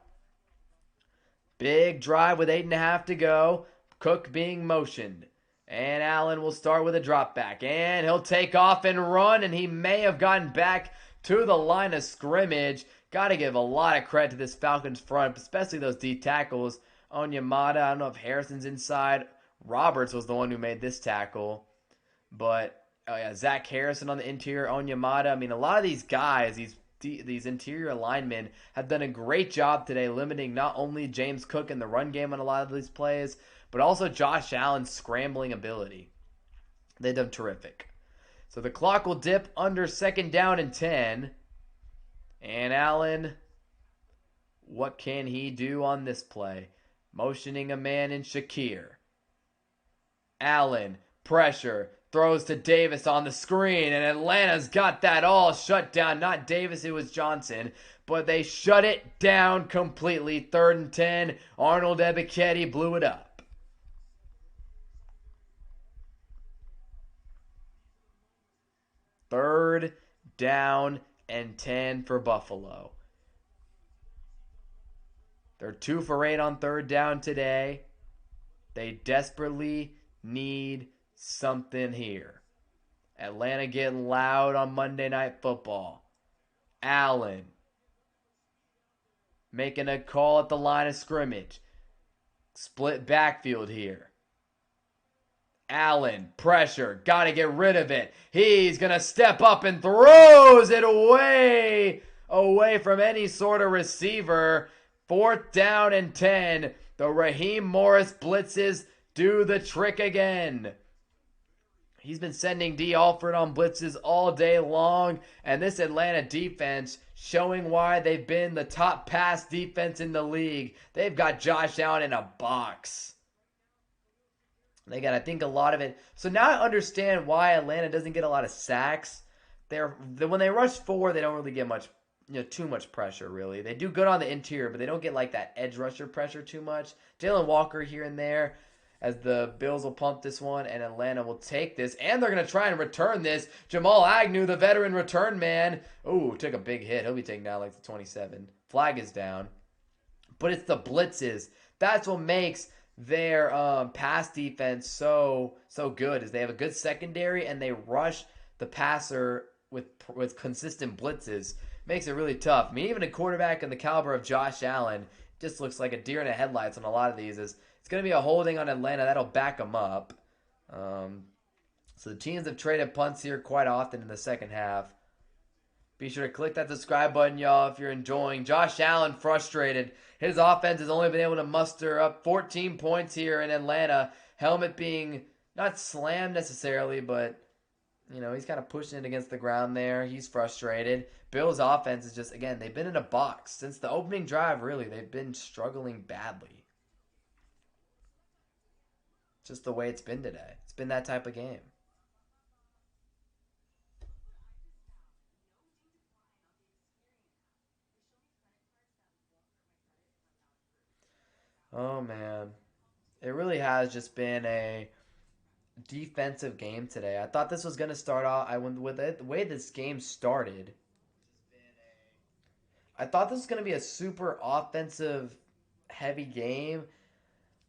Big drive with 8.5 to go. Cook being motioned. And Allen will start with a drop back. And he'll take off and run. And he may have gotten back to the line of scrimmage. Got to give a lot of credit to this Falcons front, especially those D tackles. Onyemata, I don't know if Harrison's inside. Roberts was the one who made this tackle. But, Zach Harrison on the interior. Onyemata. A lot of these guys, these interior linemen have done a great job today limiting not only James Cook in the run game on a lot of these plays, but also Josh Allen's scrambling ability. They've done terrific. So the clock will dip under 2nd down and 10. And Allen, what can he do on this play? Motioning a man in Shakir. Allen, pressure, throws to Davis on the screen, and Atlanta's got that all shut down. Not Davis, it was Johnson, but they shut it down completely. 3rd and 10, Arnold Ebiketie blew it up. 3rd down and 10 for Buffalo. They're 2 for 8 on 3rd down today. They desperately need something here. Atlanta getting loud on Monday Night Football. Allen making a call at the line of scrimmage. Split backfield here. Allen, pressure, got to get rid of it. He's going to step up and throws it away from any sort of receiver. 4th down and 10. The Raheem Morris blitzes do the trick again. He's been sending D. Alford on blitzes all day long, and this Atlanta defense showing why they've been the top pass defense in the league. They've got Josh Allen in a box. They got, I think, a lot of it. So now I understand why Atlanta doesn't get a lot of sacks. When they rush 4, they don't really get much, too much pressure, really. They do good on the interior, but they don't get like that edge rusher pressure too much. Jalen Walker here and there, as the Bills will pump this one, and Atlanta will take this, and they're going to try and return this. Jamal Agnew, the veteran return man. Ooh, took a big hit. He'll be taken down like the 27. Flag is down. But it's the blitzes. That's what makes their pass defense so good, is they have a good secondary, and they rush the passer with consistent blitzes. Makes it really tough. I mean, even a quarterback in the caliber of Josh Allen just looks like a deer in the headlights on a lot of these. It's going to be a holding on Atlanta. That'll back them up. So the teams have traded punts here quite often in the second half. Be sure to click that subscribe button, y'all, if you're enjoying. Josh Allen frustrated. His offense has only been able to muster up 14 points here in Atlanta. Helmet being not slammed necessarily, but, he's kind of pushing it against the ground there. He's frustrated. Bills' offense is just, again, they've been in a box. Since the opening drive, really, they've been struggling badly. Just the way it's been today. It's been that type of game. Oh, man. It really has just been a defensive game today. I thought this was going to start off, with the way this game started, I thought this was going to be a super offensive heavy game.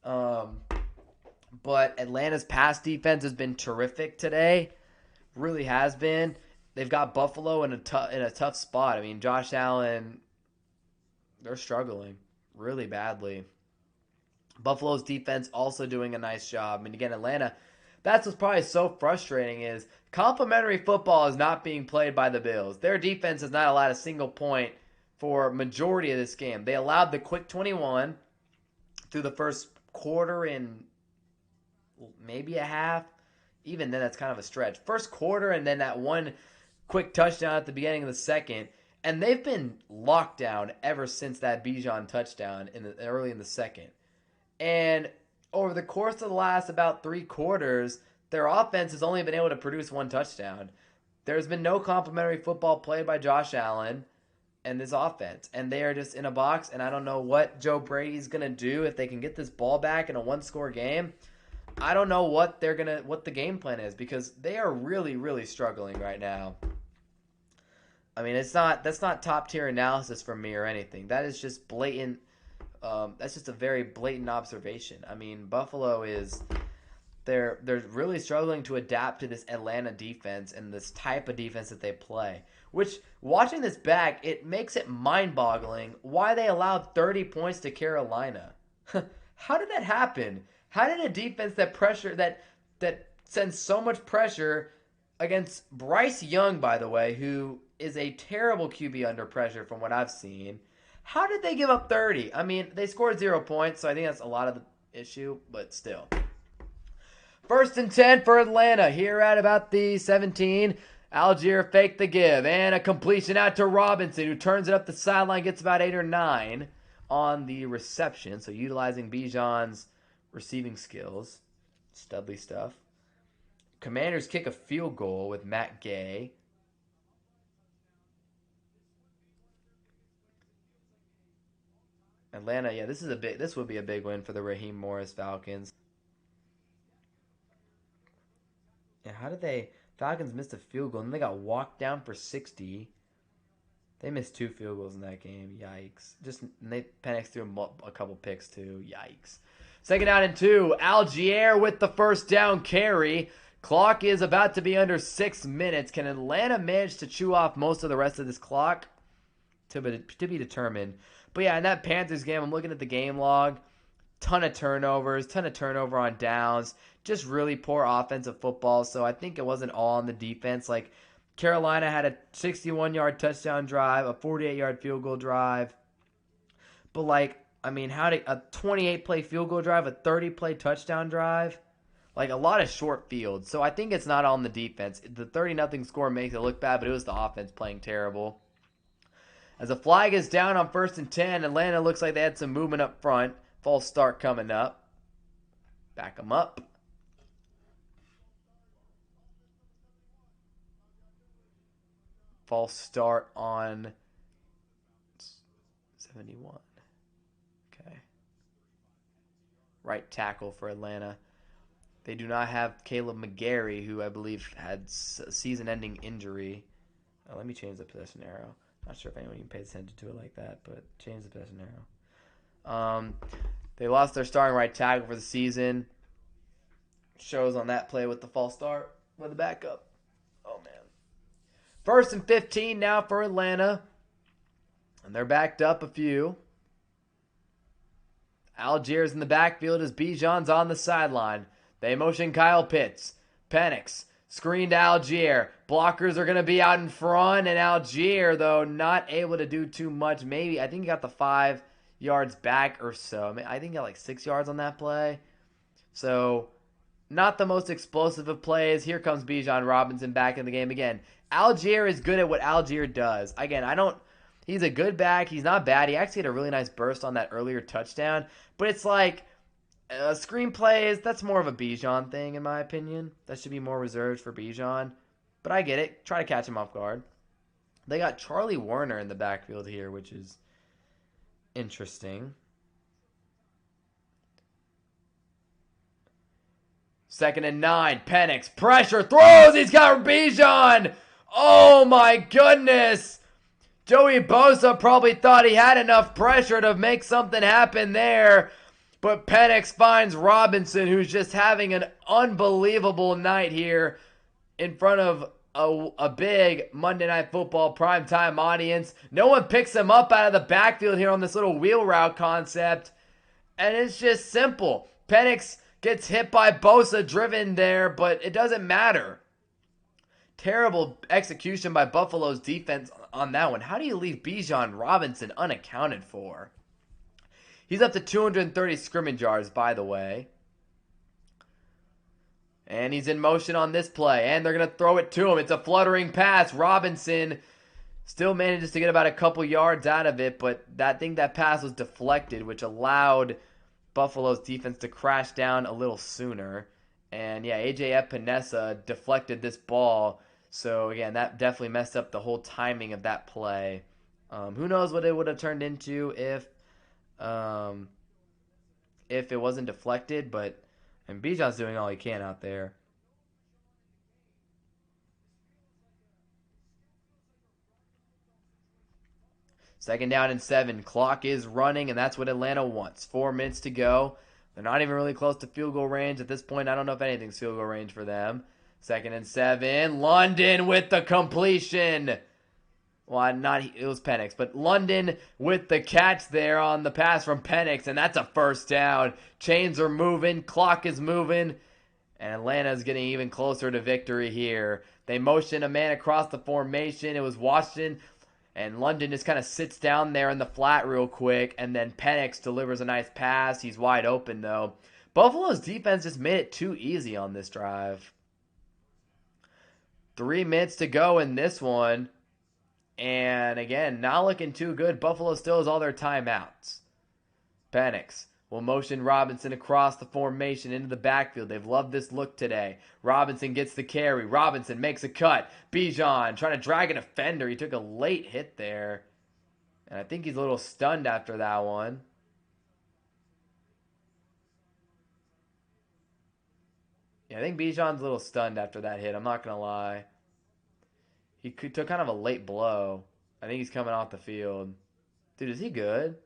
But Atlanta's pass defense has been terrific today. Really has been. They've got Buffalo in a tough spot. I mean, Josh Allen, they're struggling really badly. Buffalo's defense also doing a nice job. I mean, again, Atlanta, that's what's probably so frustrating, is complimentary football is not being played by the Bills. Their defense has not allowed a single point for majority of this game. They allowed the quick 21 through the first quarter and maybe a half. Even then, that's kind of a stretch. First quarter, and then that one quick touchdown at the beginning of the second. And they've been locked down ever since that Bijan touchdown early in the second. And over the course of the last about 3 quarters, their offense has only been able to produce 1 touchdown. There's been no complimentary football played by Josh Allen and this offense. And they are just in a box, and I don't know what Joe Brady's going to do if they can get this ball back in a 1-score game. I don't know what the game plan is, because they are really, really struggling right now. I mean, that's not top tier analysis from me or anything. That is just blatant. That's just a very blatant observation. I mean, Buffalo they're really struggling to adapt to this Atlanta defense and this type of defense that they play. Which, watching this back, it makes it mind-boggling why they allowed 30 points to Carolina. How did that happen? How did a defense that sends so much pressure against Bryce Young, by the way, who is a terrible QB under pressure from what I've seen, how did they give up 30? I mean, they scored 0 points, so I think that's a lot of the issue, but still. First and 10 for Atlanta here at about the 17. Algier faked the give and a completion out to Robinson, who turns it up the sideline, gets about 8 or 9 on the reception. So utilizing Bijan's receiving skills. Studly stuff. Commanders kick a field goal with Matt Gay. Atlanta, yeah, this would be a big win for the Raheem Morris Falcons. Yeah, how did Falcons missed a field goal and they got walked down for 60. They missed 2 field goals in that game. Yikes. Penix threw a couple picks too. Yikes. Second down and 2. Algier with the first down carry. Clock is about to be under 6 minutes. Can Atlanta manage to chew off most of the rest of this clock? To be determined. But yeah, in that Panthers game, I'm looking at the game log. Ton of turnovers, ton of turnover on downs. Just really poor offensive football. So I think it wasn't all on the defense. Like, Carolina had a 61-yard touchdown drive, a 48-yard field goal drive. But, like, I mean, a 28-play field goal drive, a 30-play touchdown drive? Like, a lot of short fields. So I think it's not on the defense. The 30-0 score makes it look bad, but it was the offense playing terrible. As a flag is down on 1st and 10, Atlanta looks like they had some movement up front. False start coming up. Back them up. False start on 71. Okay. Right tackle for Atlanta. They do not have Caleb McGarry, who I believe had a season-ending injury. Let me change the possession arrow. Not sure if anyone even pays attention to it like that, but change the possession arrow. They lost their starting right tackle for the season. Shows on that play with the false start with the backup. Oh, man. 1st and 15 now for Atlanta. And they're backed up a few. Algier's in the backfield as Bijan's on the sideline. They motion Kyle Pitts. Penix. Screen to Algier. Blockers are going to be out in front. And Algier, though, not able to do too much. Maybe, I think he got the 5 yards back or so. I think he got like 6 yards on that play. So, not the most explosive of plays. Here comes Bijan Robinson back in the game again. Algier is good at what Algier does. Again, he's a good back. He's not bad. He actually had a really nice burst on that earlier touchdown. But it's like, screenplays, that's more of a Bijan thing, in my opinion. That should be more reserved for Bijan. But I get it. Try to catch him off guard. They got Charlie Warner in the backfield here, which is interesting. 2nd and 9. Penix. Pressure. Throws. He's got Bijan. Oh, my goodness. Joey Bosa probably thought he had enough pressure to make something happen there. But Penix finds Robinson, who's just having an unbelievable night here in front of a big Monday Night Football primetime audience. No one picks him up out of the backfield here on this little wheel route concept. And it's just simple. Penix gets hit by Bosa, driven there, but it doesn't matter. Terrible execution by Buffalo's defense on that one. How do you leave Bijan Robinson unaccounted for? He's up to 230 scrimmage yards, by the way. And he's in motion on this play. And they're going to throw it to him. It's a fluttering pass. Robinson still manages to get about a couple yards out of it. But that pass was deflected, which allowed Buffalo's defense to crash down a little sooner. And yeah, A.J. Epinesa deflected this ball. So again, that definitely messed up the whole timing of that play. Who knows what it would have turned into if it wasn't deflected, but and Bijan's doing all he can out there. Second down and 7. Clock is running, and that's what Atlanta wants. 4 minutes to go. They're not even really close to field goal range at this point. I don't know if anything's field goal range for them. 2nd and 7. London with the completion. Well, it was Penix, but London with the catch there on the pass from Penix, and that's a first down. Chains are moving, clock is moving, and Atlanta is getting even closer to victory here. They motion a man across the formation. It was Washington, and London just kind of sits down there in the flat real quick, and then Penix delivers a nice pass. He's wide open, though. Buffalo's defense just made it too easy on this drive. 3 minutes to go in this one. And again, not looking too good. Buffalo still has all their timeouts. Penix will motion Robinson across the formation into the backfield. They've loved this look today. Robinson gets the carry. Robinson makes a cut. Bijan trying to drag an defender. He took a late hit there. And I think he's a little stunned after that one. Yeah, I think Bijan's a little stunned after that hit. I'm not going to lie. He took kind of a late blow. I think he's coming off the field. Dude, is he good?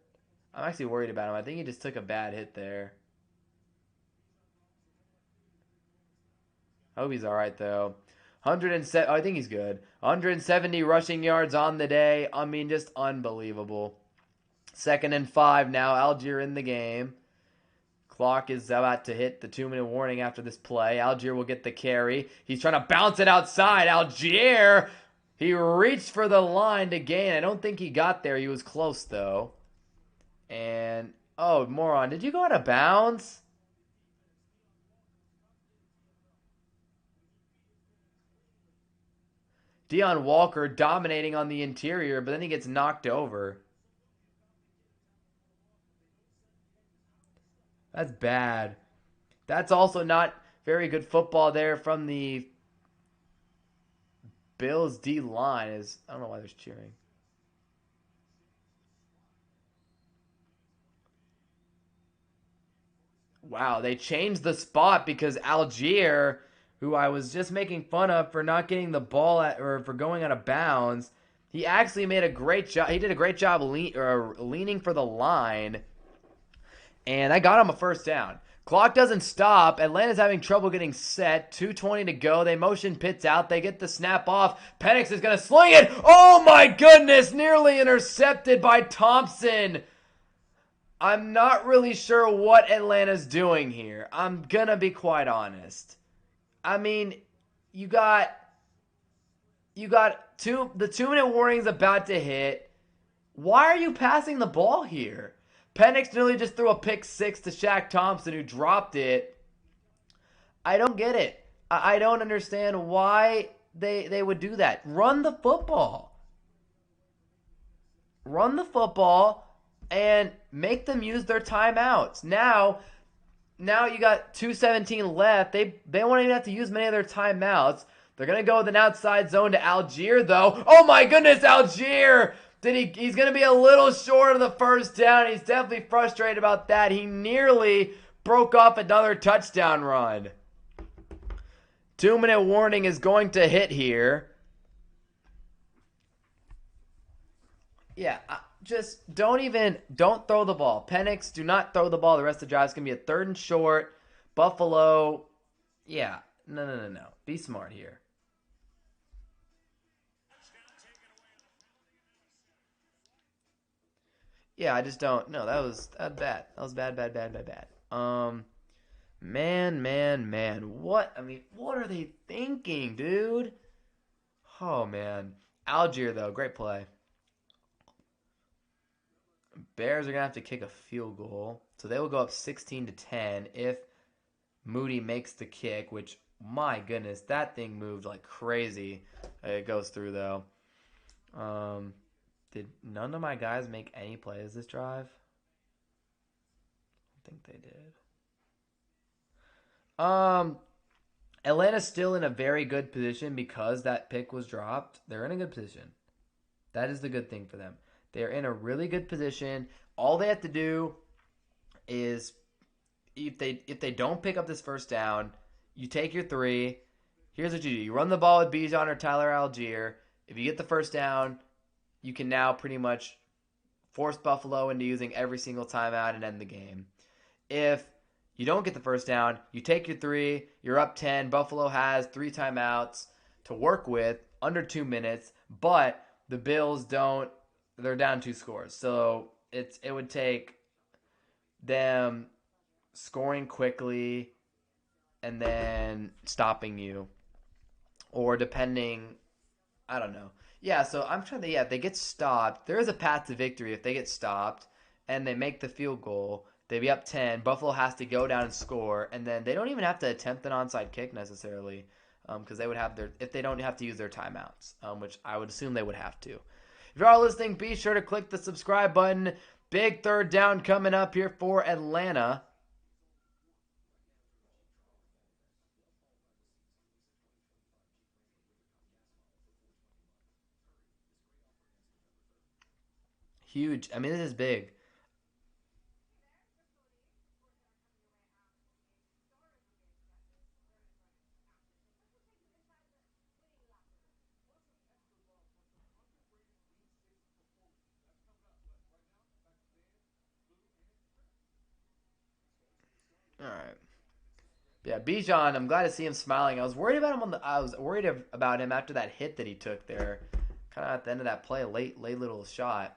I'm actually worried about him. I think he just took a bad hit there. I hope he's all right, though. 107. Oh, I think he's good. 170 rushing yards on the day. I mean, just unbelievable. 2nd and 5 now. Algier in the game. Clock is about to hit the 2-minute warning after this play. Algier will get the carry. He's trying to bounce it outside. Algier, he reached for the line to gain. I don't think he got there. He was close, though. And, oh, moron, did you go out of bounds? Deion Walker dominating on the interior, but then he gets knocked over. That's bad. That's also not very good football there from the Bills D line. I don't know why they're cheering. Wow, they changed the spot because Algier, who I was just making fun of for not getting the ball or for going out of bounds, he actually made a great job. He did a great job leaning for the line. And I got him a first down. Clock doesn't stop. Atlanta's having trouble getting set. 2:20 to go. They motion Pitts out. They get the snap off. Penix is going to sling it. Oh my goodness. Nearly intercepted by Thompson. I'm not really sure what Atlanta's doing here. I'm going to be quite honest. I mean, you got the 2-minute warning's about to hit. Why are you passing the ball here? Penix nearly just threw a pick 6 to Shaq Thompson, who dropped it. I don't get it. I don't understand why they would do that. Run the football. Run the football and make them use their timeouts. Now you got 2:17 left. They won't even have to use many of their timeouts. They're going to go with an outside zone to Algier, though. Oh, my goodness, Algier! He's going to be a little short of the first down. He's definitely frustrated about that. He nearly broke off another touchdown run. 2-minute warning is going to hit here. Yeah, just don't throw the ball. Penix, do not throw the ball. The rest of the drive is going to be a 3rd and short. Buffalo, yeah, no. Be smart here. Yeah, I just don't. No, that was bad. That was bad. Man. What are they thinking, dude? Oh, man. Algier, though, great play. Bears are going to have to kick a field goal. So they will go up 16-10 if Moody makes the kick, which, my goodness, that thing moved like crazy. It goes through, though. Did none of my guys make any plays this drive? I think they did. Atlanta's still in a very good position because that pick was dropped. They're in a good position. That is the good thing for them. They're in a really good position. All they have to do is, if they don't pick up this first down, you take your 3. Here's what you do. You run the ball with Bijan or Tyler Algier. If you get the first down, you can now pretty much force Buffalo into using every single timeout and end the game. If you don't get the first down, you take your 3, you're up 10. Buffalo has 3 timeouts to work with under 2 minutes, but the Bills don't. They're down 2 scores. So it would take them scoring quickly and then stopping you. Or depending, I don't know. Yeah, so I'm trying to, if they get stopped, there is a path to victory if they get stopped and they make the field goal. They'd be up 10. Buffalo has to go down and score, and then they don't even have to attempt an onside kick necessarily, because they would have if they don't have to use their timeouts, which I would assume they would have to. If you are listening, be sure to click the subscribe button. Big third down coming up here for Atlanta. Huge. I mean, this is big. All right. Yeah, Bijan, I'm glad to see him smiling. I was worried about him I was worried about him after that hit that he took there. Kind of at the end of that play, late little shot.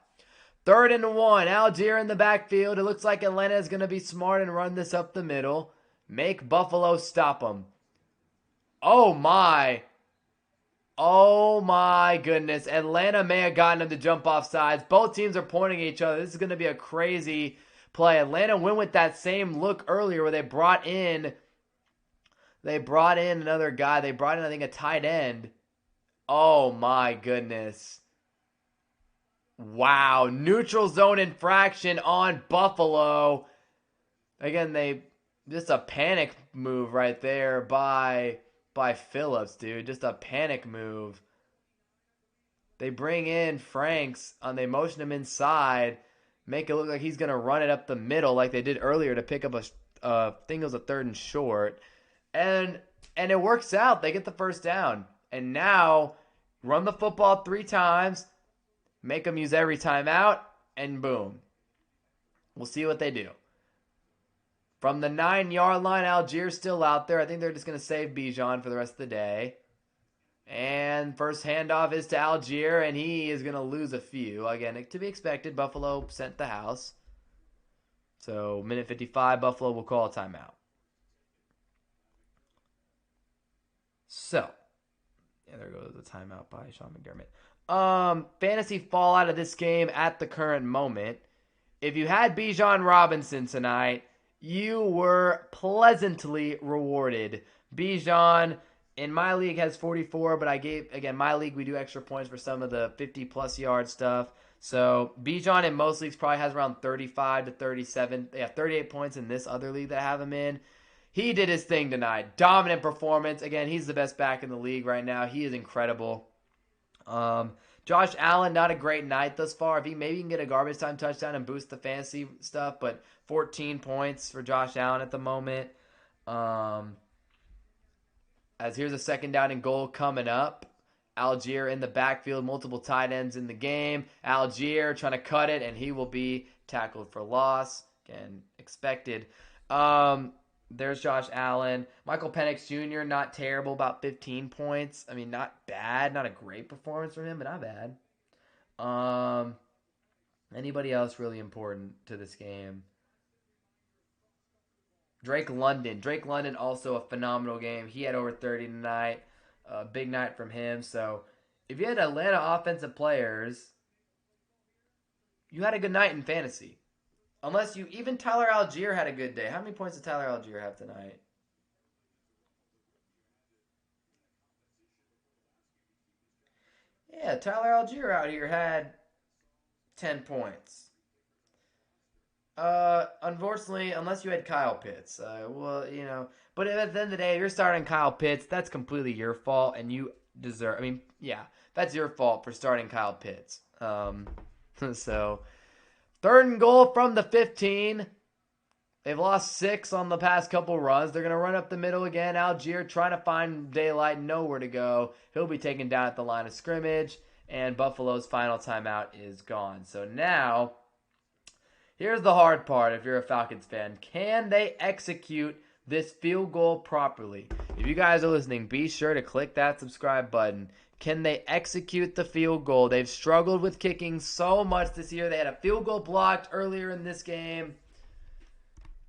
3rd and 1. Algier in the backfield. It looks like Atlanta is going to be smart and run this up the middle. Make Buffalo stop them. Oh my. Oh my goodness. Atlanta may have gotten him to jump off sides. Both teams are pointing at each other. This is going to be a crazy play. Atlanta went with that same look earlier where they brought in another guy. They brought in, I think, a tight end. Oh my goodness. Wow. Neutral zone infraction on Buffalo. Again, just a panic move right there by Phillips, dude. Just a panic move. They bring in Franks, and they motion him inside, make it look like he's going to run it up the middle like they did earlier to pick up I think it was a 3rd and short. And it works out. They get the first down. And now, run the football 3 times, make them use every timeout, and boom. We'll see what they do. From the 9-yard line, Algier's still out there. I think they're just going to save Bijan for the rest of the day. And first handoff is to Algier, and he is going to lose a few. Again, to be expected, Buffalo sent the house. So, minute 55, Buffalo will call a timeout. So, yeah, there goes the timeout by Sean McDermott. Fantasy fallout of this game at the current moment. If you had Bijan Robinson tonight, you were pleasantly rewarded. Bijan, in my league, has 44, but my league, we do extra points for some of the 50-plus yard stuff. So, Bijan in most leagues probably has around 35 to 37. They have 38 points in this other league that I have him in. He did his thing tonight. Dominant performance. Again, he's the best back in the league right now. He is incredible. Josh Allen, not a great night thus far. If he maybe can get a garbage time touchdown and boost the fantasy stuff, but 14 points for Josh Allen at the moment. As here's a 2nd down and goal coming up. Algier in the backfield, multiple tight ends in the game. Algier trying to cut it, and he will be tackled for loss. Again, expected. There's Josh Allen. Michael Penix Jr., not terrible, about 15 points. I mean, not bad. Not a great performance from him, but not bad. Anybody else really important to this game? Drake London. Drake London, also a phenomenal game. He had over 30 tonight. Big night from him. So, if you had Atlanta offensive players, you had a good night in fantasy. Unless even Tyler Algier had a good day. How many points did Tyler Algier have tonight? Yeah, Tyler Algier out here had 10 points. Unfortunately, unless you had Kyle Pitts. But at the end of the day, if you're starting Kyle Pitts, that's completely your fault, and you deserve, that's your fault for starting Kyle Pitts. So, 3rd and goal from the 15. They've lost 6 on the past couple runs. They're going to run up the middle again. Algier trying to find daylight, nowhere to go. He'll be taken down at the line of scrimmage, and Buffalo's final timeout is gone. So now, here's the hard part if you're a Falcons fan. Can they execute this field goal properly? If you guys are listening, be sure to click that subscribe button. Can they execute the field goal? They've struggled with kicking so much this year. They had a field goal blocked earlier in this game.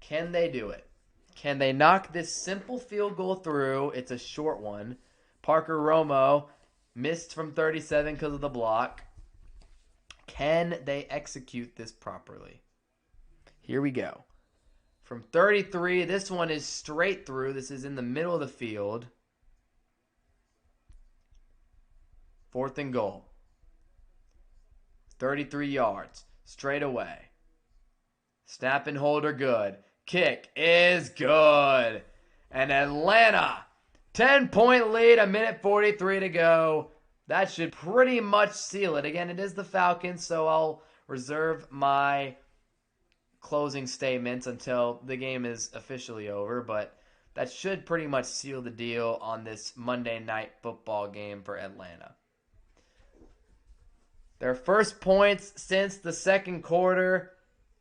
Can they do it? Can they knock this simple field goal through? It's a short one. Parker Romo missed from 37 because of the block. Can they execute this properly? Here we go. From 33, this one is straight through. This is in the middle of the field. 4th and goal. 33 yards. Straight away. Snap and hold are good. Kick is good. And Atlanta, 10-point lead, 1:43 to go. That should pretty much seal it. Again, it is the Falcons, so I'll reserve my closing statements until the game is officially over. But that should pretty much seal the deal on this Monday Night Football game for Atlanta. Their first points since the second quarter,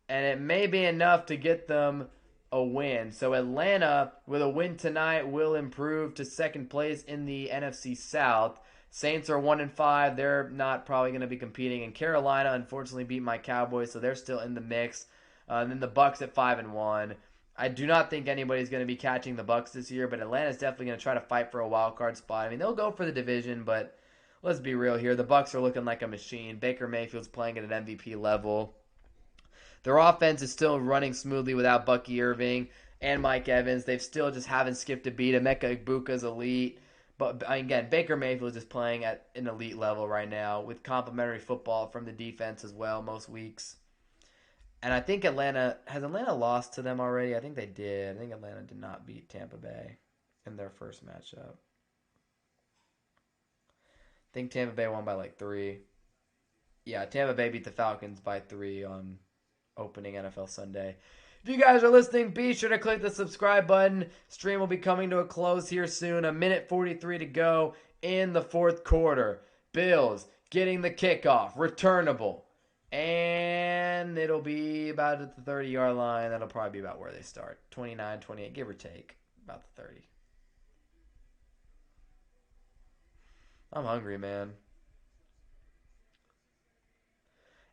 and it may be enough to get them a win. So Atlanta, with a win tonight, will improve to second place in the NFC South. Saints are 1-5. They're not probably going to be competing. And Carolina, unfortunately, beat my Cowboys, so they're still in the mix. And then the Bucs at 5-1. I do not think anybody's going to be catching the Bucs this year, but Atlanta's definitely going to try to fight for a wild card spot. I mean, they'll go for the division, but let's be real here. The Bucs are looking like a machine. Baker Mayfield's playing at an MVP level. Their offense is still running smoothly without Bucky Irving and Mike Evans. They've still just haven't skipped a beat. Emeka Egbuka's elite. But again, Baker Mayfield is just playing at an elite level right now with complimentary football from the defense as well most weeks. And I think has Atlanta lost to them already? I think they did. I think Atlanta did not beat Tampa Bay in their first matchup. I think Tampa Bay won by like 3. Yeah, Tampa Bay beat the Falcons by 3 on opening NFL Sunday. If you guys are listening, be sure to click the subscribe button. Stream will be coming to a close here soon. 1:43 to go in the fourth quarter. Bills getting the kickoff. Returnable. And it'll be about at the 30-yard line. That'll probably be about where they start. 29, 28, give or take. About the 30. I'm hungry, man.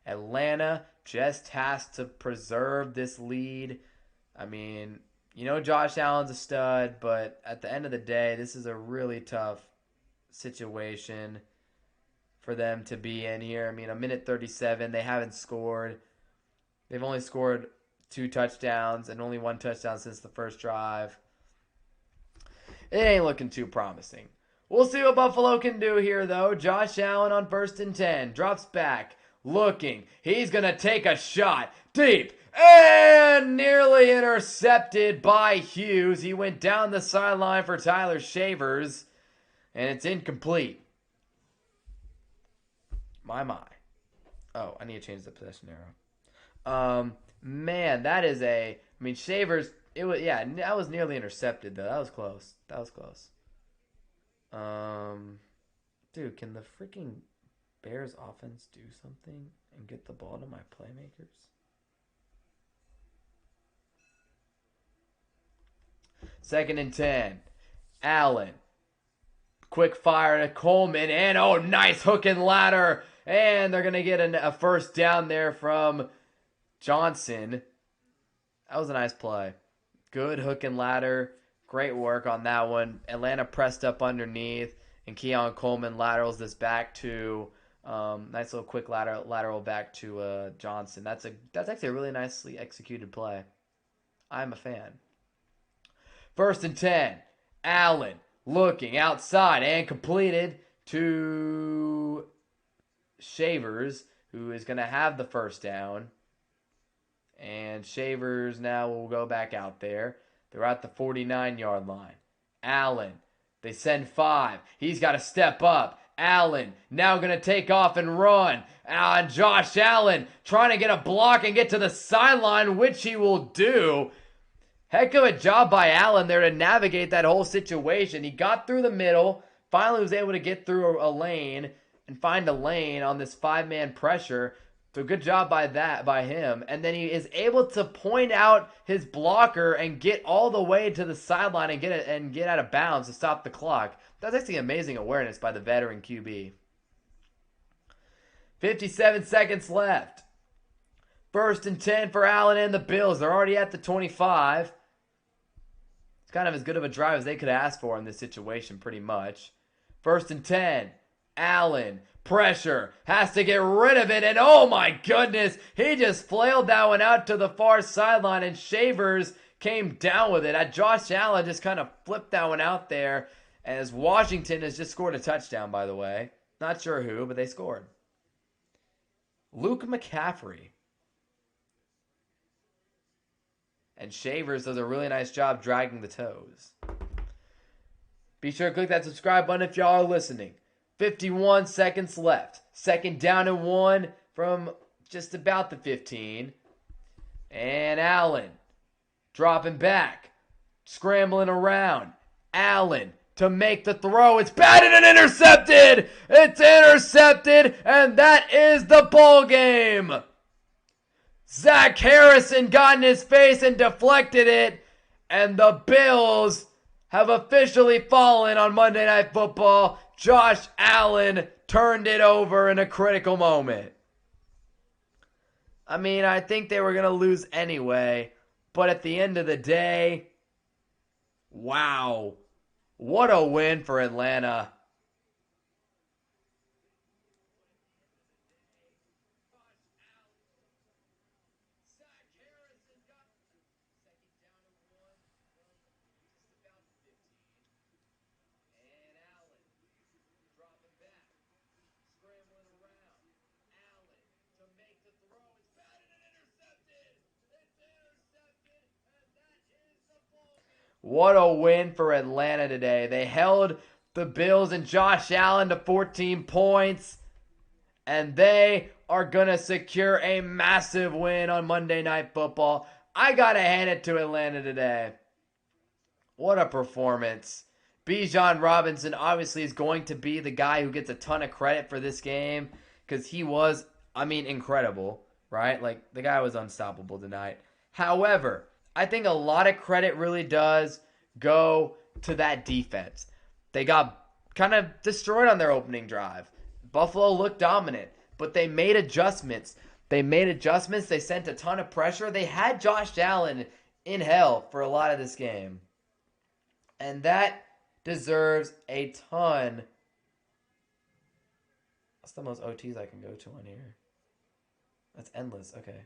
Atlanta just has to preserve this lead. I mean, you know Josh Allen's a stud, but at the end of the day, this is a really tough situation for them to be in here. I mean, 1:37, they haven't scored. They've only scored 2 touchdowns and only 1 touchdown since the first drive. It ain't looking too promising. We'll see what Buffalo can do here, though. Josh Allen on 1st and 10. Drops back. Looking. He's going to take a shot. Deep. And nearly intercepted by Hughes. He went down the sideline for Tyler Shavers. And it's incomplete. My. Oh, I need to change the possession arrow. Man, that is I mean, Shavers, that was nearly intercepted, though. That was close. Dude, can the freaking Bears offense do something and get the ball to my playmakers? Second and 10. Allen. Quick fire to Coleman. And, nice hook and ladder. And they're going to get a first down there from Johnson. That was a nice play. Good hook and ladder. Great work on that one. Atlanta pressed up underneath. And Keon Coleman laterals this back to nice little quick lateral back to Johnson. That's actually a really nicely executed play. I'm a fan. 1st and 10. Allen looking outside and completed to Shavers, who is going to have the first down. And Shavers now will go back out there. They're at the 49-yard line. Allen. They send 5. He's got to step up. Allen now going to take off and run. And Josh Allen trying to get a block and get to the sideline, which he will do. Heck of a job by Allen there to navigate that whole situation. He got through the middle. Finally was able to get through a lane and find a lane on this 5-man pressure. So good job by him. And then he is able to point out his blocker and get all the way to the sideline and get out of bounds to stop the clock. That's actually amazing awareness by the veteran QB. 57 seconds left. 1st and 10 for Allen and the Bills. They're already at the 25. It's kind of as good of a drive as they could ask for in this situation, pretty much. 1st and 10. Allen. Pressure. Has to get rid of it. And oh my goodness. He just flailed that one out to the far sideline. And Shavers came down with it. Josh Allen just kind of flipped that one out there, as Washington has just scored a touchdown, by the way. Not sure who, but they scored. Luke McCaffrey. And Shavers does a really nice job dragging the toes. Be sure to click that subscribe button if y'all are listening. 51 seconds left. 2nd down and 1 from just about the 15. And Allen dropping back. Scrambling around. Allen to make the throw. It's batted and intercepted. It's intercepted. And that is the ball game. Zach Harrison got in his face and deflected it. And the Bills have officially fallen on Monday Night Football. Josh Allen turned it over in a critical moment. I mean, I think they were going to lose anyway. But at the end of the day, wow. What a win for Atlanta. What a win for Atlanta today. They held the Bills and Josh Allen to 14 points. And they are going to secure a massive win on Monday Night Football. I got to hand it to Atlanta today. What a performance. Bijan Robinson obviously is going to be the guy who gets a ton of credit for this game. Because he was, incredible. Right? Like, the guy was unstoppable tonight. However, I think a lot of credit really does go to that defense. They got kind of destroyed on their opening drive. Buffalo looked dominant, but they made adjustments. They sent a ton of pressure. They had Josh Allen in hell for a lot of this game. And that deserves a ton. That's the most OTs I can go to on here. That's endless. Okay.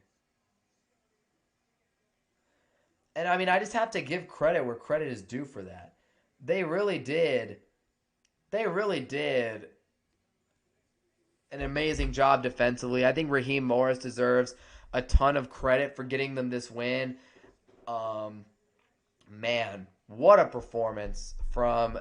And I just have to give credit where credit is due for that. They really did an amazing job defensively. I think Raheem Morris deserves a ton of credit for getting them this win. Man, what a performance from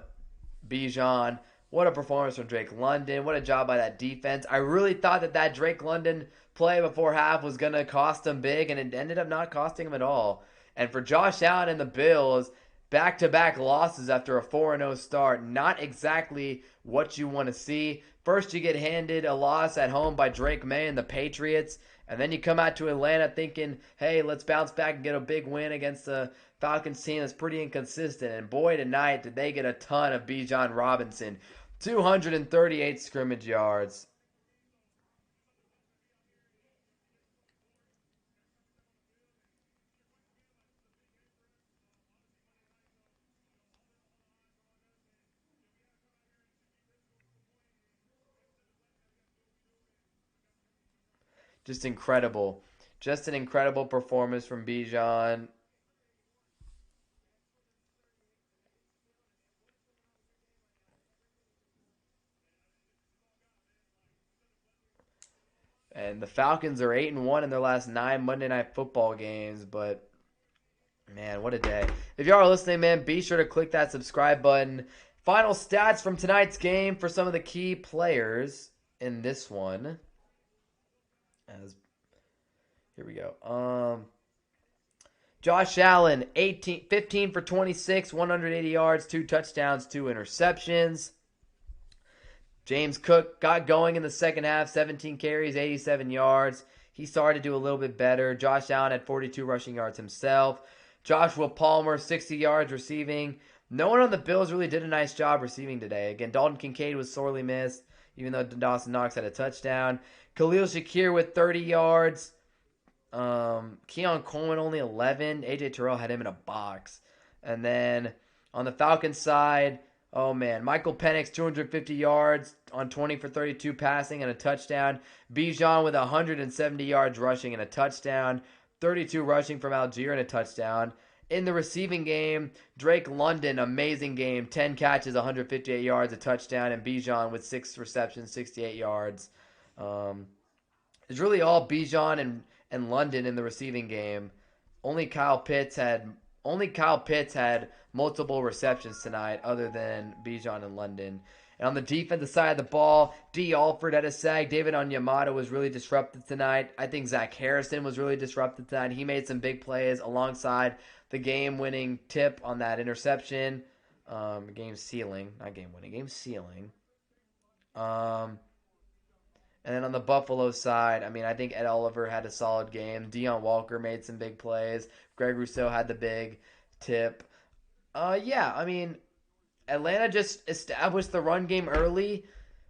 Bijan. What a performance from Drake London. What a job by that defense. I really thought that Drake London play before half was going to cost them big, and it ended up not costing them at all. And for Josh Allen and the Bills, back-to-back losses after a 4-0 start, not exactly what you want to see. First, you get handed a loss at home by Drake May and the Patriots, and then you come out to Atlanta thinking, hey, let's bounce back and get a big win against the Falcons team that's pretty inconsistent. And boy, tonight, did they get a ton of Bijan Robinson. 238 scrimmage yards. Just incredible. Just an incredible performance from Bijan. And the Falcons are 8-1 in their last 9 Monday Night Football games. But, man, what a day. If y'all are listening, man, be sure to click that subscribe button. Final stats from tonight's game for some of the key players in this one. Here we go. Josh Allen, 15 for 26, 180 yards, 2 touchdowns, 2 interceptions. James Cook got going in the second half, 17 carries, 87 yards. He started to do a little bit better. Josh Allen had 42 rushing yards himself. Joshua Palmer, 60 yards receiving. No one on the Bills really did a nice job receiving today. Again, Dalton Kincaid was sorely missed, even though Dawson Knox had a touchdown. Khalil Shakir with 30 yards. Keon Coleman only 11. AJ Terrell had him in a box. And then on the Falcons side, oh man, Michael Penix 250 yards on 20 for 32 passing and a touchdown. Bijan with 170 yards rushing and a touchdown. 32 rushing from Algier and a touchdown. In the receiving game, Drake London, amazing game. 10 catches, 158 yards, a touchdown. And Bijan with 6 receptions, 68 yards. Um, it's really all Bijan and London in the receiving game. Only Kyle Pitts had only Kyle Pitts had multiple receptions tonight, other than Bijan and London. And on the defensive side of the ball, D. Alford had a sack. David Onyemata was really disrupted tonight. I think Zach Harrison was really disrupted tonight. He made some big plays alongside the game-winning tip on that interception. Game sealing, not game-winning, game sealing. Um, and then on the Buffalo side, I mean, I think Ed Oliver had a solid game. Deion Walker made some big plays. Greg Rousseau had the big tip. Yeah, I mean, Atlanta just established the run game early,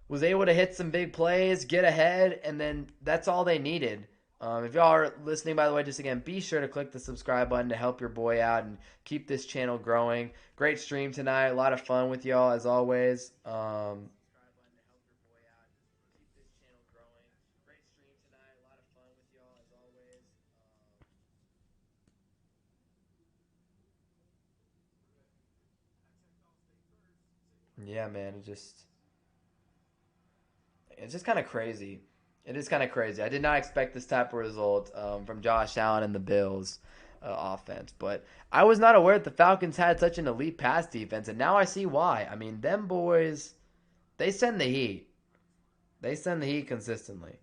was able to hit some big plays, get ahead, and then that's all they needed. If y'all are listening, by the way, just again, be sure to click the subscribe button to help your boy out and keep this channel growing. Great stream tonight. A lot of fun with y'all, as always. Yeah, man, it's just kind of crazy. It is kind of crazy. I did not expect this type of result from Josh Allen and the Bills offense, but I was not aware that the Falcons had such an elite pass defense, and now I see why. I mean, them boys, they send the heat. They send the heat consistently.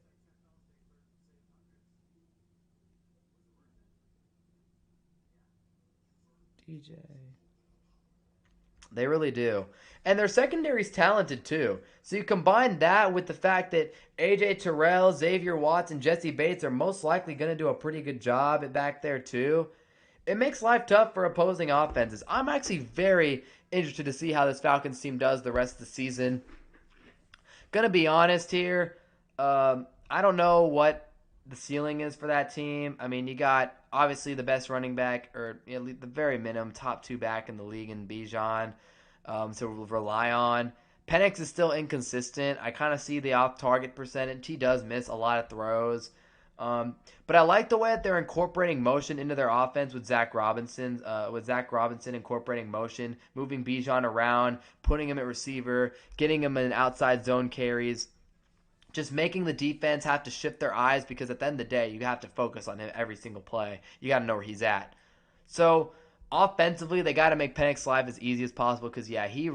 DJ. They really do. And their secondary's talented too. So you combine that with the fact that AJ Terrell, Xavier Watts, and Jesse Bates are most likely going to do a pretty good job at back there too. It makes life tough for opposing offenses. I'm actually very interested to see how this Falcons team does the rest of the season. Gonna be honest here. I don't know what the ceiling is for that team. I mean, you got obviously the best running back, or the very minimum top two back in the league in Bijan. So we'll rely on. Penix is still inconsistent. I kind of see the off-target percentage. He does miss a lot of throws. But I like the way that they're incorporating motion into their offense with Zach Robinson. With Zach Robinson incorporating motion, moving Bijan around, putting him at receiver, getting him in outside zone carries, just making the defense have to shift their eyes, because at the end of the day, you have to focus on him every single play. You got to know where he's at. So offensively, they got to make Penix's life as easy as possible, because yeah, he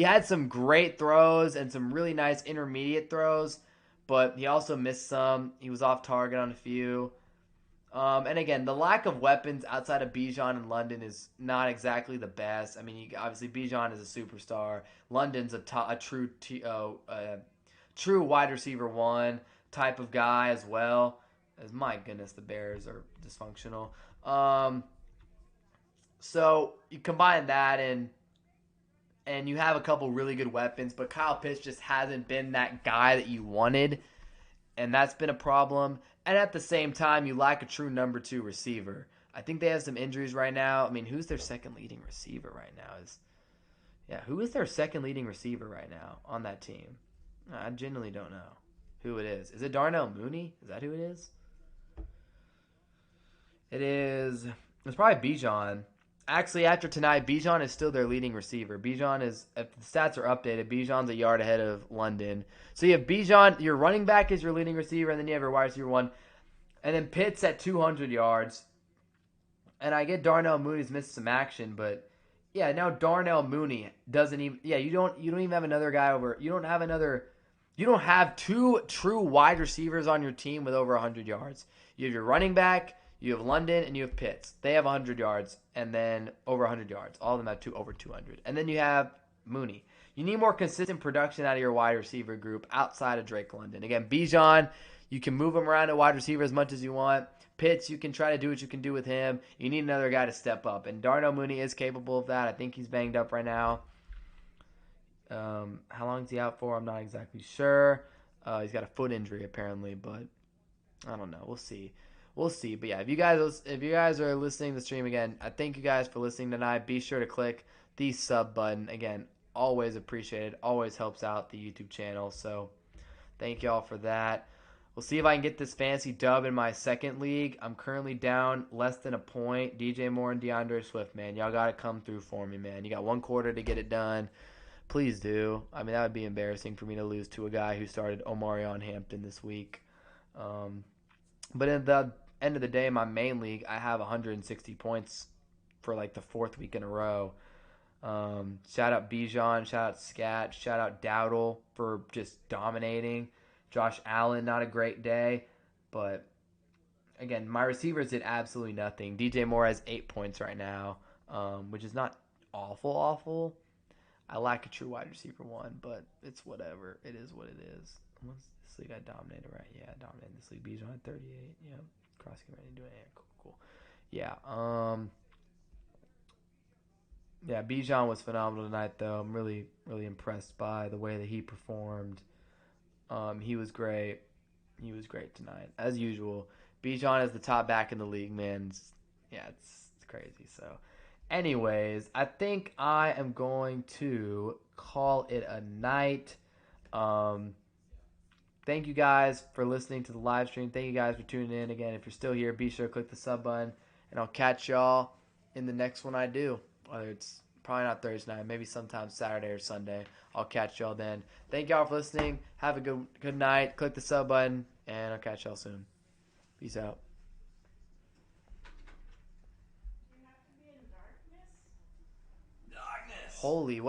had some great throws and some really nice intermediate throws, but he also missed some. He was off target on a few. And again, the lack of weapons outside of Bijan and London is not exactly the best. I mean, obviously Bijan is a superstar. London's a true wide receiver one type of guy as well. As my goodness, the Bears are dysfunctional. So you combine that and you have a couple really good weapons, but Kyle Pitts just hasn't been that guy that you wanted, and that's been a problem. And at the same time, you lack a true number two receiver. I think they have some injuries right now. I mean, who's their second leading receiver right now? Who is their second leading receiver right now on that team? I genuinely don't know who it is. Is it Darnell Mooney? Is that who it is? It is. It's probably Bijan. Actually, after tonight, Bijan is still their leading receiver. Bijan is, if the stats are updated, Bijan's a yard ahead of London. So you have Bijan, your running back is your leading receiver, and then you have your wide receiver one. And then Pitts at 200 yards. And I get Darnell Mooney's missed some action, but yeah, now Darnell Mooney doesn't even. Yeah, you don't even have another guy over. You don't have two true wide receivers on your team with over 100 yards. You have your running back, you have London, and you have Pitts. They have 100 yards, and then over 100 yards. All of them have over 200. And then you have Mooney. You need more consistent production out of your wide receiver group outside of Drake London. Again, Bijan, you can move him around at wide receiver as much as you want. Pitts, you can try to do what you can do with him. You need another guy to step up. And Darnell Mooney is capable of that. I think he's banged up right now. How long is he out for? I'm not exactly sure. He's got a foot injury apparently, but I don't know. We'll see. We'll see. But yeah, if you guys are listening to the stream again, I thank you guys for listening tonight. Be sure to click the sub button. Again, always appreciated. Always helps out the YouTube channel. So thank y'all for that. We'll see if I can get this fancy dub in my second league. I'm currently down less than a point. DJ Moore and DeAndre Swift, man. Y'all got to come through for me, man. You got 1 quarter to get it done. Please do. I mean, that would be embarrassing for me to lose to a guy who started Omarion Hampton this week. Um, but at the end of the day, my main league, I have 160 points for like the 4th week in a row. Shout out Bijan, shout out Scat, shout out Dowdle for just dominating. Josh Allen, not a great day, but again, my receivers did absolutely nothing. DJ Moore has 8 points right now, which is not awful, awful. I lack a true wide receiver one, but it's whatever. It is what it is. Once this league I dominated, right? Yeah, I dominated this league. Bijan had 38. Yeah, crossing ready doing it. Cool, cool. Yeah. Yeah, Bijan was phenomenal tonight, though. I'm really, really impressed by the way that he performed. He was great. He was great tonight, as usual. Bijan is the top back in the league, man. It's crazy. So, anyways, I think I am going to call it a night. Thank you guys for listening to the live stream. Thank you guys for tuning in. Again, if you're still here, be sure to click the sub button, and I'll catch y'all in the next one I do. Whether it's probably not Thursday night, maybe sometime Saturday or Sunday. I'll catch y'all then. Thank y'all for listening. Have a good night. Click the sub button, and I'll catch y'all soon. Peace out. Holy